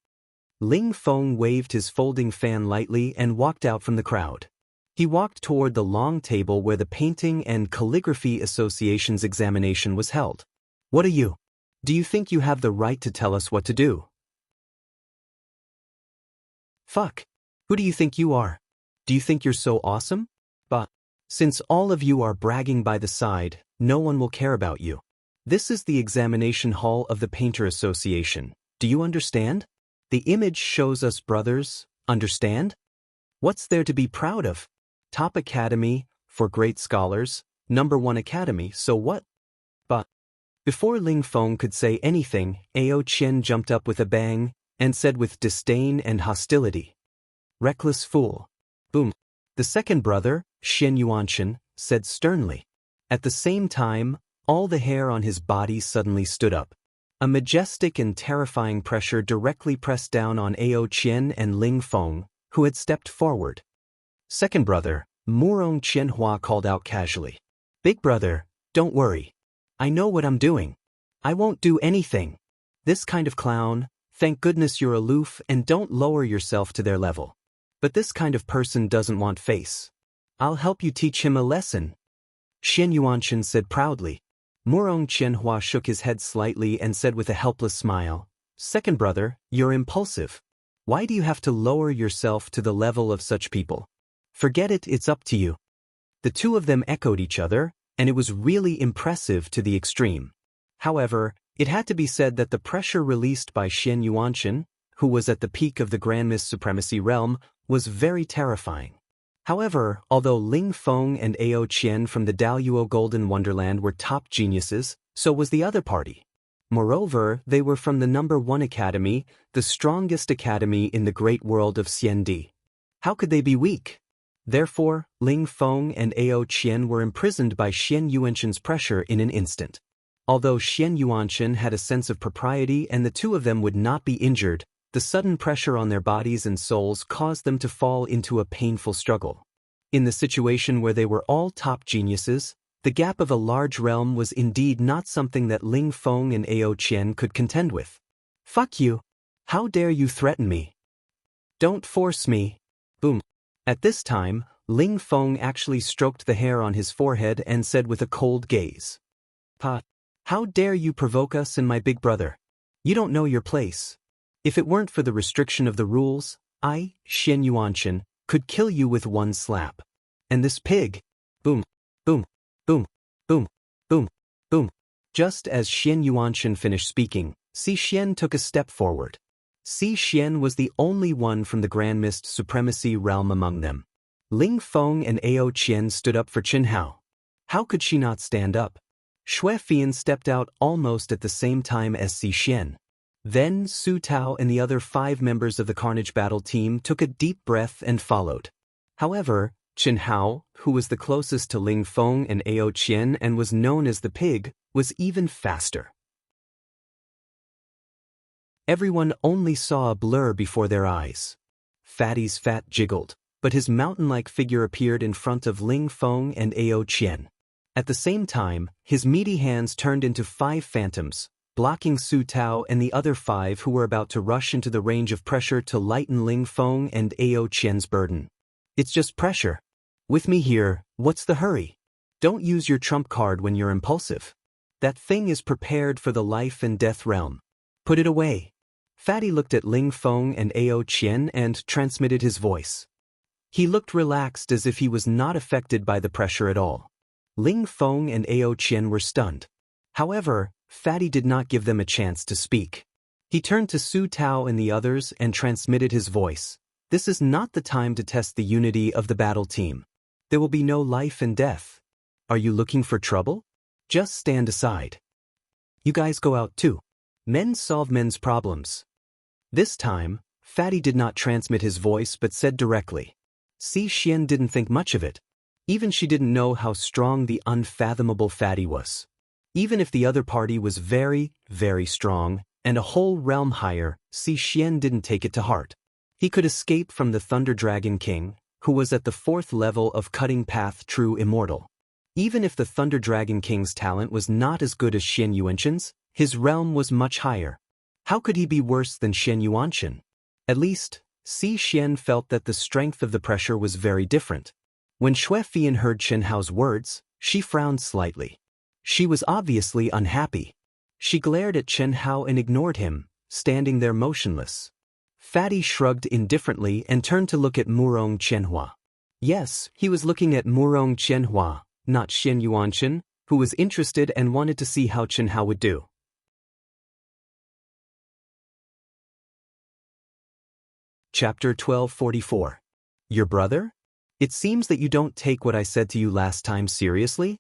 Ling Feng waved his folding fan lightly and walked out from the crowd. He walked toward the long table where the Painting and Calligraphy Association's examination was held. What are you? Do you think you have the right to tell us what to do? Fuck. Who do you think you are? Do you think you're so awesome? But, since all of you are bragging by the side, no one will care about you. This is the examination hall of the Painter Association. Do you understand? The image shows us brothers, understand? What's there to be proud of? Top academy, for great scholars, #1 academy, so what? But, before Ling Feng could say anything, Ao Qian jumped up with a bang, and said with disdain and hostility. Reckless fool. Boom. The second brother, Xian Yuanshan, said sternly. At the same time, all the hair on his body suddenly stood up. A majestic and terrifying pressure directly pressed down on Ao Qian and Ling Feng, who had stepped forward. Second brother, Murong Qianhua called out casually. Big brother, don't worry. I know what I'm doing. I won't do anything. This kind of clown, thank goodness you're aloof and don't lower yourself to their level. But this kind of person doesn't want face. I'll help you teach him a lesson. Xian Yuanshan said proudly. Murong Qianhua shook his head slightly and said with a helpless smile, Second brother, you're impulsive. Why do you have to lower yourself to the level of such people? Forget it, it's up to you. The two of them echoed each other, and it was really impressive to the extreme. However, it had to be said that the pressure released by Xian Yuanshan, who was at the peak of the Grandmist Supremacy realm, was very terrifying. However, although Ling Feng and Ao Qian from the Daluo Golden Wonderland were top geniuses, so was the other party. Moreover, they were from the #1 academy, the strongest academy in the great world of Xiandi. How could they be weak? Therefore, Ling Feng and Ao Qian were imprisoned by Xian Yuanshan's pressure in an instant. Although Xian Yuanshan had a sense of propriety and the two of them would not be injured, the sudden pressure on their bodies and souls caused them to fall into a painful struggle. In the situation where they were all top geniuses, the gap of a large realm was indeed not something that Ling Feng and Ao Qian could contend with. Fuck you. How dare you threaten me? Don't force me. Boom. At this time, Ling Feng actually stroked the hair on his forehead and said with a cold gaze. Pa, how dare you provoke us and my big brother? You don't know your place. If it weren't for the restriction of the rules, I, Xian Yuanshan, could kill you with one slap. And this pig. Boom, boom, boom, boom, boom, boom. Just as Xian Yuanshan finished speaking, Si Xian took a step forward. Si Xian was the only one from the Grandmist Supremacy realm among them. Ling Feng and Ao Qian stood up for Qin Hao. How could she not stand up? Xue Fian stepped out almost at the same time as Si Xian. Then Su Tao and the other 5 members of the Carnage Battle team took a deep breath and followed. However, Qin Hao, who was the closest to Ling Feng and Ao Qian and was known as the pig, was even faster. Everyone only saw a blur before their eyes. Fatty's fat jiggled, but his mountain-like figure appeared in front of Ling Feng and Ao Qian. At the same time, his meaty hands turned into 5 phantoms, blocking Su Tao and the other 5 who were about to rush into the range of pressure to lighten Ling Feng and Ao Qian's burden. It's just pressure. With me here, what's the hurry? Don't use your trump card when you're impulsive. That thing is prepared for the life and death realm. Put it away. Fatty looked at Ling Feng and Ao Qian and transmitted his voice. He looked relaxed as if he was not affected by the pressure at all. Ling Feng and Ao Qian were stunned. However, Fatty did not give them a chance to speak. He turned to Su Tao and the others and transmitted his voice. This is not the time to test the unity of the battle team. There will be no life and death. Are you looking for trouble? Just stand aside. You guys go out too. Men solve men's problems. This time, Fatty did not transmit his voice but said directly. Si Xian didn't think much of it. Even she didn't know how strong the unfathomable Fatty was. Even if the other party was very, very strong, and a whole realm higher, Si Xian didn't take it to heart. He could escape from the Thunder Dragon King, who was at the 4th level of Cutting Path True Immortal. Even if the Thunder Dragon King's talent was not as good as Xian Yuanqin's, his realm was much higher. How could he be worse than Xian Yuanqin? At least, Si Xian felt that the strength of the pressure was very different. When Xue Fian heard Chen Hao's words, she frowned slightly. She was obviously unhappy. She glared at Chen Hao and ignored him, standing there motionless. Fatty shrugged indifferently and turned to look at Murong Qianhua. Yes, he was looking at Murong Qianhua, not Xian Yuanqin, who was interested and wanted to see how Chen Hao would do. Chapter 1244. Your brother? It seems that you don't take what I said to you last time seriously?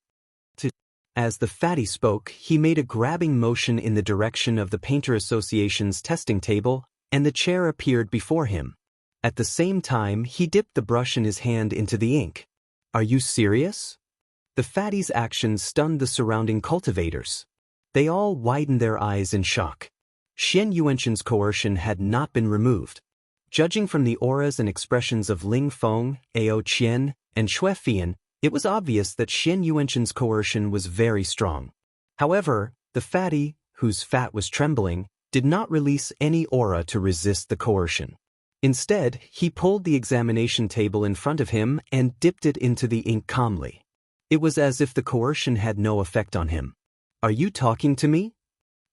As the Fatty spoke, he made a grabbing motion in the direction of the Painter Association's testing table, and the chair appeared before him. At the same time, he dipped the brush in his hand into the ink. Are you serious? The Fatty's actions stunned the surrounding cultivators. They all widened their eyes in shock. Xian Yuanqin's coercion had not been removed. Judging from the auras and expressions of Ling Feng, Ao Qian, and Xue Fian, it was obvious that Xian Yuanqin's coercion was very strong. However, the Fatty, whose fat was trembling, did not release any aura to resist the coercion. Instead, he pulled the examination table in front of him and dipped it into the ink calmly. It was as if the coercion had no effect on him. Are you talking to me?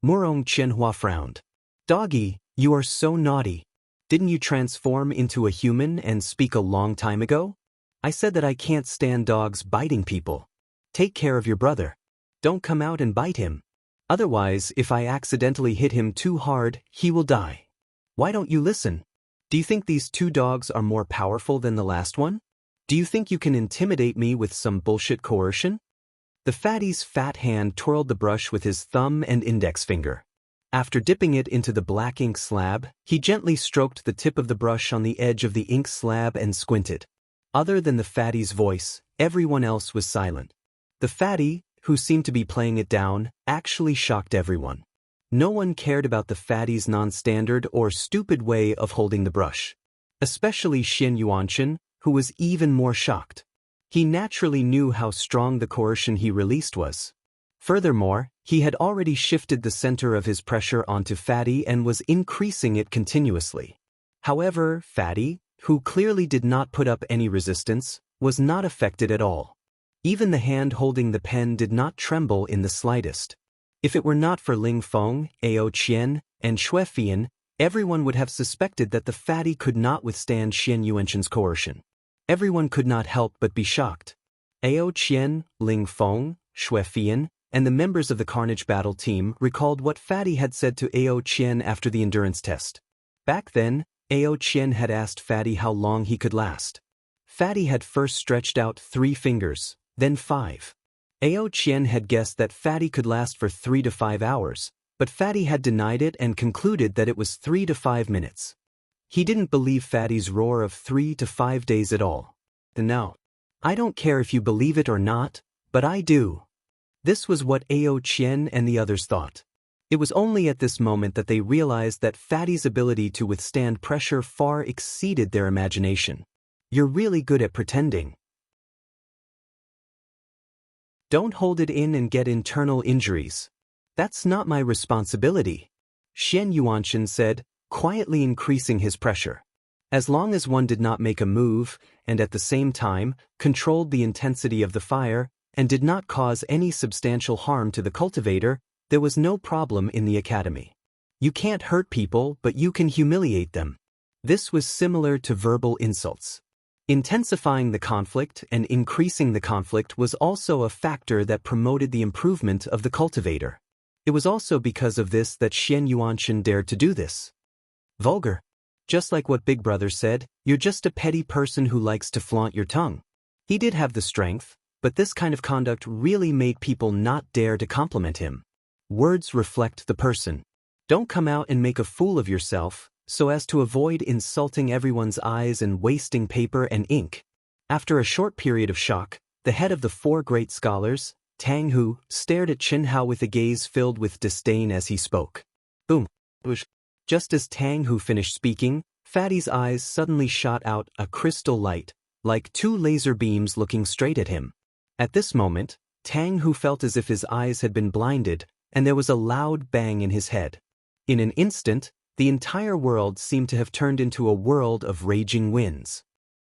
Murong Qianhua frowned. Doggy, you are so naughty. Didn't you transform into a human and speak a long time ago? I said that I can't stand dogs biting people. Take care of your brother. Don't come out and bite him. Otherwise, if I accidentally hit him too hard, he will die. Why don't you listen? Do you think these 2 dogs are more powerful than the last one? Do you think you can intimidate me with some bullshit coercion? The Fatty's fat hand twirled the brush with his thumb and index finger. After dipping it into the black ink slab, he gently stroked the tip of the brush on the edge of the ink slab and squinted. Other than the Fatty's voice, everyone else was silent. The Fatty, who seemed to be playing it down, actually shocked everyone. No one cared about the Fatty's non-standard or stupid way of holding the brush. Especially Xian Yuanqin, who was even more shocked. He naturally knew how strong the coercion he released was. Furthermore, he had already shifted the center of his pressure onto Fatty and was increasing it continuously. However, Fatty, who clearly did not put up any resistance, was not affected at all. Even the hand holding the pen did not tremble in the slightest. If it were not for Ling Feng, Ao Qian, and Xue Fian, everyone would have suspected that the Fatty could not withstand Xian Yuanqin's coercion. Everyone could not help but be shocked. Ao Qian, Ling Feng, Xue Fian, and the members of the Carnage Battle team recalled what Fatty had said to Ao Qian after the endurance test. Back then, Ao Qian had asked Fatty how long he could last. Fatty had first stretched out 3 fingers, then 5. Ao Qian had guessed that Fatty could last for 3 to 5 hours, but Fatty had denied it and concluded that it was 3 to 5 minutes. He didn't believe Fatty's roar of 3 to 5 days at all. No. I don't care if you believe it or not, but I do. This was what Ao Qian and the others thought. It was only at this moment that they realized that Fatty's ability to withstand pressure far exceeded their imagination. You're really good at pretending. Don't hold it in and get internal injuries. That's not my responsibility, Xian Yuanqin said, quietly increasing his pressure. As long as one did not make a move, and at the same time, controlled the intensity of the fire, and did not cause any substantial harm to the cultivator, there was no problem in the academy. You can't hurt people, but you can humiliate them. This was similar to verbal insults. Intensifying the conflict and increasing the conflict was also a factor that promoted the improvement of the cultivator. It was also because of this that Xian Yuanqin dared to do this. Vulgar. Just like what Big Brother said, you're just a petty person who likes to flaunt your tongue. He did have the strength, but this kind of conduct really made people not dare to compliment him. Words reflect the person. Don't come out and make a fool of yourself, so as to avoid insulting everyone's eyes and wasting paper and ink. After a short period of shock, the head of the four great scholars, Tang Hu, stared at Qin Hao with a gaze filled with disdain as he spoke. Boom. Just as Tang Hu finished speaking, Fatty's eyes suddenly shot out a crystal light, like two laser beams looking straight at him. At this moment, Tang Hu felt as if his eyes had been blinded, and there was a loud bang in his head. In an instant, the entire world seemed to have turned into a world of raging winds.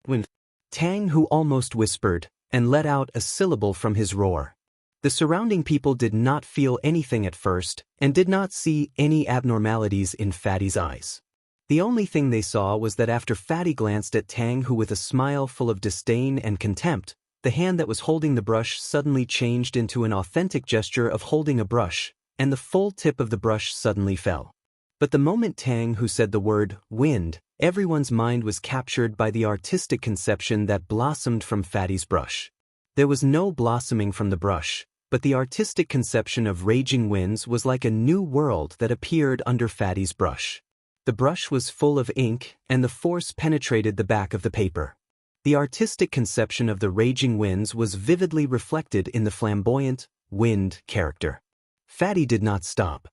When Tang Hu almost whispered, and let out a syllable from his roar. The surrounding people did not feel anything at first, and did not see any abnormalities in Fatty's eyes. The only thing they saw was that after Fatty glanced at Tang Hu with a smile full of disdain and contempt, the hand that was holding the brush suddenly changed into an authentic gesture of holding a brush, and the full tip of the brush suddenly fell. But the moment Tang Hu said the word wind, everyone's mind was captured by the artistic conception that blossomed from Fatty's brush. There was no blossoming from the brush, but the artistic conception of raging winds was like a new world that appeared under Fatty's brush. The brush was full of ink, and the force penetrated the back of the paper. The artistic conception of the raging winds was vividly reflected in the flamboyant, wind character. Fatty did not stop.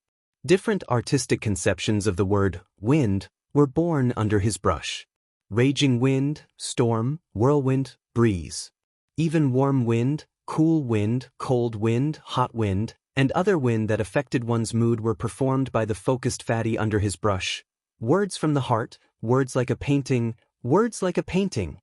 Different artistic conceptions of the word wind were born under his brush. Raging wind, storm, whirlwind, breeze. Even warm wind, cool wind, cold wind, hot wind, and other wind that affected one's mood were performed by the focused Fatty under his brush. Words from the heart, words like a painting, words like a painting.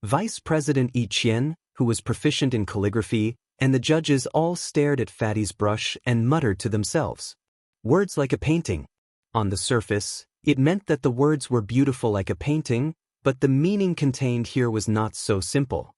Vice President Yi Qian, who was proficient in calligraphy, and the judges all stared at Fatty's brush and muttered to themselves. Words like a painting. On the surface, it meant that the words were beautiful like a painting, but the meaning contained here was not so simple.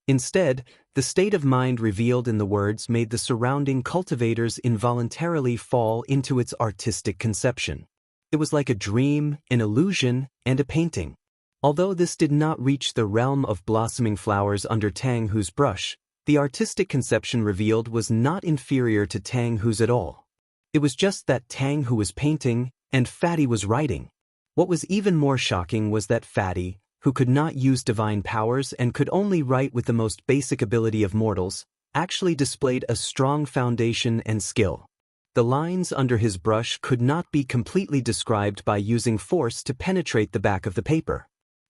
Instead, the state of mind revealed in the words made the surrounding cultivators involuntarily fall into its artistic conception. It was like a dream, an illusion, and a painting. Although this did not reach the realm of blossoming flowers under Tang Hu's brush, the artistic conception revealed was not inferior to Tang Hu's at all. It was just that Tang Hu was painting, and Fatty was writing. What was even more shocking was that Fatty, who could not use divine powers and could only write with the most basic ability of mortals, actually displayed a strong foundation and skill. The lines under his brush could not be completely described by using force to penetrate the back of the paper.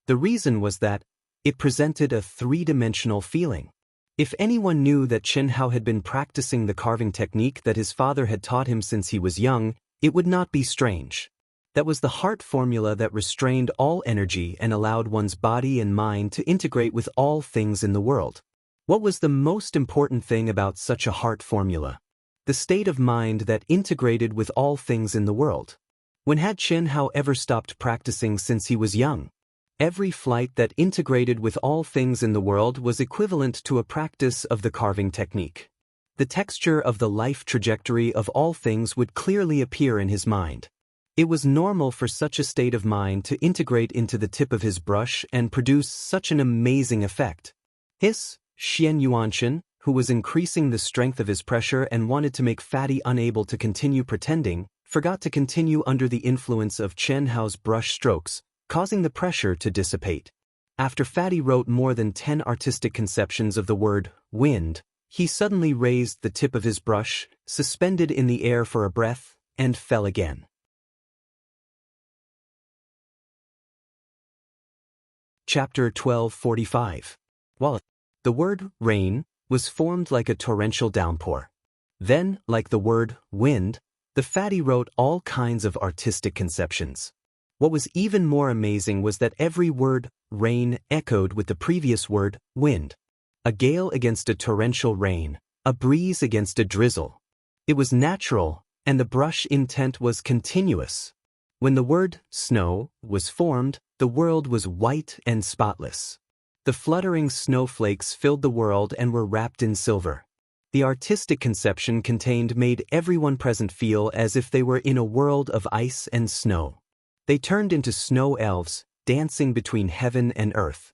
The reason was that it presented a three-dimensional feeling. If anyone knew that Qin Hao had been practicing the carving technique that his father had taught him since he was young, it would not be strange. That was the heart formula that restrained all energy and allowed one's body and mind to integrate with all things in the world. What was the most important thing about such a heart formula? The state of mind that integrated with all things in the world. When had Qin Hao ever stopped practicing since he was young? Every flight that integrated with all things in the world was equivalent to a practice of the carving technique. The texture of the life trajectory of all things would clearly appear in his mind. It was normal for such a state of mind to integrate into the tip of his brush and produce such an amazing effect. Xian Yuanshan, who was increasing the strength of his pressure and wanted to make Fatty unable to continue pretending, forgot to continue under the influence of Qin Hao's brush strokes, causing the pressure to dissipate. After Fatty wrote more than 10 artistic conceptions of the word wind, he suddenly raised the tip of his brush, suspended in the air for a breath, and fell again. Chapter 1245. While the word rain was formed like a torrential downpour. Then, like the word wind, the Fatty wrote all kinds of artistic conceptions. What was even more amazing was that every word rain echoed with the previous word wind. A gale against a torrential rain, a breeze against a drizzle. It was natural, and the brush intent was continuous. When the word snow was formed, the world was white and spotless. The fluttering snowflakes filled the world and were wrapped in silver. The artistic conception contained made everyone present feel as if they were in a world of ice and snow. They turned into snow elves, dancing between heaven and earth.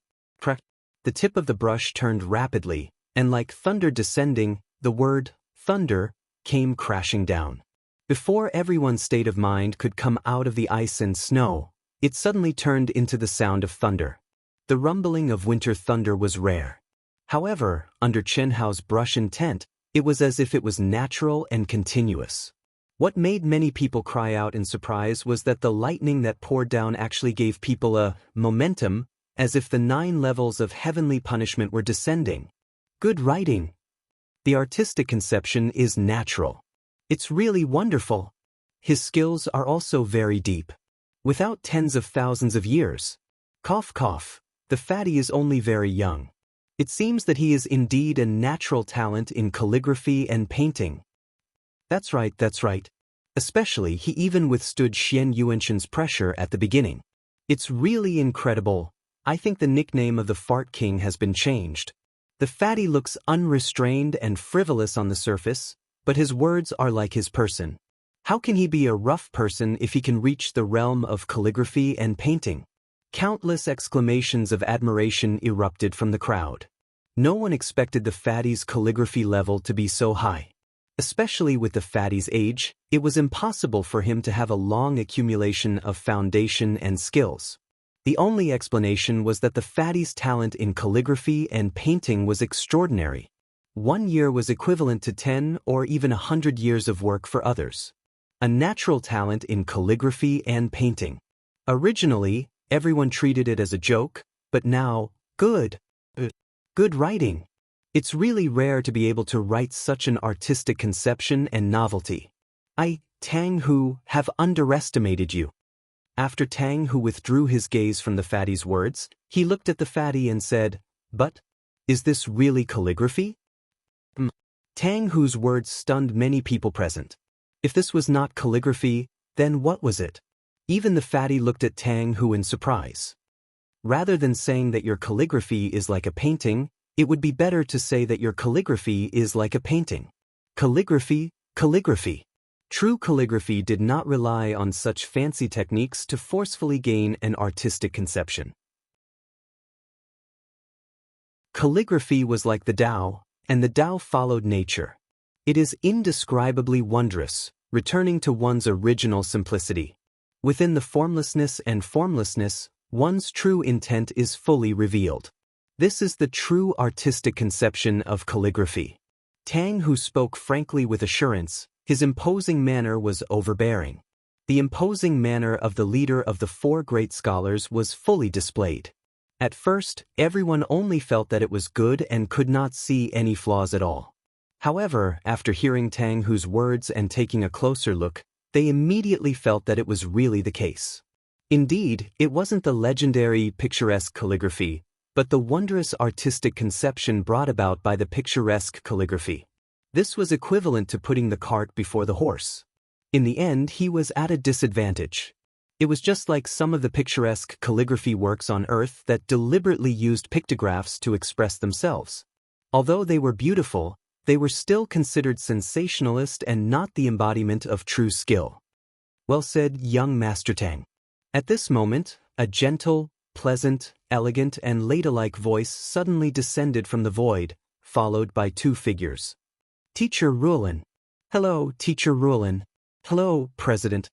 the tip of the brush turned rapidly, and like thunder descending, the word, thunder, came crashing down. Before everyone's state of mind could come out of the ice and snow, it suddenly turned into the sound of thunder. The rumbling of winter thunder was rare. However, under Chen Hao's brush intent, it was as if it was natural and continuous. What made many people cry out in surprise was that the lightning that poured down actually gave people a momentum, as if the 9 levels of heavenly punishment were descending. Good writing. The artistic conception is natural. It's really wonderful. His skills are also very deep. Without tens of thousands of years. Cough cough, the fatty is only very young. It seems that he is indeed a natural talent in calligraphy and painting. That's right. Especially he even withstood Xian Yuanshan's pressure at the beginning. It's really incredible. I think the nickname of the Fart King has been changed. The fatty looks unrestrained and frivolous on the surface, but his words are like his person. How can he be a rough person if he can reach the realm of calligraphy and painting? Countless exclamations of admiration erupted from the crowd. No one expected the fatty's calligraphy level to be so high. Especially with the fatty's age, it was impossible for him to have a long accumulation of foundation and skills. The only explanation was that the fatty's talent in calligraphy and painting was extraordinary. 1 year was equivalent to 10 or even 100 years of work for others. A natural talent in calligraphy and painting. Originally, everyone treated it as a joke, but now, good writing. It's really rare to be able to write such an artistic conception and novelty. I, Tang Hu, have underestimated you. After Tang Hu withdrew his gaze from the fatty's words, he looked at the fatty and said, "But, is this really calligraphy?" Tang Hu's words stunned many people present. If this was not calligraphy, then what was it? Even the fatty looked at Tang Hu in surprise. Rather than saying that your calligraphy is like a painting, it would be better to say that your calligraphy is like a painting. Calligraphy. True calligraphy did not rely on such fancy techniques to forcefully gain an artistic conception. Calligraphy was like the Tao, and the Tao followed nature. It is indescribably wondrous, returning to one's original simplicity. Within the formlessness and formlessness, one's true intent is fully revealed. This is the true artistic conception of calligraphy. Tang Hu spoke frankly with assurance. His imposing manner was overbearing. The imposing manner of the leader of the 4 great scholars was fully displayed. At first, everyone only felt that it was good and could not see any flaws at all. However, after hearing Tang Hu's words and taking a closer look, they immediately felt that it was really the case. Indeed, it wasn't the legendary picturesque calligraphy, but the wondrous artistic conception brought about by the picturesque calligraphy. This was equivalent to putting the cart before the horse. In the end, he was at a disadvantage. It was just like some of the picturesque calligraphy works on Earth that deliberately used pictographs to express themselves. Although they were beautiful, they were still considered sensationalist and not the embodiment of true skill. Well said, young Master Tang. At this moment, a gentle, pleasant, elegant, and ladylike voice suddenly descended from the void, followed by 2 figures. Teacher Rulin. Hello, Teacher Rulin. Hello, President.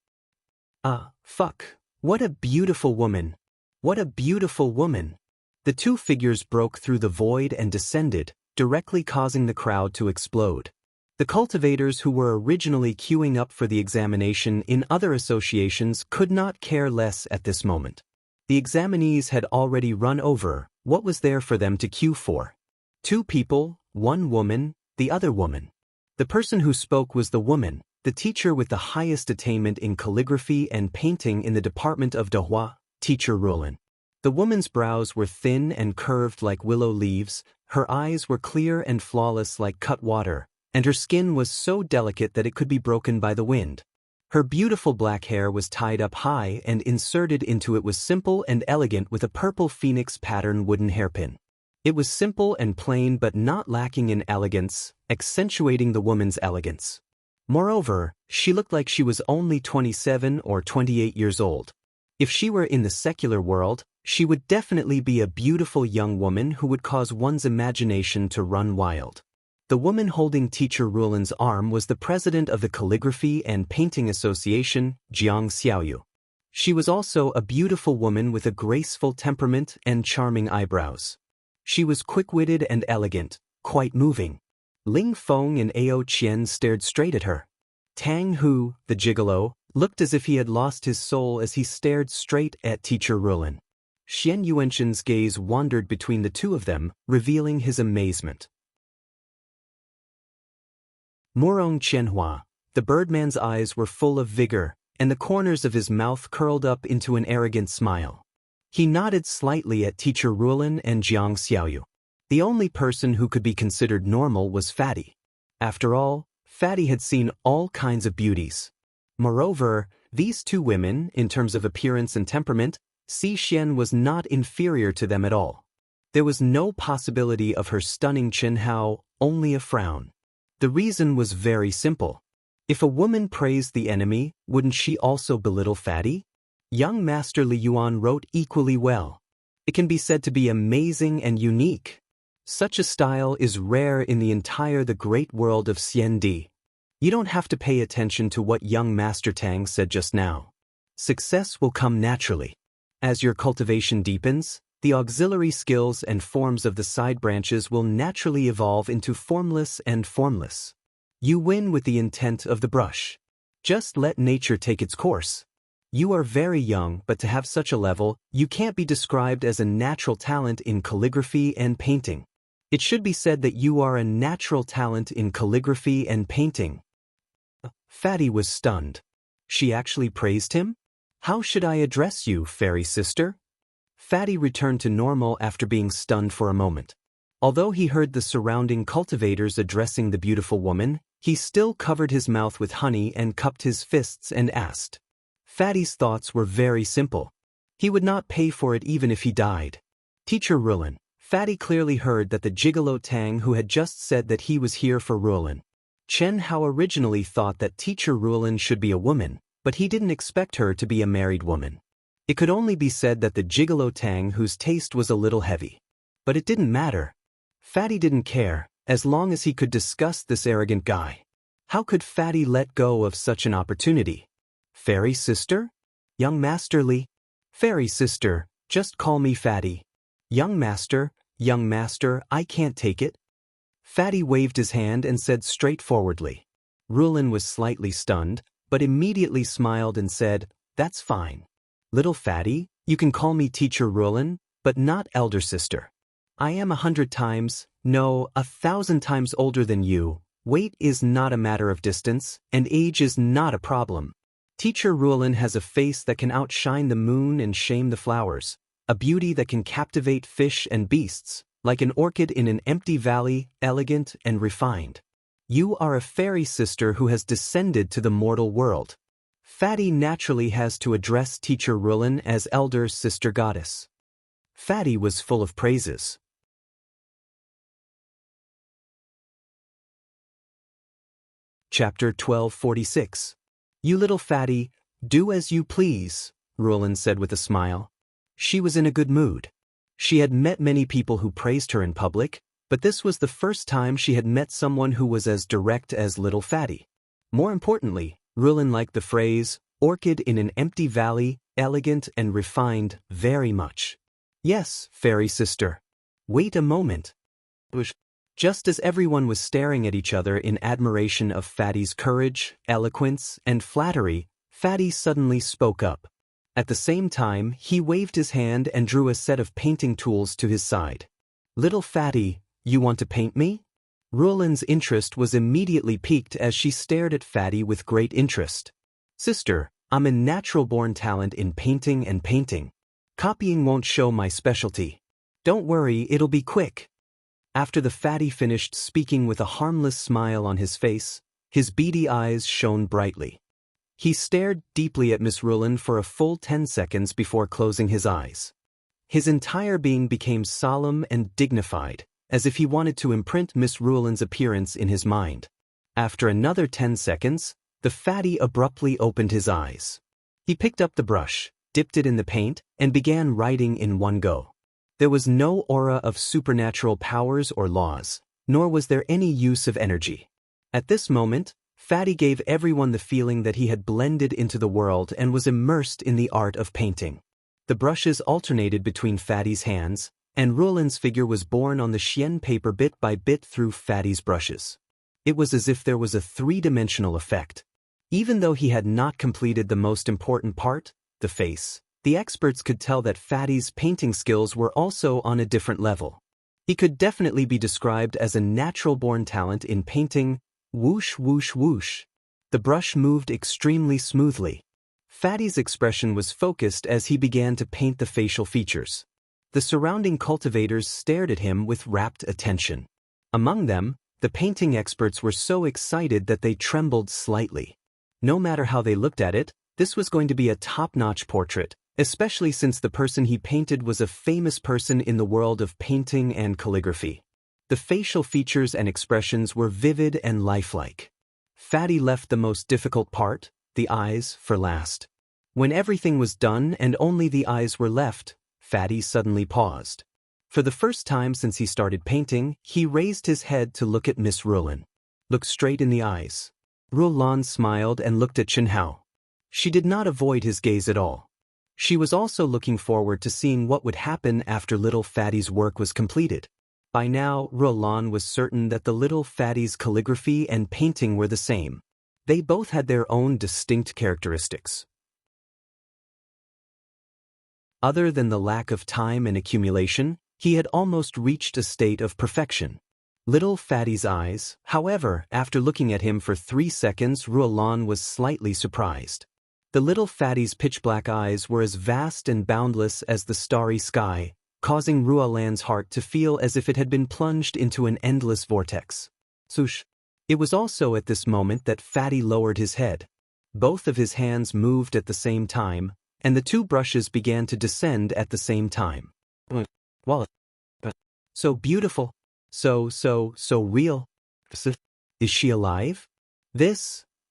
Fuck. What a beautiful woman. What a beautiful woman. The 2 figures broke through the void and descended, directly causing the crowd to explode. The cultivators who were originally queuing up for the examination in other associations could not care less at this moment. The examinees had already run over. What was there for them to queue for? 2 people, 1 woman, the other woman. The person who spoke was the woman, the teacher with the highest attainment in calligraphy and painting in the department of Dehua, Teacher Rulin. The woman's brows were thin and curved like willow leaves, her eyes were clear and flawless like cut water, and her skin was so delicate that it could be broken by the wind. Her beautiful black hair was tied up high and inserted into it was simple and elegant with a purple phoenix pattern wooden hairpin. It was simple and plain but not lacking in elegance, accentuating the woman's elegance. Moreover, she looked like she was only 27 or 28 years old. If she were in the secular world, She would definitely be a beautiful young woman who would cause one's imagination to run wild. The woman holding Teacher Rulin's arm was the president of the Calligraphy and Painting Association, Jiang Xiaoyu. She was also a beautiful woman with a graceful temperament and charming eyebrows. She was quick-witted and elegant, quite moving. Ling Feng and Ao Qian stared straight at her. Tang Hu, the gigolo, looked as if he had lost his soul as he stared straight at Teacher Rulin. Xian Yuanxin's gaze wandered between the two of them, revealing his amazement. Morong Qianhua, the birdman's eyes were full of vigor, and the corners of his mouth curled up into an arrogant smile. He nodded slightly at Teacher Rulin and Jiang Xiaoyu. The only person who could be considered normal was Fatty. After all, Fatty had seen all kinds of beauties. Moreover, these two women, in terms of appearance and temperament, Si Xian was not inferior to them at all. There was no possibility of her stunning Chen Hao, only a frown. The reason was very simple. If a woman praised the enemy, wouldn't she also belittle Fatty? Young Master Li Yuan wrote equally well. It can be said to be amazing and unique. Such a style is rare in the great world of Xiandi. You don't have to pay attention to what young Master Tang said just now. Success will come naturally. As your cultivation deepens, the auxiliary skills and forms of the side branches will naturally evolve into formless and formless. You win with the intent of the brush. Just let nature take its course. You are very young, but to have such a level, you can't be described as a natural talent in calligraphy and painting. It should be said that you are a natural talent in calligraphy and painting. Fatty was stunned. She actually praised him? How should I address you, fairy sister? Fatty returned to normal after being stunned for a moment. Although he heard the surrounding cultivators addressing the beautiful woman, he still covered his mouth with honey and cupped his fists and asked. Fatty's thoughts were very simple. He would not pay for it even if he died. Teacher Rulin. Fatty clearly heard that the gigolo Tang who had just said that he was here for Rulin. Chen Hao originally thought that Teacher Rulin should be a woman, but he didn't expect her to be a married woman. It could only be said that the gigolo Tang whose taste was a little heavy. But it didn't matter. Fatty didn't care, as long as he could discuss this arrogant guy. How could Fatty let go of such an opportunity? Fairy sister? Young Master Li? Fairy sister, just call me Fatty. Young Master, I can't take it. Fatty waved his hand and said straightforwardly. Rulin was slightly stunned, but immediately smiled and said, That's fine. Little Fatty, you can call me Teacher Rulin, but not elder sister. I am 100 times, no, 1,000 times older than you. Weight is not a matter of distance, and age is not a problem. Teacher Rulin has a face that can outshine the moon and shame the flowers, a beauty that can captivate fish and beasts, like an orchid in an empty valley, elegant and refined. You are a fairy sister who has descended to the mortal world. Fatty naturally has to address Teacher Rulin as elder sister goddess. Fatty was full of praises. Chapter 1246. You little Fatty, do as you please, Rulin said with a smile. She was in a good mood. She had met many people who praised her in public, but this was the first time she had met someone who was as direct as little Fatty. More importantly, Rulin liked the phrase, orchid in an empty valley, elegant and refined, very much. Yes, fairy sister. Wait a moment. Just as everyone was staring at each other in admiration of Fatty's courage, eloquence, and flattery, Fatty suddenly spoke up. At the same time, he waved his hand and drew a set of painting tools to his side. Little Fatty, you want to paint me? Rulin's interest was immediately piqued as she stared at Fatty with great interest. Sister, I'm a natural-born talent in painting and painting. Copying won't show my specialty. Don't worry, it'll be quick. After the Fatty finished speaking with a harmless smile on his face, his beady eyes shone brightly. He stared deeply at Miss Rulin for a full 10 seconds before closing his eyes. His entire being became solemn and dignified, as if he wanted to imprint Miss Rulin's appearance in his mind. After another 10 seconds, the Fatty abruptly opened his eyes. He picked up the brush, dipped it in the paint, and began writing in one go. There was no aura of supernatural powers or laws, nor was there any use of energy. At this moment, Fatty gave everyone the feeling that he had blended into the world and was immersed in the art of painting. The brushes alternated between Fatty's hands, and Ruolin's figure was born on the Xian paper bit by bit through Fatty's brushes. It was as if there was a three-dimensional effect. Even though he had not completed the most important part, the face, the experts could tell that Fatty's painting skills were also on a different level. He could definitely be described as a natural-born talent in painting. Whoosh, whoosh, whoosh. The brush moved extremely smoothly. Fatty's expression was focused as he began to paint the facial features. The surrounding cultivators stared at him with rapt attention. Among them, the painting experts were so excited that they trembled slightly. No matter how they looked at it, this was going to be a top-notch portrait, especially since the person he painted was a famous person in the world of painting and calligraphy. The facial features and expressions were vivid and lifelike. Fatty left the most difficult part, the eyes, for last. When everything was done and only the eyes were left, Fatty suddenly paused. For the first time since he started painting, he raised his head to look at Miss Ruolin. Look straight in the eyes. Ruolin smiled and looked at Chen Hao. She did not avoid his gaze at all. She was also looking forward to seeing what would happen after little Fatty's work was completed. By now, Ruolin was certain that the little Fatty's calligraphy and painting were the same. They both had their own distinct characteristics. Other than the lack of time and accumulation, he had almost reached a state of perfection. Little Fatty's eyes, however, after looking at him for 3 seconds, Ruolin was slightly surprised. The little Fatty's pitch-black eyes were as vast and boundless as the starry sky, causing Ruolin's heart to feel as if it had been plunged into an endless vortex. Swoosh! It was also at this moment that Fatty lowered his head. Both of his hands moved at the same time, and the two brushes began to descend at the same time. So beautiful. So real. Is she alive?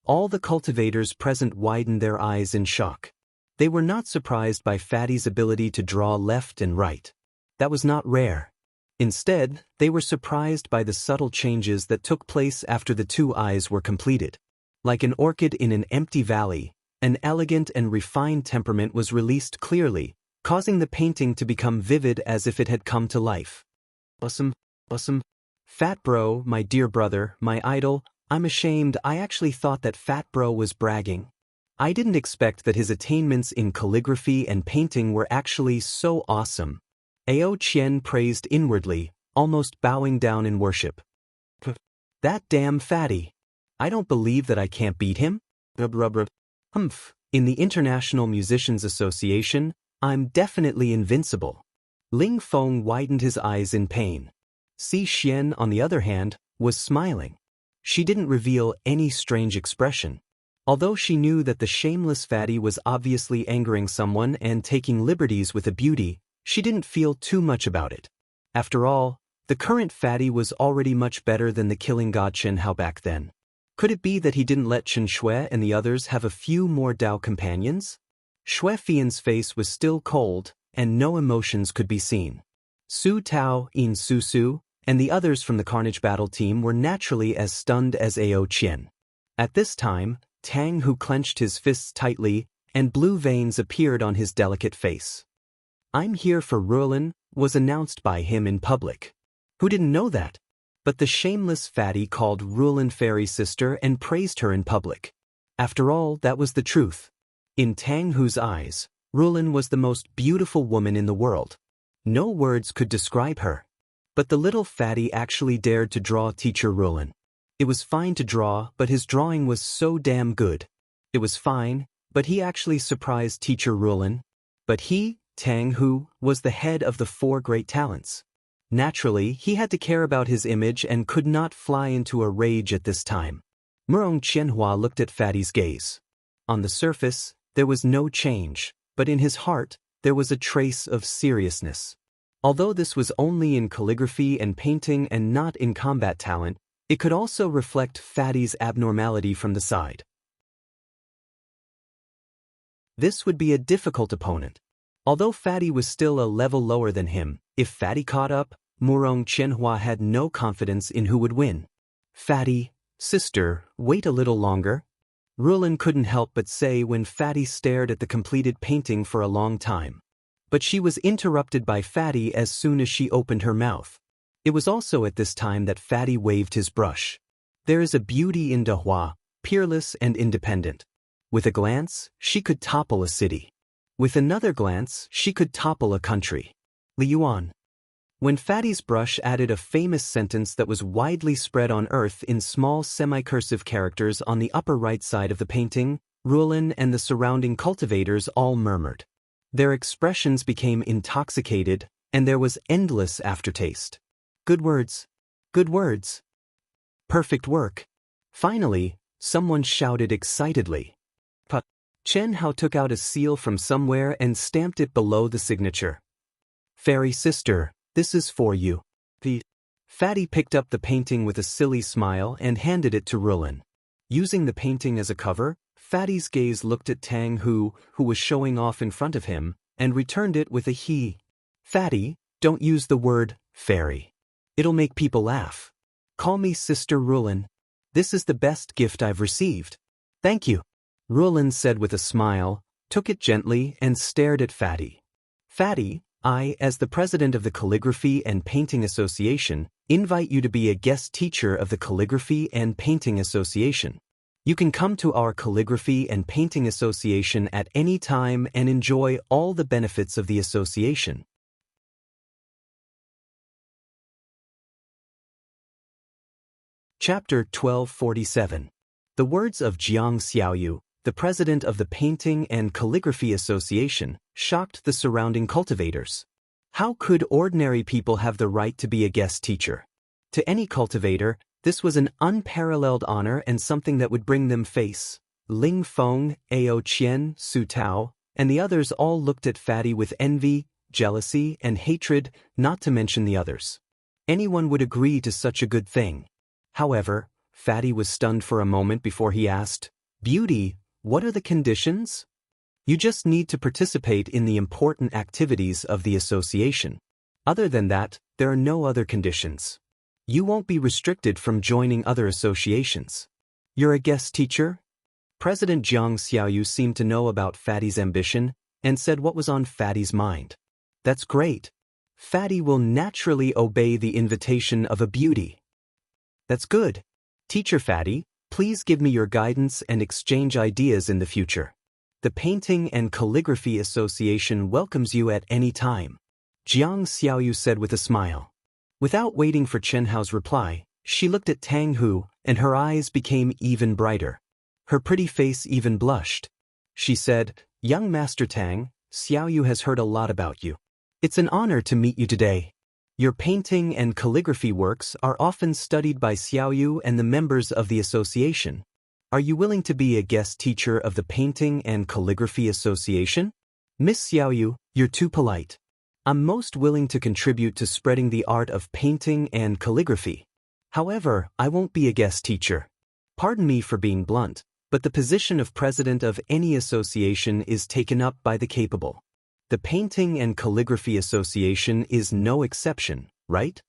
All the cultivators present widened their eyes in shock. They were not surprised by Fatty's ability to draw left and right. That was not rare. Instead, they were surprised by the subtle changes that took place after the two eyes were completed. Like an orchid in an empty valley, an elegant and refined temperament was released clearly, causing the painting to become vivid as if it had come to life. Awesome. Fat bro, my dear brother, my idol, I'm ashamed. I actually thought that Fat bro was bragging. I didn't expect that his attainments in calligraphy and painting were actually so awesome. Ao Qian praised inwardly, almost bowing down in worship. That damn Fatty. I don't believe that I can't beat him. Humph. In the International Musicians Association, I'm definitely invincible. Ling Feng widened his eyes in pain. Si Xian, on the other hand, was smiling. She didn't reveal any strange expression. Although she knew that the shameless Fatty was obviously angering someone and taking liberties with a beauty, she didn't feel too much about it. After all, the current Fatty was already much better than the killing god Chen Hao back then. Could it be that he didn't let Chen Shui and the others have a few more Dao companions? Shui Fian's face was still cold, and no emotions could be seen. Su Tao, In Su Su, and the others from the Carnage Battle team were naturally as stunned as Ao Qian. At this time, Tang Hu clenched his fists tightly, and blue veins appeared on his delicate face. I'm here for Ruolin, was announced by him in public. Who didn't know that? But the shameless Fatty called Ruolin Fairy Sister and praised her in public. After all, that was the truth. In Tang Hu's eyes, Ruolin was the most beautiful woman in the world. No words could describe her. But the little Fatty actually dared to draw Teacher Ruolin. It was fine to draw, but his drawing was so damn good. It was fine, but he actually surprised Teacher Ruolin. But he, Tang Hu, was the head of the 4 great talents. Naturally, he had to care about his image and could not fly into a rage at this time. Murong Qianhua looked at Fatty's gaze. On the surface, there was no change, but in his heart, there was a trace of seriousness. Although this was only in calligraphy and painting and not in combat talent, it could also reflect Fatty's abnormality from the side. This would be a difficult opponent. Although Fatty was still a level lower than him, if Fatty caught up, Murong Qianhua had no confidence in who would win. Fatty, sister, wait a little longer. Rulin couldn't help but say when Fatty stared at the completed painting for a long time. But she was interrupted by Fatty as soon as she opened her mouth. It was also at this time that Fatty waved his brush. There is a beauty in Dehua, peerless and independent. With a glance, she could topple a city. With another glance, she could topple a country. Li Yuan. When Fatty's brush added a famous sentence that was widely spread on earth in small semi-cursive characters on the upper right side of the painting, Rulin and the surrounding cultivators all murmured. Their expressions became intoxicated, and there was endless aftertaste. Good words. Good words. Perfect work. Finally, someone shouted excitedly. Chen Hao took out a seal from somewhere and stamped it below the signature. Fairy sister, this is for you. Fatty picked up the painting with a silly smile and handed it to Rulin. Using the painting as a cover, Fatty's gaze looked at Tang who was showing off in front of him, and returned it with a he. Fatty, don't use the word fairy. It'll make people laugh. Call me Sister Rulin. This is the best gift I've received. Thank you. Rulin said with a smile, took it gently and stared at Fatty. Fatty, I, as the president of the Calligraphy and Painting Association, invite you to be a guest teacher of the Calligraphy and Painting Association. You can come to our Calligraphy and Painting Association at any time and enjoy all the benefits of the association. Chapter 1247. The words of Jiang Xiaoyu, the president of the Painting and Calligraphy Association, shocked the surrounding cultivators. How could ordinary people have the right to be a guest teacher? To any cultivator, this was an unparalleled honor and something that would bring them face. Ling Feng, Ao Qian, Su Tao, and the others all looked at Fatty with envy, jealousy, and hatred, not to mention the others. Anyone would agree to such a good thing. However, Fatty was stunned for a moment before he asked, Beauty, what are the conditions? You just need to participate in the important activities of the association. Other than that, there are no other conditions. You won't be restricted from joining other associations. You're a guest teacher? President Jiang Xiaoyu seemed to know about Fatty's ambition and said what was on Fatty's mind. That's great. Fatty will naturally obey the invitation of a beauty. That's good. Teacher Fatty, please give me your guidance and exchange ideas in the future. The Painting and Calligraphy Association welcomes you at any time. Jiang Xiaoyu said with a smile. Without waiting for Chen Hao's reply, she looked at Tang Hu, and her eyes became even brighter. Her pretty face even blushed. She said, Young Master Tang, Xiaoyu has heard a lot about you. It's an honor to meet you today. Your painting and calligraphy works are often studied by Xiaoyu and the members of the association. Are you willing to be a guest teacher of the Painting and Calligraphy Association? Miss Xiaoyu, you're too polite. I'm most willing to contribute to spreading the art of painting and calligraphy. However, I won't be a guest teacher. Pardon me for being blunt, but the position of president of any association is taken up by the capable. The Painting and Calligraphy Association is no exception, right?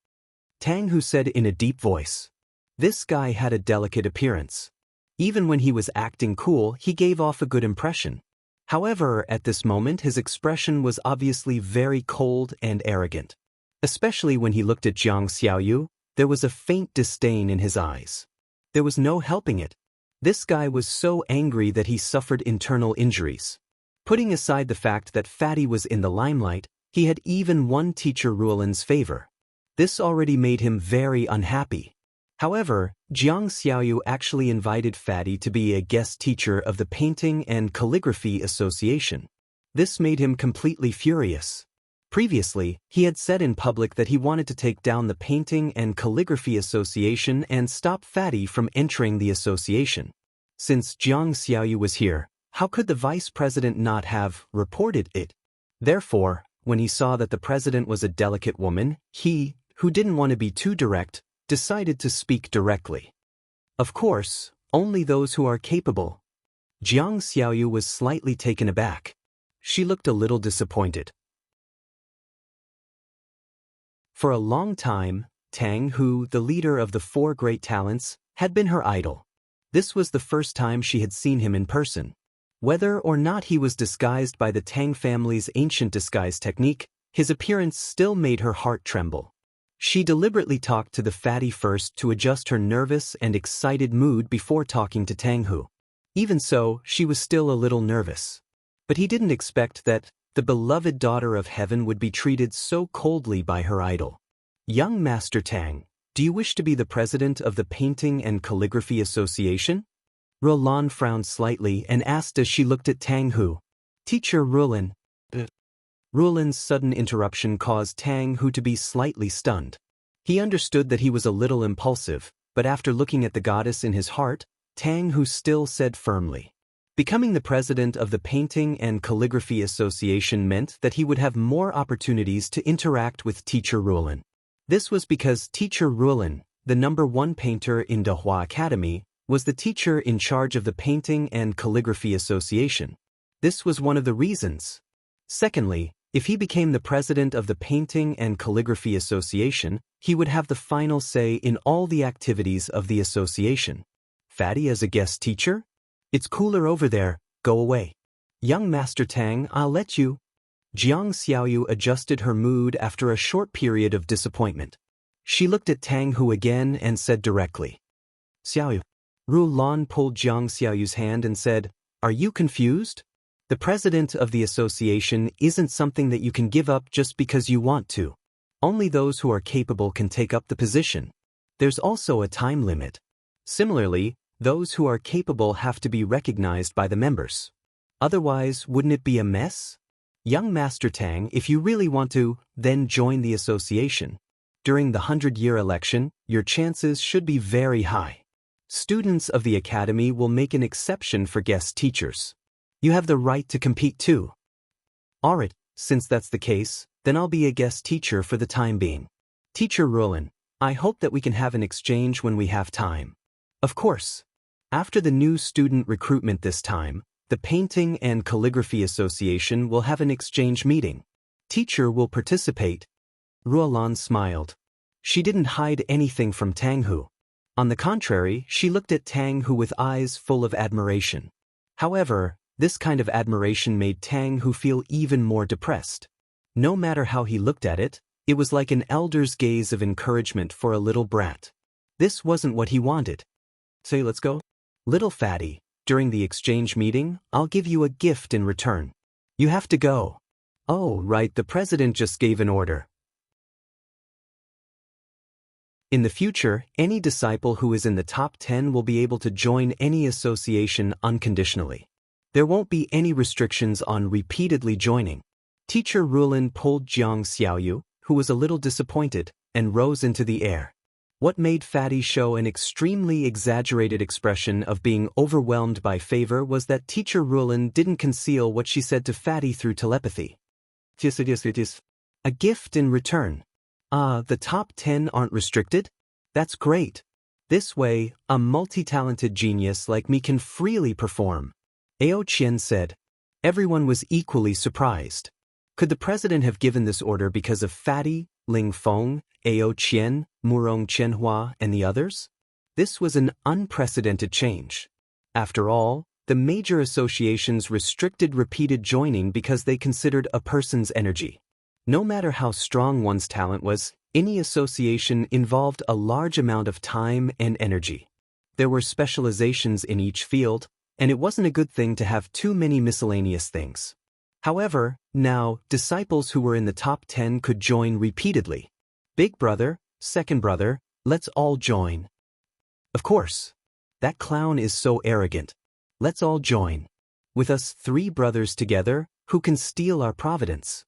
Tang Hu said in a deep voice. This guy had a delicate appearance. Even when he was acting cool, he gave off a good impression. However, at this moment his expression was obviously very cold and arrogant. Especially when he looked at Jiang Xiaoyu, there was a faint disdain in his eyes. There was no helping it. This guy was so angry that he suffered internal injuries. Putting aside the fact that Fatty was in the limelight, he had even won Teacher Ruolin's favor. This already made him very unhappy. However, Jiang Xiaoyu actually invited Fatty to be a guest teacher of the Painting and Calligraphy Association. This made him completely furious. Previously, he had said in public that he wanted to take down the Painting and Calligraphy Association and stop Fatty from entering the association. Since Jiang Xiaoyu was here, how could the vice president not have reported it? Therefore, when he saw that the president was a delicate woman, he, who didn't want to be too direct, decided to speak directly. Of course, only those who are capable. Jiang Xiaoyu was slightly taken aback. She looked a little disappointed. For a long time, Tang Hu, the leader of the four great talents, had been her idol. This was the first time she had seen him in person. Whether or not he was disguised by the Tang family's ancient disguise technique, his appearance still made her heart tremble. She deliberately talked to the fatty first to adjust her nervous and excited mood before talking to Tang Hu. Even so, she was still a little nervous. But he didn't expect that the beloved daughter of heaven would be treated so coldly by her idol. Young Master Tang, do you wish to be the president of the Painting and Calligraphy Association? Rulan frowned slightly and asked as she looked at Tang Hu. Teacher Rulan. Rulan's sudden interruption caused Tang Hu to be slightly stunned. He understood that he was a little impulsive, but after looking at the goddess in his heart, Tang Hu still said firmly. Becoming the president of the Painting and Calligraphy Association meant that he would have more opportunities to interact with Teacher Rulan. This was because Teacher Rulan, the #1 painter in Dehua Academy, was the teacher in charge of the Painting and Calligraphy Association. This was one of the reasons. Secondly, if he became the president of the Painting and Calligraphy Association, he would have the final say in all the activities of the association. Fatty as a guest teacher? It's cooler over there, go away. Young Master Tang, I'll let you. Jiang Xiaoyu adjusted her mood after a short period of disappointment. She looked at Tang Hu again and said directly. Xiaoyu. Rulan pulled Jiang Xiaoyu's hand and said, Are you confused? The president of the association isn't something that you can give up just because you want to. Only those who are capable can take up the position. There's also a time limit. Similarly, those who are capable have to be recognized by the members. Otherwise, wouldn't it be a mess? Young Master Tang, if you really want to, then join the association. During the 100-year election, your chances should be very high. Students of the academy will make an exception for guest teachers. You have the right to compete too. Alright, since that's the case, then I'll be a guest teacher for the time being. Teacher Rulan, I hope that we can have an exchange when we have time. Of course. After the new student recruitment this time, the Painting and Calligraphy Association will have an exchange meeting. Teacher will participate. Rulan smiled. She didn't hide anything from Tang Hu. On the contrary, she looked at Tang Hu with eyes full of admiration. However, this kind of admiration made Tang Hu feel even more depressed. No matter how he looked at it, it was like an elder's gaze of encouragement for a little brat. This wasn't what he wanted. Say, let's go. Little fatty, during the exchange meeting, I'll give you a gift in return. You have to go. Oh, right, the president just gave an order. In the future, any disciple who is in the top 10 will be able to join any association unconditionally. There won't be any restrictions on repeatedly joining. Teacher Rulan pulled Jiang Xiaoyu, who was a little disappointed, and rose into the air. What made Fatty show an extremely exaggerated expression of being overwhelmed by favor was that Teacher Rulan didn't conceal what she said to Fatty through telepathy. A gift in return. The top 10 aren't restricted? That's great. This way, a multi-talented genius like me can freely perform. Ao Qian said. Everyone was equally surprised. Could the president have given this order because of Fatty, Ling Feng, Ao Qian, Murong Qianhua, and the others? This was an unprecedented change. After all, the major associations restricted repeated joining because they considered a person's energy. No matter how strong one's talent was, any association involved a large amount of time and energy. There were specializations in each field, and it wasn't a good thing to have too many miscellaneous things. However, now, disciples who were in the top 10 could join repeatedly. Big brother, second brother, let's all join. Of course. That clown is so arrogant. Let's all join. With us 3 brothers together, who can steal our providence?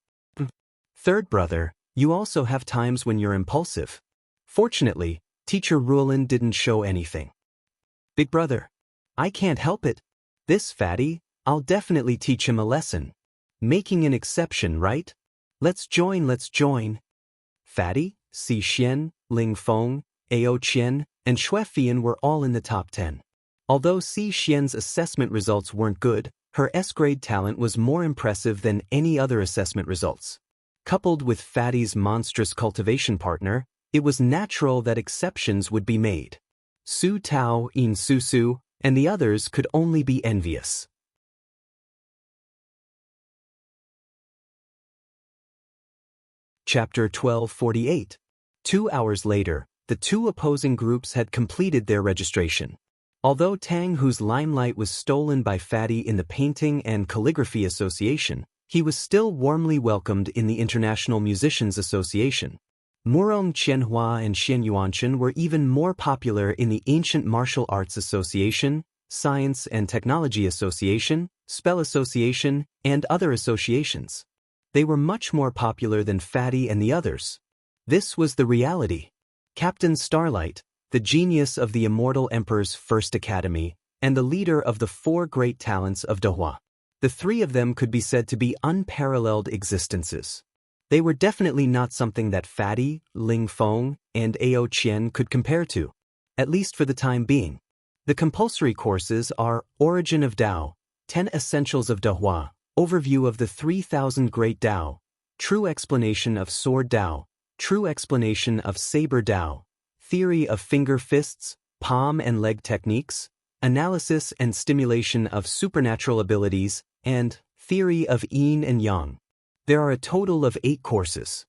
Third brother, you also have times when you're impulsive. Fortunately, Teacher Rulan didn't show anything. Big brother, I can't help it. This fatty, I'll definitely teach him a lesson. Making an exception, right? Let's join, let's join. Fatty, Si Xian, Ling Feng, Ao Qian, and Xue Fian were all in the top 10. Although Si Xian's assessment results weren't good, her S-grade talent was more impressive than any other assessment results. Coupled with Fatty's monstrous cultivation partner, it was natural that exceptions would be made. Su Tao, In Su Su, and the others could only be envious. Chapter 1248. 2 hours later, the two opposing groups had completed their registration. Although Tang, whose limelight was stolen by Fatty in the Painting and Calligraphy Association, he was still warmly welcomed in the International Musicians Association. Murong Qianhua and Xian Yuanchen were even more popular in the Ancient Martial Arts Association, Science and Technology Association, Spell Association, and other associations. They were much more popular than Fatty and the others. This was the reality. Captain Starlight, the genius of the Immortal Emperor's first academy, and the leader of the 4 great talents of Dehua. The 3 of them could be said to be unparalleled existences. They were definitely not something that Fatty, Ling Feng, and Ao Qian could compare to, at least for the time being. The compulsory courses are Origin of Dao, 10 Essentials of Dehua, Overview of the 3,000 Great Dao, True Explanation of Sword Dao, True Explanation of Saber Dao, Theory of Finger Fists, Palm and Leg Techniques, Analysis and Stimulation of Supernatural Abilities, and Theory of Yin and Yang. There are a total of 8 courses.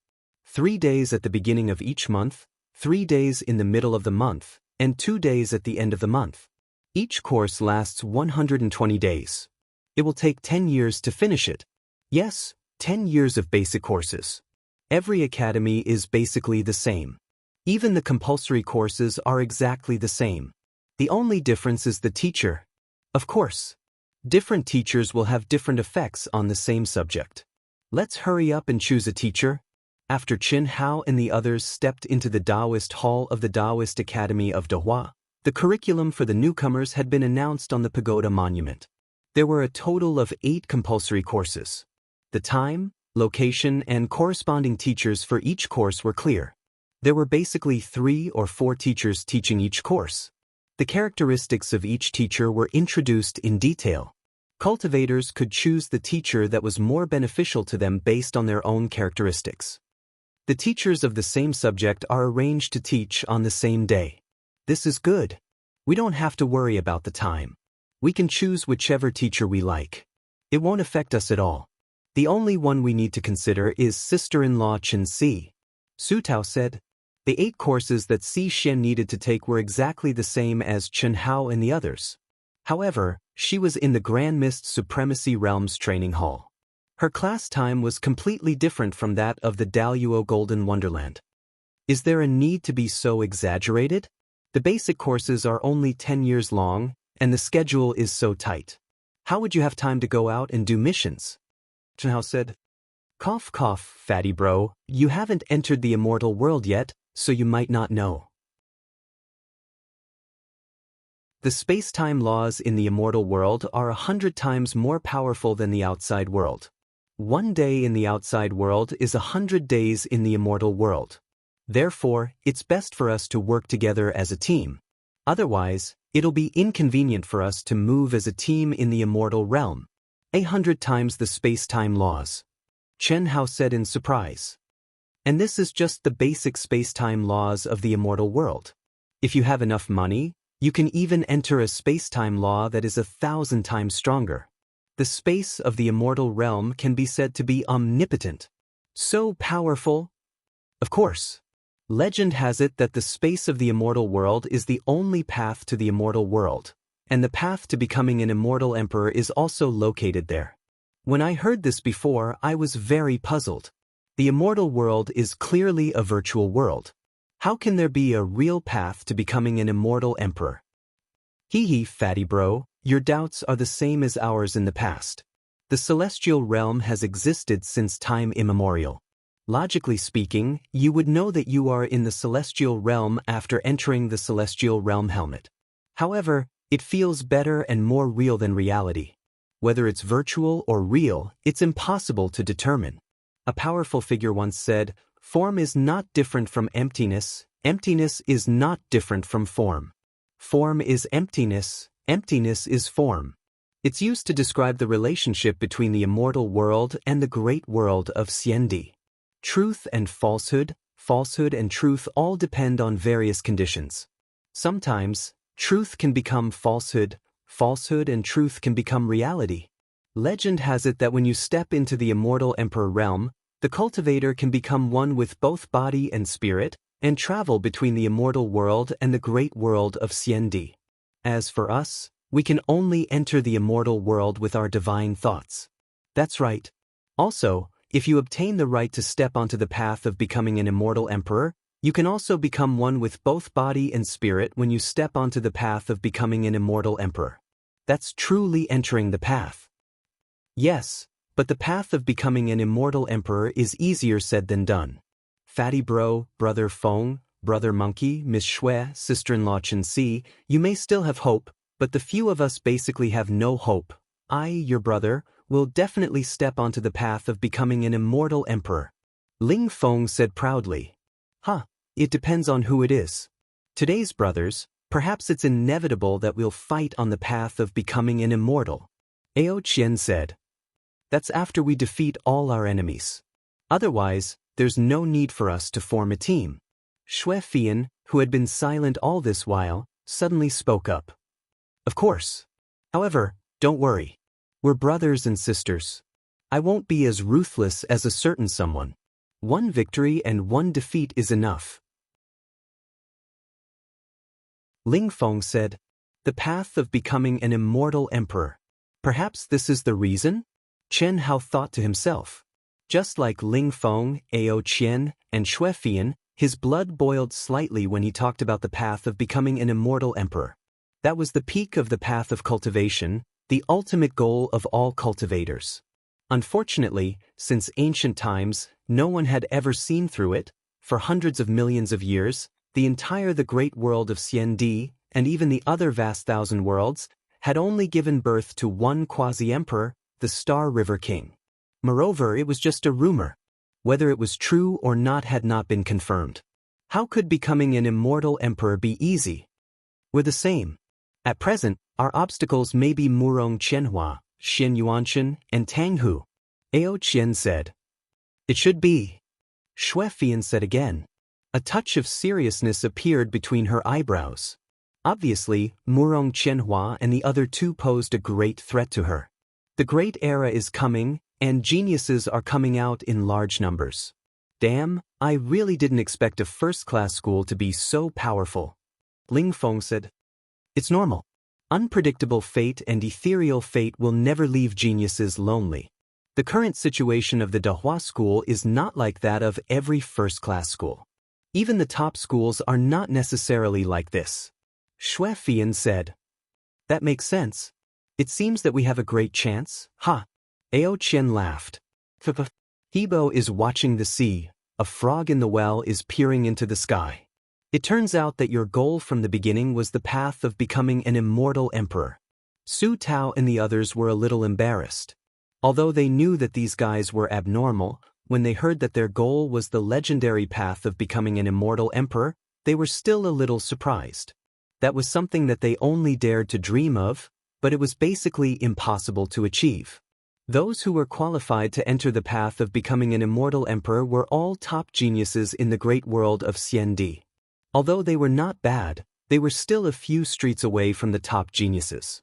3 days at the beginning of each month, 3 days in the middle of the month, and 2 days at the end of the month. Each course lasts 120 days. It will take 10 years to finish it. Yes, 10 years of basic courses. Every academy is basically the same. Even the compulsory courses are exactly the same. The only difference is the teacher. Of course, different teachers will have different effects on the same subject. Let's hurry up and choose a teacher. After Qin Hao and the others stepped into the Taoist Hall of the Taoist Academy of Dehua, the curriculum for the newcomers had been announced on the pagoda monument. There were a total of 8 compulsory courses. The time, location, and corresponding teachers for each course were clear. There were basically 3 or 4 teachers teaching each course. The characteristics of each teacher were introduced in detail. Cultivators could choose the teacher that was more beneficial to them based on their own characteristics. The teachers of the same subject are arranged to teach on the same day. This is good. We don't have to worry about the time. We can choose whichever teacher we like. It won't affect us at all. The only one we need to consider is sister-in-law Chen Si. Su Tao said. The 8 courses that Si Xian needed to take were exactly the same as Chen Hao and the others. However, she was in the Grand Mist Supremacy Realms training hall. Her class time was completely different from that of the Daluo Golden Wonderland. Is there a need to be so exaggerated? The basic courses are only 10 years long, and the schedule is so tight. How would you have time to go out and do missions? Chen Hao said. Cough cough, fatty bro, you haven't entered the immortal world yet, so you might not know. The space-time laws in the immortal world are 100 times more powerful than the outside world. 1 day in the outside world is 100 days in the immortal world. Therefore, it's best for us to work together as a team. Otherwise, it'll be inconvenient for us to move as a team in the immortal realm. 100 times the space-time laws. Chen Hao said in surprise. And this is just the basic space-time laws of the immortal world. If you have enough money, you can even enter a space-time law that is 1,000 times stronger. The space of the immortal realm can be said to be omnipotent. So powerful. Of course, legend has it that the space of the immortal world is the only path to the immortal world, and the path to becoming an immortal emperor is also located there. When I heard this before, I was very puzzled. The immortal world is clearly a virtual world. How can there be a real path to becoming an immortal emperor? Hee fatty bro, your doubts are the same as ours in the past. The celestial realm has existed since time immemorial. Logically speaking, you would know that you are in the celestial realm after entering the celestial realm helmet. However, it feels better and more real than reality. Whether it's virtual or real, it's impossible to determine. A powerful figure once said, form is not different from emptiness, emptiness is not different from form. Form is emptiness, Emptiness is form. It's used to describe the relationship between the immortal world and the great world of Xiendi. Truth and falsehood, falsehood and truth all depend on various conditions. Sometimes, truth can become falsehood, falsehood and truth can become reality. Legend has it that when you step into the immortal emperor realm, the cultivator can become one with both body and spirit, and travel between the immortal world and the great world of Xiendi. As for us, we can only enter the immortal world with our divine thoughts. That's right. Also, if you obtain the right to step onto the path of becoming an immortal emperor, you can also become one with both body and spirit when you step onto the path of becoming an immortal emperor. That's truly entering the path. Yes, but the path of becoming an immortal emperor is easier said than done. Fatty Bro, Brother Feng, Brother Monkey, Miss Shui, Sister-in-law Chen Si, you may still have hope, but the few of us basically have no hope. I, your brother, will definitely step onto the path of becoming an immortal emperor. Ling Feng said proudly. It depends on who it is. Today's brothers, perhaps it's inevitable that we'll fight on the path of becoming an immortal. Ao Qian said. That's after we defeat all our enemies. Otherwise, there's no need for us to form a team. Shui Fian, who had been silent all this while, suddenly spoke up. Of course. However, don't worry. We're brothers and sisters. I won't be as ruthless as a certain someone. One victory and one defeat is enough. Ling Feng said, the path of becoming an immortal emperor. Perhaps this is the reason? Chen Hao thought to himself. Just like Ling Feng, Ao Qian, and Shui Fian, his blood boiled slightly when he talked about the path of becoming an immortal emperor. That was the peak of the path of cultivation, the ultimate goal of all cultivators. Unfortunately, since ancient times, no one had ever seen through it. For hundreds of millions of years, the great world of Xiendi, and even the other vast thousand worlds, had only given birth to one quasi-emperor, the Star River King. Moreover, it was just a rumor. Whether it was true or not had not been confirmed. How could becoming an immortal emperor be easy? We're the same. At present, our obstacles may be Murong Qianhua, Xin Yuanshan, and Tang Hu. Ao Qian said. It should be. Shui Fian said again. A touch of seriousness appeared between her eyebrows. Obviously, Murong Qianhua and the other two posed a great threat to her. The great era is coming, and geniuses are coming out in large numbers. Damn, I really didn't expect a first-class school to be so powerful. Ling Feng said. It's normal. Unpredictable fate and ethereal fate will never leave geniuses lonely. The current situation of the Dahua school is not like that of every first-class school. Even the top schools are not necessarily like this. Shui Fian said. That makes sense. It seems that we have a great chance, Ao Qian laughed. Hebo is watching the sea, a frog in the well is peering into the sky. It turns out that your goal from the beginning was the path of becoming an immortal emperor. Su Tao and the others were a little embarrassed. Although they knew that these guys were abnormal, when they heard that their goal was the legendary path of becoming an immortal emperor, they were still a little surprised. That was something that they only dared to dream of, but it was basically impossible to achieve. Those who were qualified to enter the path of becoming an immortal emperor were all top geniuses in the great world of Xiendi. Although they were not bad, they were still a few streets away from the top geniuses.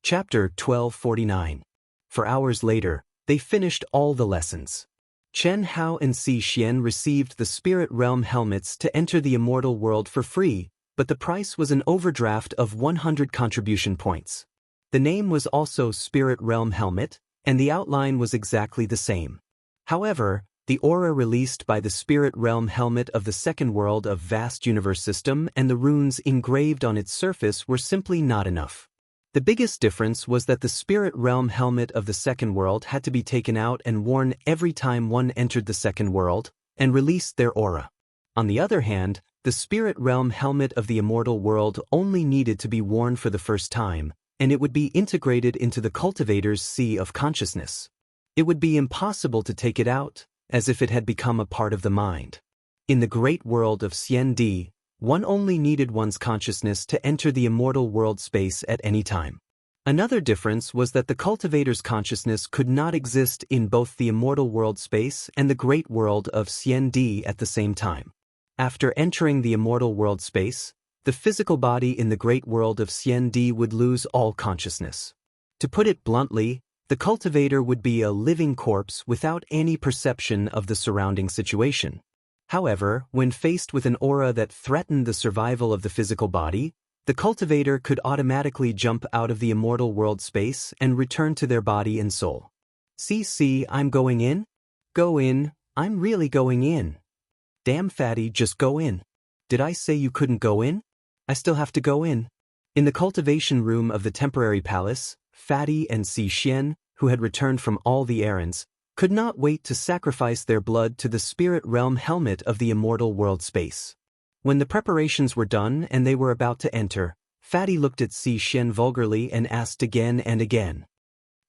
Chapter 1249. For hours later, they finished all the lessons. Chen Hao and Si Xian received the Spirit Realm helmets to enter the immortal world for free, but the price was an overdraft of 100 contribution points. The name was also Spirit Realm Helmet, and the outline was exactly the same. However, the aura released by the Spirit Realm Helmet of the second world of Vast Universe System and the runes engraved on its surface were simply not enough. The biggest difference was that the Spirit Realm Helmet of the second world had to be taken out and worn every time one entered the second world, and released their aura. On the other hand, the Spirit Realm Helmet of the immortal world only needed to be worn for the first time, and it would be integrated into the cultivator's sea of consciousness. It would be impossible to take it out, as if it had become a part of the mind. In the great world of Xian, one only needed one's consciousness to enter the immortal world space at any time. Another difference was that the cultivator's consciousness could not exist in both the immortal world space and the great world of Xian at the same time. After entering the immortal world space, the physical body in the great world of Xian would lose all consciousness. To put it bluntly, the cultivator would be a living corpse without any perception of the surrounding situation. However, when faced with an aura that threatened the survival of the physical body, the cultivator could automatically jump out of the immortal world space and return to their body and soul. See, I'm going in? Go in, I'm really going in. Damn fatty, just go in. Did I say you couldn't go in? I still have to go in. In the cultivation room of the temporary palace, Fatty and Si Xian, who had returned from all the errands, could not wait to sacrifice their blood to the spirit realm helmet of the immortal world space. When the preparations were done and they were about to enter, Fatty looked at Si Xian vulgarly and asked again and again,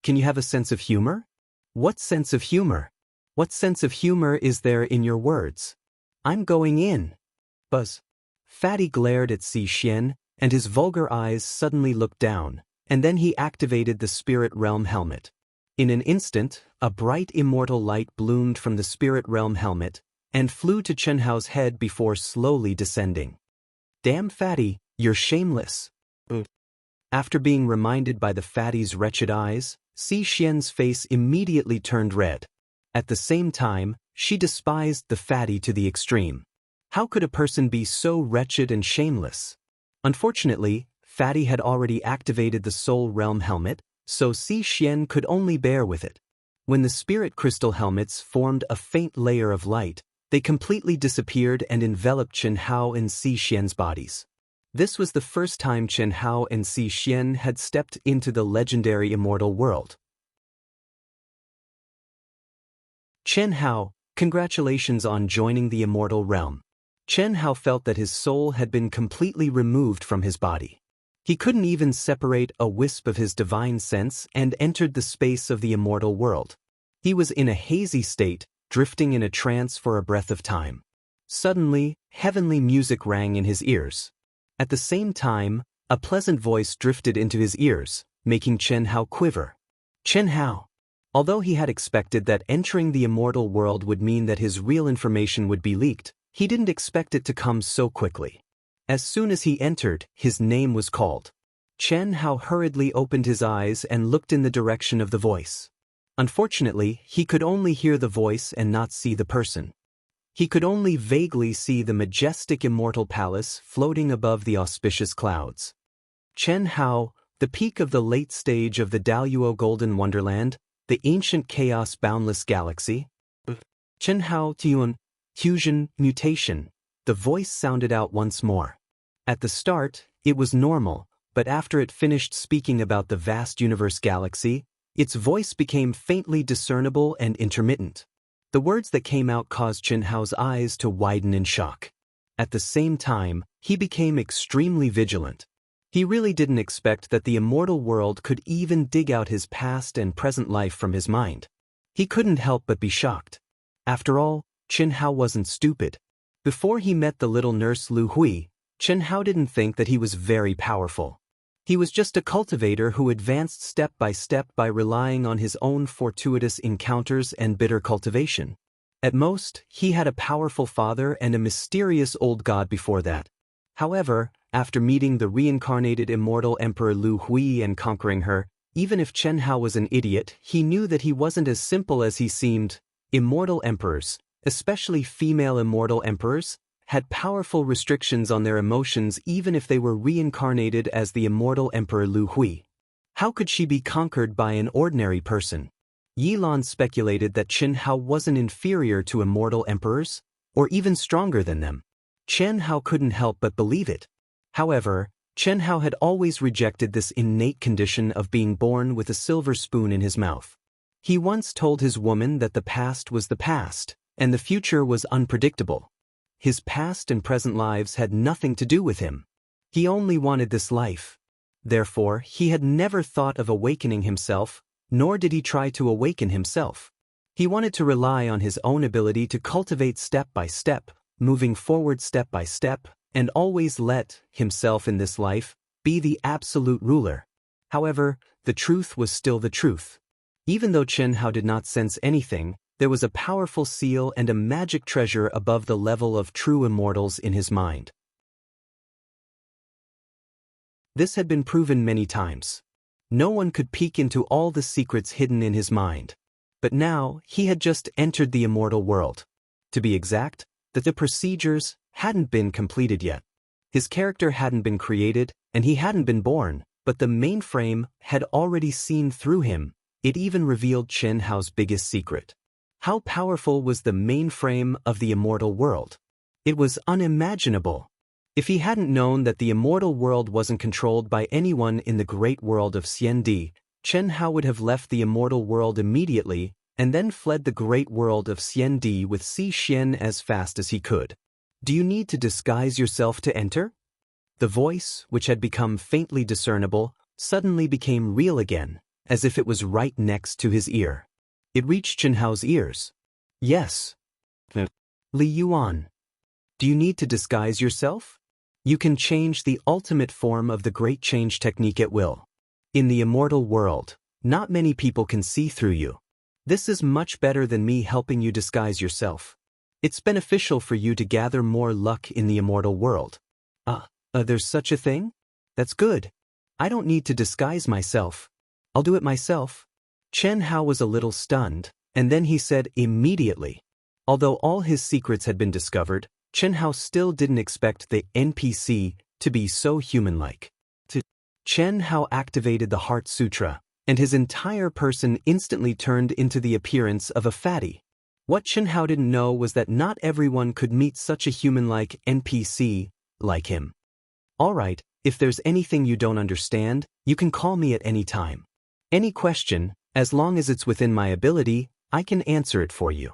"Can you have a sense of humor? What sense of humor? What sense of humor is there in your words? I'm going in." Buzz. Fatty glared at Si Xian, and his vulgar eyes suddenly looked down, and then he activated the spirit realm helmet. In an instant, a bright immortal light bloomed from the spirit realm helmet and flew to Chen Hao's head before slowly descending. "Damn Fatty, you're shameless." After being reminded by the fatty's wretched eyes, Si Xian's face immediately turned red. At the same time, she despised the fatty to the extreme. How could a person be so wretched and shameless? Unfortunately, Fatty had already activated the soul realm helmet, so Si Xian could only bear with it. When the spirit crystal helmets formed a faint layer of light, they completely disappeared and enveloped Chen Hao and Si Xian's bodies. This was the first time Chen Hao and Si Xian had stepped into the legendary immortal world. Chen Hao, congratulations on joining the immortal realm. Chen Hao felt that his soul had been completely removed from his body. He couldn't even separate a wisp of his divine sense and entered the space of the immortal world. He was in a hazy state, drifting in a trance for a breath of time. Suddenly, heavenly music rang in his ears. At the same time, a pleasant voice drifted into his ears, making Chen Hao quiver. Chen Hao. Although he had expected that entering the immortal world would mean that his real information would be leaked, he didn't expect it to come so quickly. As soon as he entered, his name was called. Chen Hao hurriedly opened his eyes and looked in the direction of the voice. Unfortunately, he could only hear the voice and not see the person. He could only vaguely see the majestic immortal palace floating above the auspicious clouds. Chen Hao, the peak of the late stage of the Daluo Golden Wonderland, the ancient chaos boundless galaxy. Chen Hao Tian, fusion, mutation. The voice sounded out once more. At the start, it was normal, but after it finished speaking about the vast universe galaxy, its voice became faintly discernible and intermittent. The words that came out caused Chen Hao's eyes to widen in shock. At the same time, he became extremely vigilant. He really didn't expect that the immortal world could even dig out his past and present life from his mind. He couldn't help but be shocked. After all, Chen Hao wasn't stupid. Before he met the little nurse Lu Hui, Chen Hao didn't think that he was very powerful. He was just a cultivator who advanced step by relying on his own fortuitous encounters and bitter cultivation. At most, he had a powerful father and a mysterious old god before that. However, after meeting the reincarnated immortal Emperor Lu Hui and conquering her, even if Chen Hao was an idiot, he knew that he wasn't as simple as he seemed. Immortal emperors, especially female immortal emperors, had powerful restrictions on their emotions even if they were reincarnated as the immortal Emperor Lu Hui. How could she be conquered by an ordinary person? Yilan speculated that Chen Hao wasn't inferior to immortal emperors, or even stronger than them. Chen Hao couldn't help but believe it. However, Chen Hao had always rejected this innate condition of being born with a silver spoon in his mouth. He once told his woman that the past was the past, and the future was unpredictable. His past and present lives had nothing to do with him. He only wanted this life. Therefore, he had never thought of awakening himself, nor did he try to awaken himself. He wanted to rely on his own ability to cultivate step by step, moving forward step by step, and always let himself in this life be the absolute ruler. However, the truth was still the truth. Even though Chen Hao did not sense anything, there was a powerful seal and a magic treasure above the level of true immortals in his mind. This had been proven many times. No one could peek into all the secrets hidden in his mind. But now, he had just entered the immortal world. To be exact, that the procedures hadn't been completed yet. His character hadn't been created, and he hadn't been born, but the mainframe had already seen through him. It even revealed Chen Hao's biggest secret. How powerful was the mainframe of the immortal world? It was unimaginable. If he hadn't known that the immortal world wasn't controlled by anyone in the great world of Xiandi, Chen Hao would have left the immortal world immediately and then fled the great world of Xiandi with Si Xian as fast as he could. Do you need to disguise yourself to enter? The voice, which had become faintly discernible, suddenly became real again, as if it was right next to his ear. It reached Chen Hao's ears. Yes. Li Yuan. Do you need to disguise yourself? You can change the ultimate form of the great change technique at will. In the immortal world, not many people can see through you. This is much better than me helping you disguise yourself. It's beneficial for you to gather more luck in the immortal world. There's such a thing? That's good. I don't need to disguise myself. I'll do it myself. Chen Hao was a little stunned, and then he said immediately. Although all his secrets had been discovered, Chen Hao still didn't expect the NPC to be so human-like. Chen Hao activated the Heart Sutra, and his entire person instantly turned into the appearance of a fatty. What Chen Hao didn't know was that not everyone could meet such a human-like NPC like him. Alright, if there's anything you don't understand, you can call me at any time. Any question, as long as it's within my ability, I can answer it for you.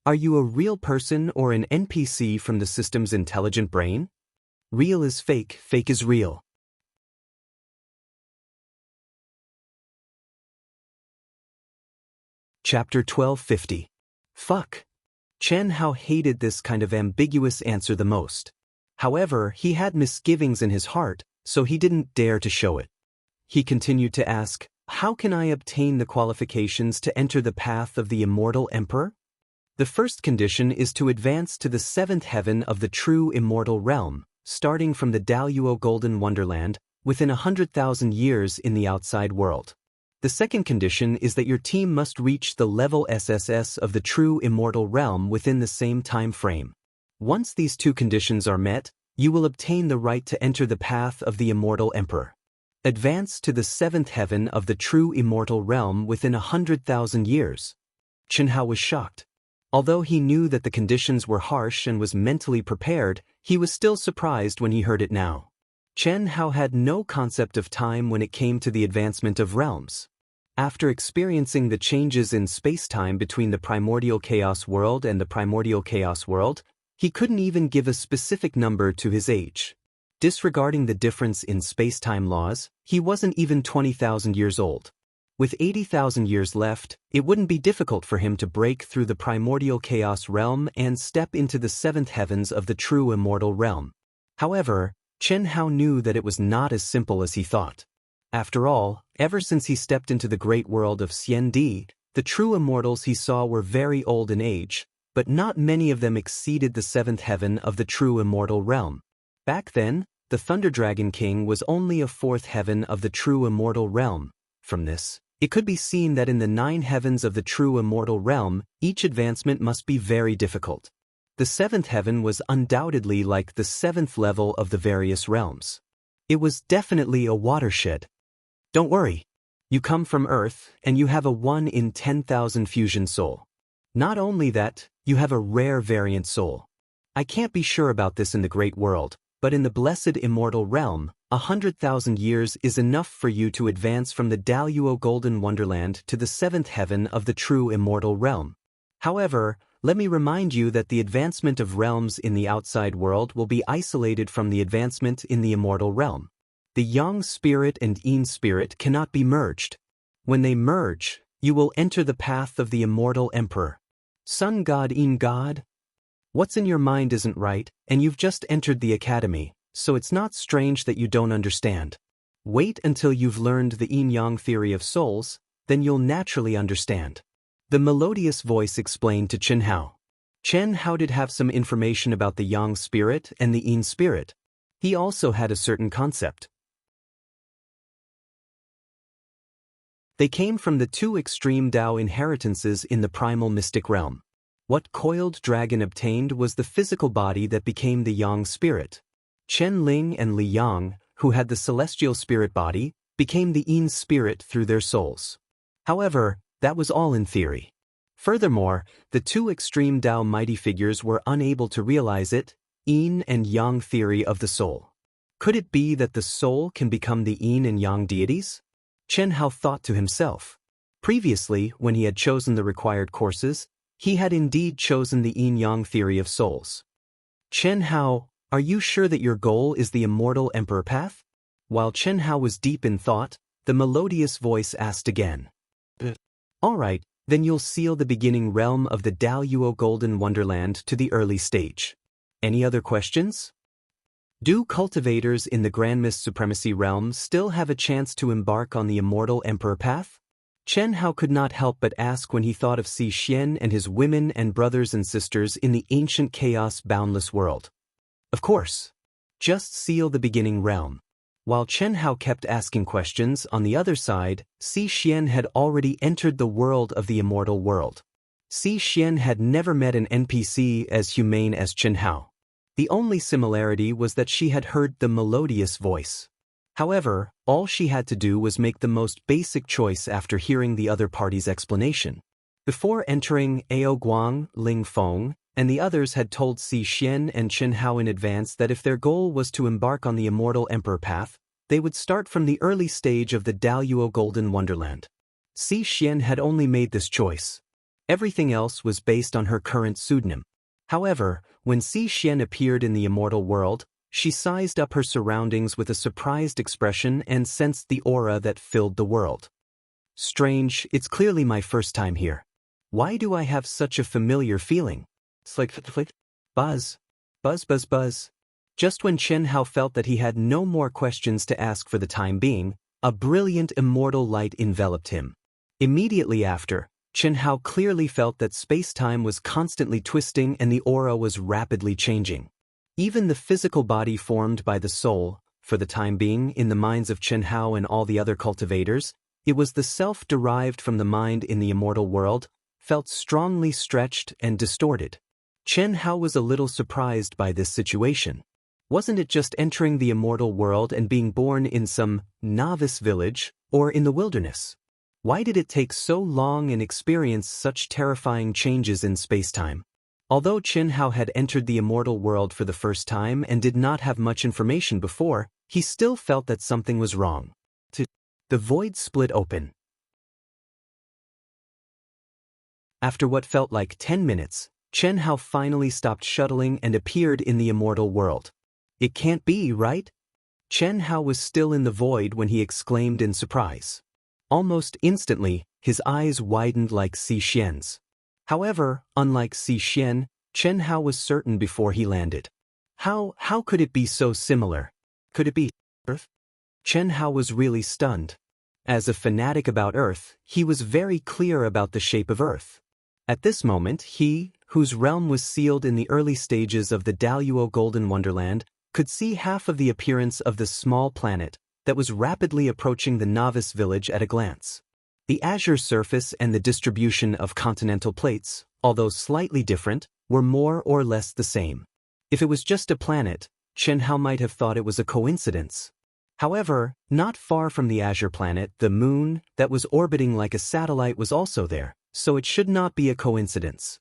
Are you a real person or an NPC from the system's intelligent brain? Real is fake, fake is real. Chapter 1250. Fuck. Chen Hao hated this kind of ambiguous answer the most. However, he had misgivings in his heart, so he didn't dare to show it. He continued to ask, how can I obtain the qualifications to enter the path of the immortal emperor? The first condition is to advance to the seventh heaven of the true immortal realm, starting from the Daluo Golden Wonderland, within 100,000 years in the outside world. The second condition is that your team must reach the level SSS of the true immortal realm within the same time frame. Once these two conditions are met, you will obtain the right to enter the path of the immortal emperor. Advance to the seventh heaven of the true immortal realm within 100,000 years. Chen Hao was shocked. Although he knew that the conditions were harsh and was mentally prepared, he was still surprised when he heard it now. Chen Hao had no concept of time when it came to the advancement of realms. After experiencing the changes in space-time between the primordial chaos world and the primordial chaos world, he couldn't even give a specific number to his age. Disregarding the difference in space-time laws, he wasn't even 20,000 years old. With 80,000 years left, it wouldn't be difficult for him to break through the primordial chaos realm and step into the seventh heavens of the true immortal realm. However, Chen Hao knew that it was not as simple as he thought. After all, ever since he stepped into the great world of Xiandi, the true immortals he saw were very old in age, but not many of them exceeded the seventh heaven of the true immortal realm. Back then, the Thunder Dragon King was only a fourth heaven of the true immortal realm. From this, it could be seen that in the 9 heavens of the true immortal realm, each advancement must be very difficult. The seventh heaven was undoubtedly like the seventh level of the various realms. It was definitely a watershed. Don't worry. You come from Earth, and you have a 1 in 10,000 fusion soul. Not only that, you have a rare variant soul. I can't be sure about this in the great world, but in the blessed immortal realm, 100,000 years is enough for you to advance from the Daluo Golden Wonderland to the seventh heaven of the true immortal realm. However, let me remind you that the advancement of realms in the outside world will be isolated from the advancement in the immortal realm. The Yang spirit and Yin spirit cannot be merged. When they merge, you will enter the path of the immortal emperor. Sun God Yin God? What's in your mind isn't right, and you've just entered the academy, so it's not strange that you don't understand. Wait until you've learned the yin-yang theory of souls, then you'll naturally understand. The melodious voice explained to Chen Hao. Chen Hao did have some information about the yang spirit and the yin spirit. He also had a certain concept. They came from the two extreme Tao inheritances in the primal mystic realm. What Coiled Dragon obtained was the physical body that became the yang spirit. Chen Ling and Li Yang, who had the celestial spirit body, became the yin spirit through their souls. However, that was all in theory. Furthermore, the two extreme Tao mighty figures were unable to realize it, yin and yang theory of the soul. Could it be that the soul can become the yin and yang deities? Chen Hao thought to himself. Previously, when he had chosen the required courses, he had indeed chosen the yin-yang theory of souls. Chen Hao, are you sure that your goal is the immortal emperor path? While Chen Hao was deep in thought, the melodious voice asked again. All right, then you'll seal the beginning realm of the Daoyuo Golden Wonderland to the early stage. Any other questions? Do cultivators in the Grand Mist Supremacy realm still have a chance to embark on the immortal emperor path? Chen Hao could not help but ask when he thought of Xi Xian and his women and brothers and sisters in the ancient chaos-boundless world. Of course. Just seal the beginning realm. While Chen Hao kept asking questions, on the other side, Xi Xian had already entered the world of the immortal world. Xi Xian had never met an NPC as humane as Chen Hao. The only similarity was that she had heard the melodious voice. However, all she had to do was make the most basic choice after hearing the other party's explanation. Before entering, Ao Guang, Ling Feng, and the others had told Xi Xian and Chen Hao in advance that if their goal was to embark on the immortal emperor path, they would start from the early stage of the Daoyuo Golden Wonderland. Xi Xian had only made this choice. Everything else was based on her current pseudonym. However, when Xi Xian appeared in the immortal world, she sized up her surroundings with a surprised expression and sensed the aura that filled the world. Strange, it's clearly my first time here. Why do I have such a familiar feeling? Slick, buzz, buzz, buzz, buzz. Just when Chen Hao felt that he had no more questions to ask for the time being, a brilliant immortal light enveloped him. Immediately after, Chen Hao clearly felt that space-time was constantly twisting and the aura was rapidly changing. Even the physical body formed by the soul, for the time being in the minds of Chen Hao and all the other cultivators, it was the self derived from the mind in the immortal world, felt strongly stretched and distorted. Chen Hao was a little surprised by this situation. Wasn't it just entering the immortal world and being born in some novice village or in the wilderness? Why did it take so long and experience such terrifying changes in space-time? Although Chen Hao had entered the immortal world for the first time and did not have much information before, he still felt that something was wrong. The void split open. After what felt like 10 minutes, Chen Hao finally stopped shuttling and appeared in the immortal world. It can't be, right? Chen Hao was still in the void when he exclaimed in surprise. Almost instantly, his eyes widened like Xi Xian's. However, unlike Xi Xian, Chen Hao was certain before he landed. How could it be so similar? Could it be Earth? Chen Hao was really stunned. As a fanatic about Earth, he was very clear about the shape of Earth. At this moment, he, whose realm was sealed in the early stages of the Daoyuo Golden Wonderland, could see half of the appearance of the small planet that was rapidly approaching the novice village at a glance. The azure surface and the distribution of continental plates, although slightly different, were more or less the same. If it was just a planet, Chen Hao might have thought it was a coincidence. However, not far from the azure planet, the moon, that was orbiting like a satellite, was also there, so it should not be a coincidence.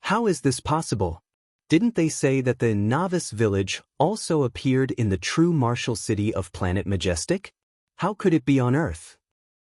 How is this possible? Didn't they say that the novice village also appeared in the true martial city of Planet Majestic? How could it be on Earth?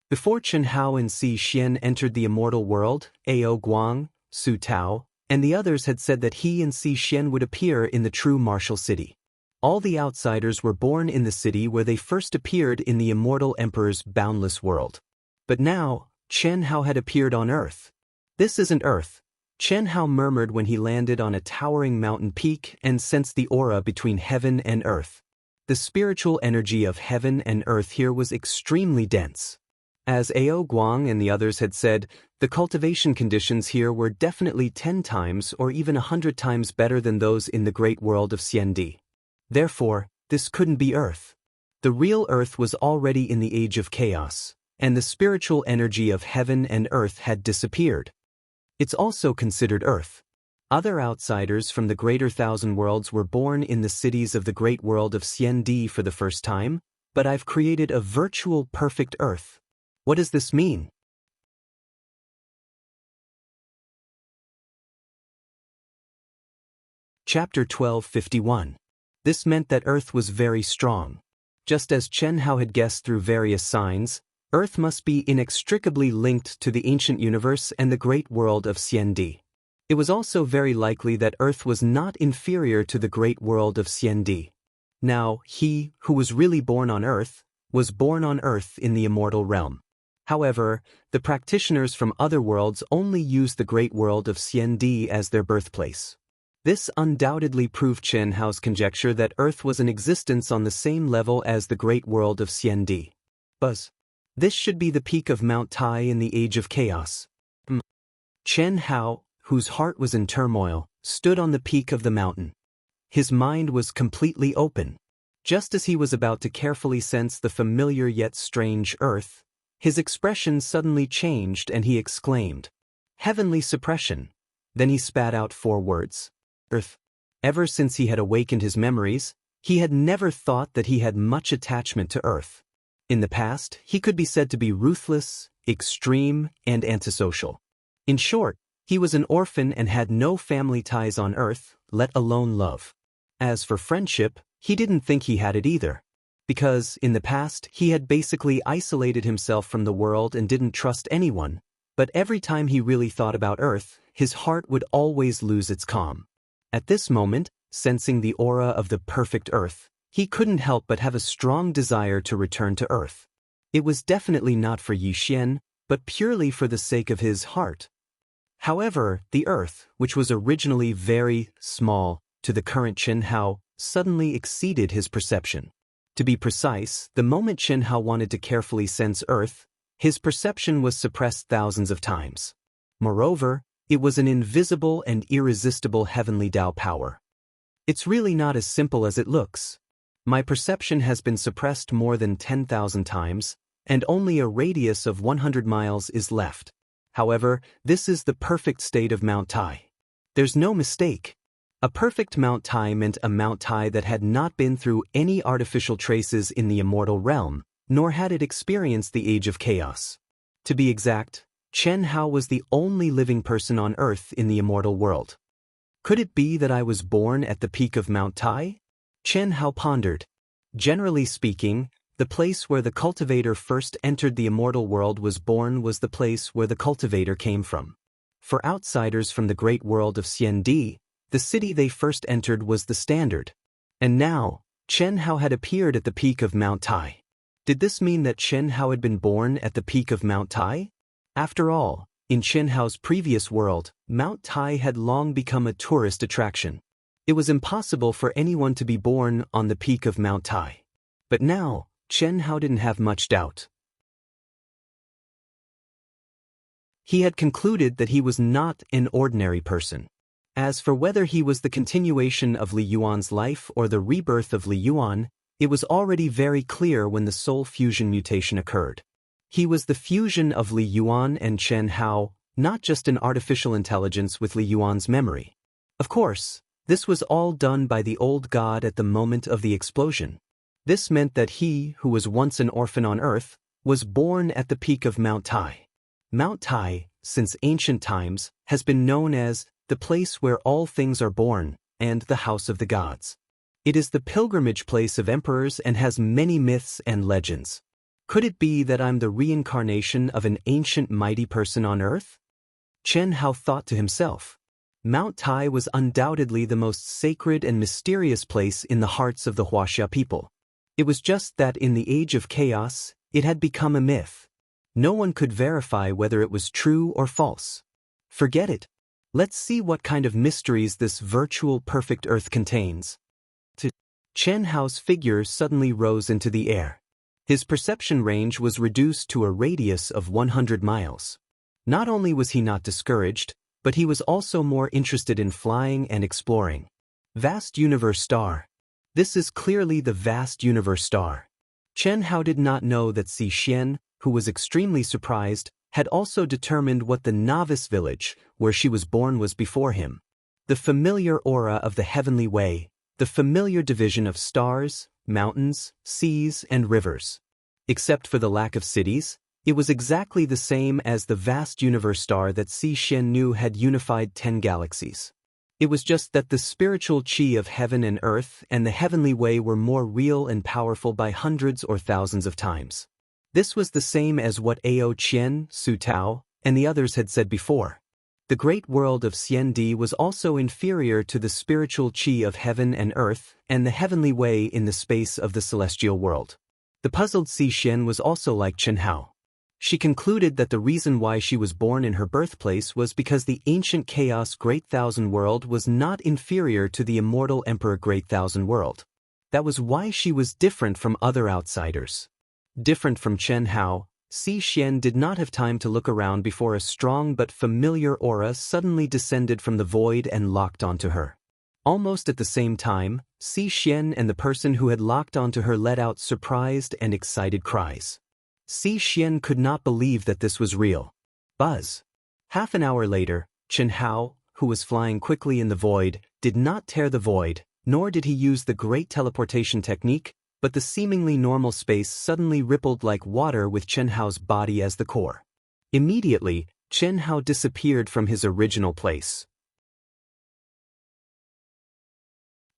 Before Chen Hao and Xi Xian entered the immortal world, Ao Guang, Su Tao, and the others had said that he and Xi Xian would appear in the true martial city. All the outsiders were born in the city where they first appeared in the immortal emperor's boundless world. But now, Chen Hao had appeared on Earth. This isn't Earth. Chen Hao murmured when he landed on a towering mountain peak and sensed the aura between heaven and earth. The spiritual energy of heaven and earth here was extremely dense. As Ao Guang and the others had said, the cultivation conditions here were definitely 10 times or even 100 times better than those in the great world of Xiandi. Therefore, this couldn't be Earth. The real Earth was already in the age of chaos, and the spiritual energy of heaven and earth had disappeared. It's also considered Earth. Other outsiders from the greater thousand worlds were born in the cities of the great world of Xiandi for the first time, but I've created a virtual perfect Earth. What does this mean? Chapter 1251. This meant that Earth was very strong. Just as Chen Hao had guessed through various signs, Earth must be inextricably linked to the ancient universe and the great world of Xiandi. It was also very likely that Earth was not inferior to the great world of Xiandi. Now, he, who was really born on Earth, was born on Earth in the immortal realm. However, the practitioners from other worlds only used the great world of Xiandi as their birthplace. This undoubtedly proved Chen Hao's conjecture that Earth was in existence on the same level as the great world of Xiandi. This should be the peak of Mount Tai in the Age of Chaos. Chen Hao, whose heart was in turmoil, stood on the peak of the mountain. His mind was completely open. Just as he was about to carefully sense the familiar yet strange Earth, his expression suddenly changed and he exclaimed, "Heavenly suppression." Then he spat out 4 words. Earth. Ever since he had awakened his memories, he had never thought that he had much attachment to Earth. In the past, he could be said to be ruthless, extreme, and antisocial. In short, he was an orphan and had no family ties on Earth, let alone love. As for friendship, he didn't think he had it either. Because, in the past, he had basically isolated himself from the world and didn't trust anyone, but every time he really thought about Earth, his heart would always lose its calm. At this moment, sensing the aura of the perfect Earth, he couldn't help but have a strong desire to return to Earth. It was definitely not for Yi Xian, but purely for the sake of his heart. However, the Earth, which was originally very small to the current Chen Hao, suddenly exceeded his perception. To be precise, the moment Chen Hao wanted to carefully sense Earth, his perception was suppressed thousands of times. Moreover, it was an invisible and irresistible heavenly Dao power. It's really not as simple as it looks. My perception has been suppressed more than 10,000 times, and only a radius of 100 miles is left. However, this is the perfect state of Mount Tai. There's no mistake. A perfect Mount Tai meant a Mount Tai that had not been through any artificial traces in the immortal realm, nor had it experienced the Age of Chaos. To be exact, Chen Hao was the only living person on Earth in the immortal world. Could it be that I was born at the peak of Mount Tai? Chen Hao pondered. Generally speaking, the place where the cultivator first entered the immortal world was born was the place where the cultivator came from. For outsiders from the great world of Xiandi, the city they first entered was the standard. And now, Chen Hao had appeared at the peak of Mount Tai. Did this mean that Chen Hao had been born at the peak of Mount Tai? After all, in Chen Hao's previous world, Mount Tai had long become a tourist attraction. It was impossible for anyone to be born on the peak of Mount Tai. But now, Chen Hao didn't have much doubt. He had concluded that he was not an ordinary person. As for whether he was the continuation of Li Yuan's life or the rebirth of Li Yuan, it was already very clear when the soul fusion mutation occurred. He was the fusion of Li Yuan and Chen Hao, not just an artificial intelligence with Li Yuan's memory. Of course, this was all done by the old god at the moment of the explosion. This meant that he, who was once an orphan on Earth, was born at the peak of Mount Tai. Mount Tai, since ancient times, has been known as the place where all things are born, and the house of the gods. It is the pilgrimage place of emperors and has many myths and legends. Could it be that I'm the reincarnation of an ancient mighty person on Earth? Chen Hao thought to himself. Mount Tai was undoubtedly the most sacred and mysterious place in the hearts of the Huaxia people. It was just that in the Age of Chaos, it had become a myth. No one could verify whether it was true or false. Forget it. Let's see what kind of mysteries this virtual perfect Earth contains. Chen Hao's figure suddenly rose into the air. His perception range was reduced to a radius of 100 miles. Not only was he not discouraged, but he was also more interested in flying and exploring. Vast Universe Star. This is clearly the Vast Universe Star. Chen Hao did not know that Si Xian, who was extremely surprised, had also determined what the novice village, where she was born, was before him. The familiar aura of the heavenly way, the familiar division of stars, mountains, seas, and rivers. Except for the lack of cities, it was exactly the same as the Vast Universe Star that Si Xian knew had unified 10 galaxies. It was just that the spiritual qi of heaven and earth and the heavenly way were more real and powerful by hundreds or thousands of times. This was the same as what Ao Qian, Su Tao, and the others had said before. The great world of Xiandi was also inferior to the spiritual qi of heaven and earth and the heavenly way in the space of the celestial world. The puzzled Si Xian was also like Chen Hao. She concluded that the reason why she was born in her birthplace was because the ancient chaos Great Thousand World was not inferior to the immortal Emperor Great Thousand World. That was why she was different from other outsiders. Different from Chen Hao, Si Xian did not have time to look around before a strong but familiar aura suddenly descended from the void and locked onto her. Almost at the same time, Si Xian and the person who had locked onto her let out surprised and excited cries. Si Xian could not believe that this was real. Buzz. Half an hour later, Chen Hao, who was flying quickly in the void, did not tear the void, nor did he use the great teleportation technique, but the seemingly normal space suddenly rippled like water with Chen Hao's body as the core. Immediately, Chen Hao disappeared from his original place.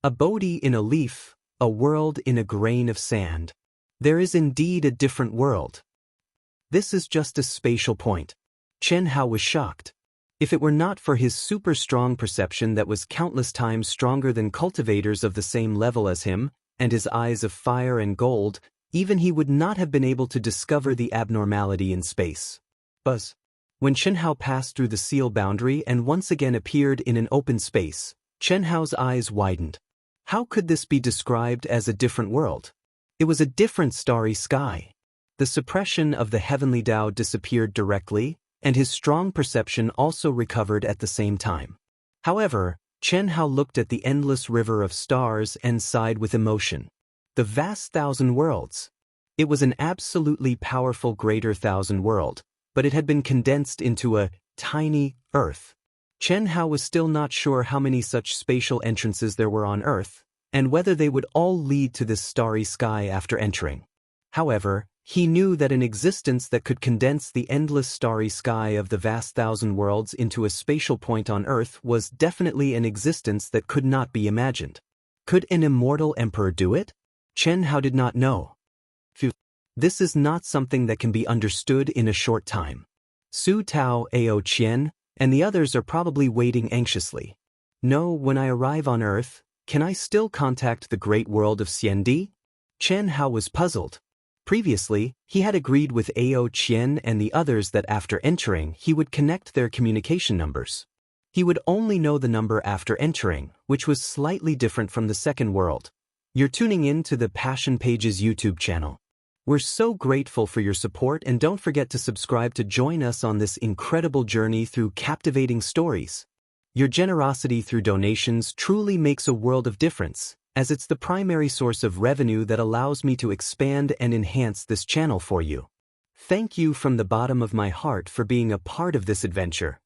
A Bodhi in a leaf, a world in a grain of sand. There is indeed a different world. This is just a spatial point. Chen Hao was shocked. If it were not for his super strong perception that was countless times stronger than cultivators of the same level as him, and his eyes of fire and gold, even he would not have been able to discover the abnormality in space. Buzz. When Chen Hao passed through the seal boundary and once again appeared in an open space, Chen Hao's eyes widened. How could this be described as a different world? It was a different starry sky. The suppression of the heavenly Tao disappeared directly, and his strong perception also recovered at the same time. However, Chen Hao looked at the endless river of stars and sighed with emotion. The vast thousand worlds. It was an absolutely powerful greater thousand world, but it had been condensed into a tiny Earth. Chen Hao was still not sure how many such spatial entrances there were on Earth, and whether they would all lead to this starry sky after entering. However, he knew that an existence that could condense the endless starry sky of the vast thousand worlds into a spatial point on Earth was definitely an existence that could not be imagined. Could an immortal emperor do it? Chen Hao did not know. This is not something that can be understood in a short time. Su Tao, Ao Qian, and the others are probably waiting anxiously. No, when I arrive on Earth, can I still contact the great world of Xiandi? Chen Hao was puzzled. Previously, he had agreed with Ao Qian and the others that after entering he would connect their communication numbers. He would only know the number after entering, which was slightly different from the second world. You're tuning in to the Passion Pages YouTube channel. We're so grateful for your support, and don't forget to subscribe to join us on this incredible journey through captivating stories. Your generosity through donations truly makes a world of difference, as it's the primary source of revenue that allows me to expand and enhance this channel for you. Thank you from the bottom of my heart for being a part of this adventure.